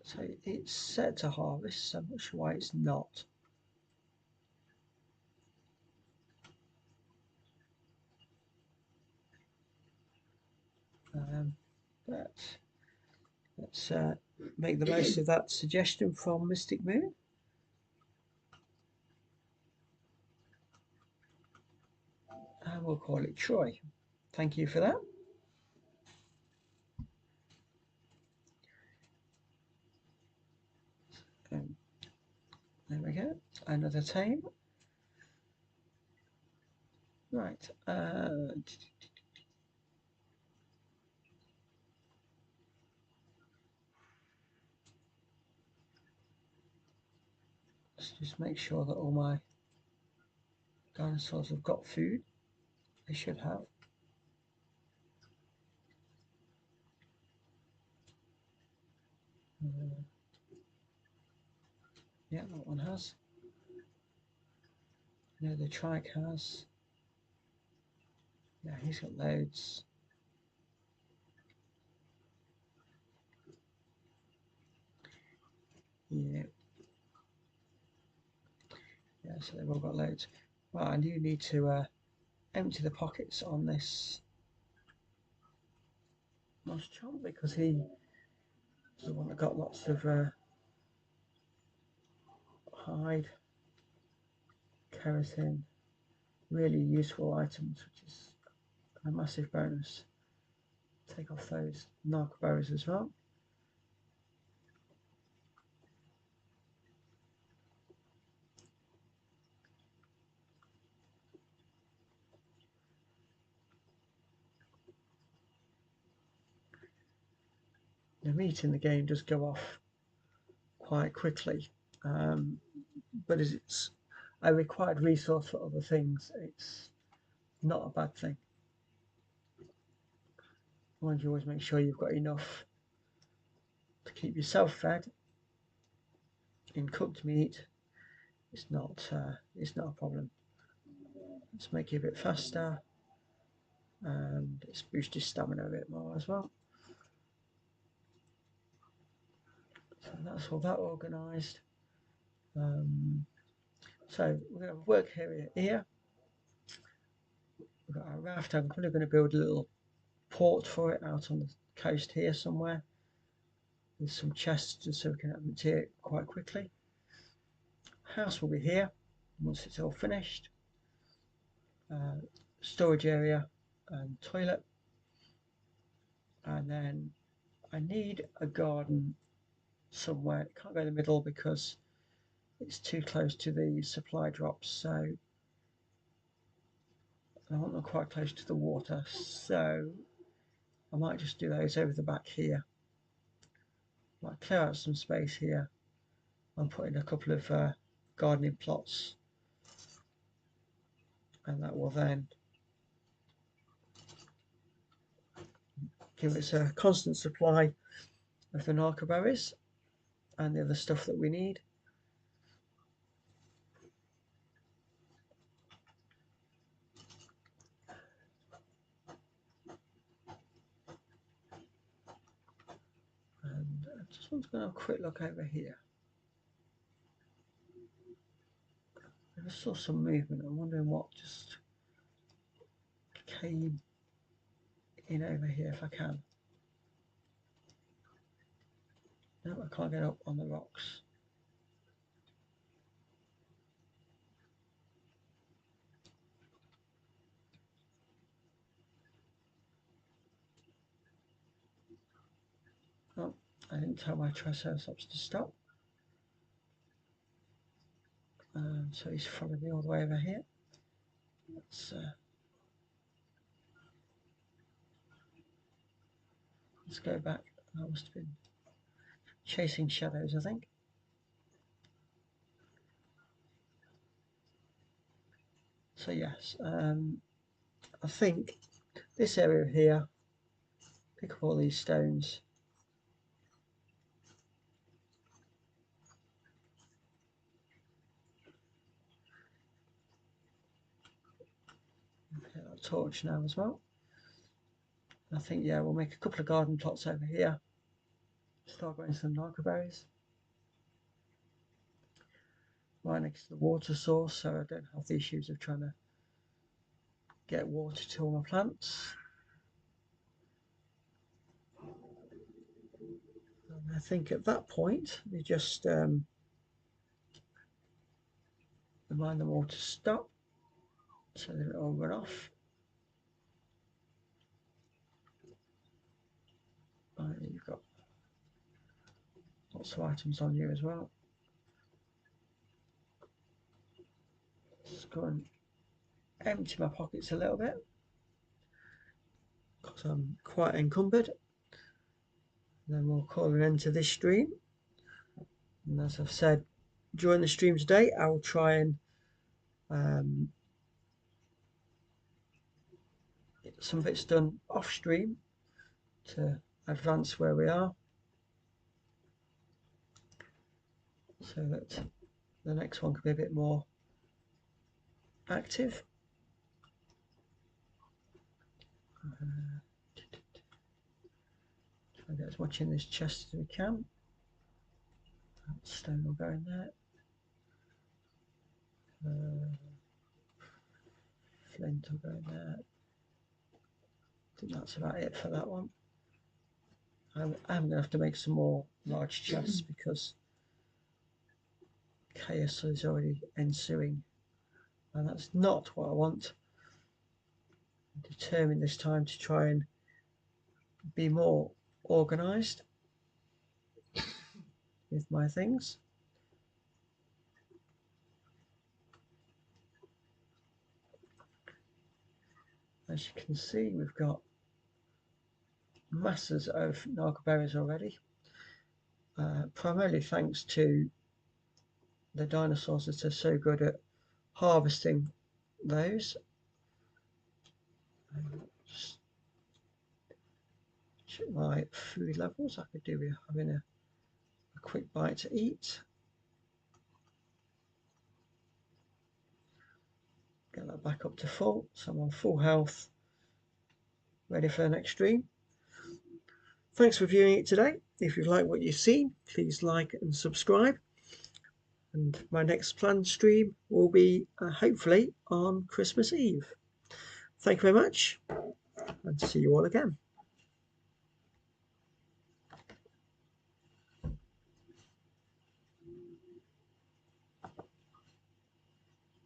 So it's set to harvest, so I'm not sure why it's not. But let's make the most of that suggestion from Mystic Moon. And we'll call it Troy. Thank you for that. There we go. Another tame. Right. Let's just make sure that all my dinosaurs have got food. They should have. Yeah, that one has. No, the trike has. Yeah, he's got loads. Yeah. Yeah, so they've all got loads. Right, and you need to empty the pockets on this moss chomp because he's the one that got lots of hide, keratin, really useful items, which is a massive bonus. Take off those narcoboas as well. The meat in the game does go off quite quickly, but as it's a required resource for other things, it's not a bad thing. Mind you always make sure you've got enough to keep yourself fed. In cooked meat, it's not a problem. Let's make it a bit faster, and let's boost his stamina a bit more as well. So that's all that organised. So we're going to have a work area here. We've got our raft. I'm probably going to build a little port for it out on the coast here somewhere with some chests just so we can empty it quite quickly. House will be here once it's all finished. Storage area and toilet, and then I need a garden somewhere. It can't go in the middle because it's too close to the supply drops, so I want them quite close to the water, so I might just do those over the back here. Might clear out some space here and put in a couple of gardening plots, and that will then give us a constant supply of the narco berries and the other stuff that we need. And I just want to go and have a quick look over here. I just saw some movement. I'm wondering what just came in over here if I can. No, I can't get up on the rocks. Oh, I didn't tell my Triceratops to stop. So he's followed me all the way over here. Let's go back. I must have been chasing shadows, I think. So yes, I think this area here, pick up all these stones. Get that torch now as well. I think, yeah, we'll make a couple of garden plots over here. Start growing some narcoberries. Right next to the water source, so I don't have the issues of trying to get water to all my plants. And I think at that point, we just remind them all to stop so they don't all run off. Right, you've got lots of items on you as well. Just go and empty my pockets a little bit because I'm quite encumbered. And then we'll call an end to this stream. And as I've said during the stream today, I will try and get some bits done off stream to advance where we are, so that the next one could be a bit more active. Try and get as much in this chest as we can. That stone will go in there. Flint will go in there. I think that's about it for that one. I'm going to have to make some more large chests because chaos is already ensuing, and that's not what I want. I'm determined this time to try and be more organised with my things. As you can see, we've got masses of naga berries already, primarily thanks to the dinosaurs that are so good at harvesting those. Just check my food levels. I could do with having a quick bite to eat. Get that back up to full, so I'm on full health, ready for the next stream. Thanks for viewing it today. If you've liked what you've seen, please like and subscribe. And my next planned stream will be hopefully on Christmas Eve. Thank you very much, and see you all again.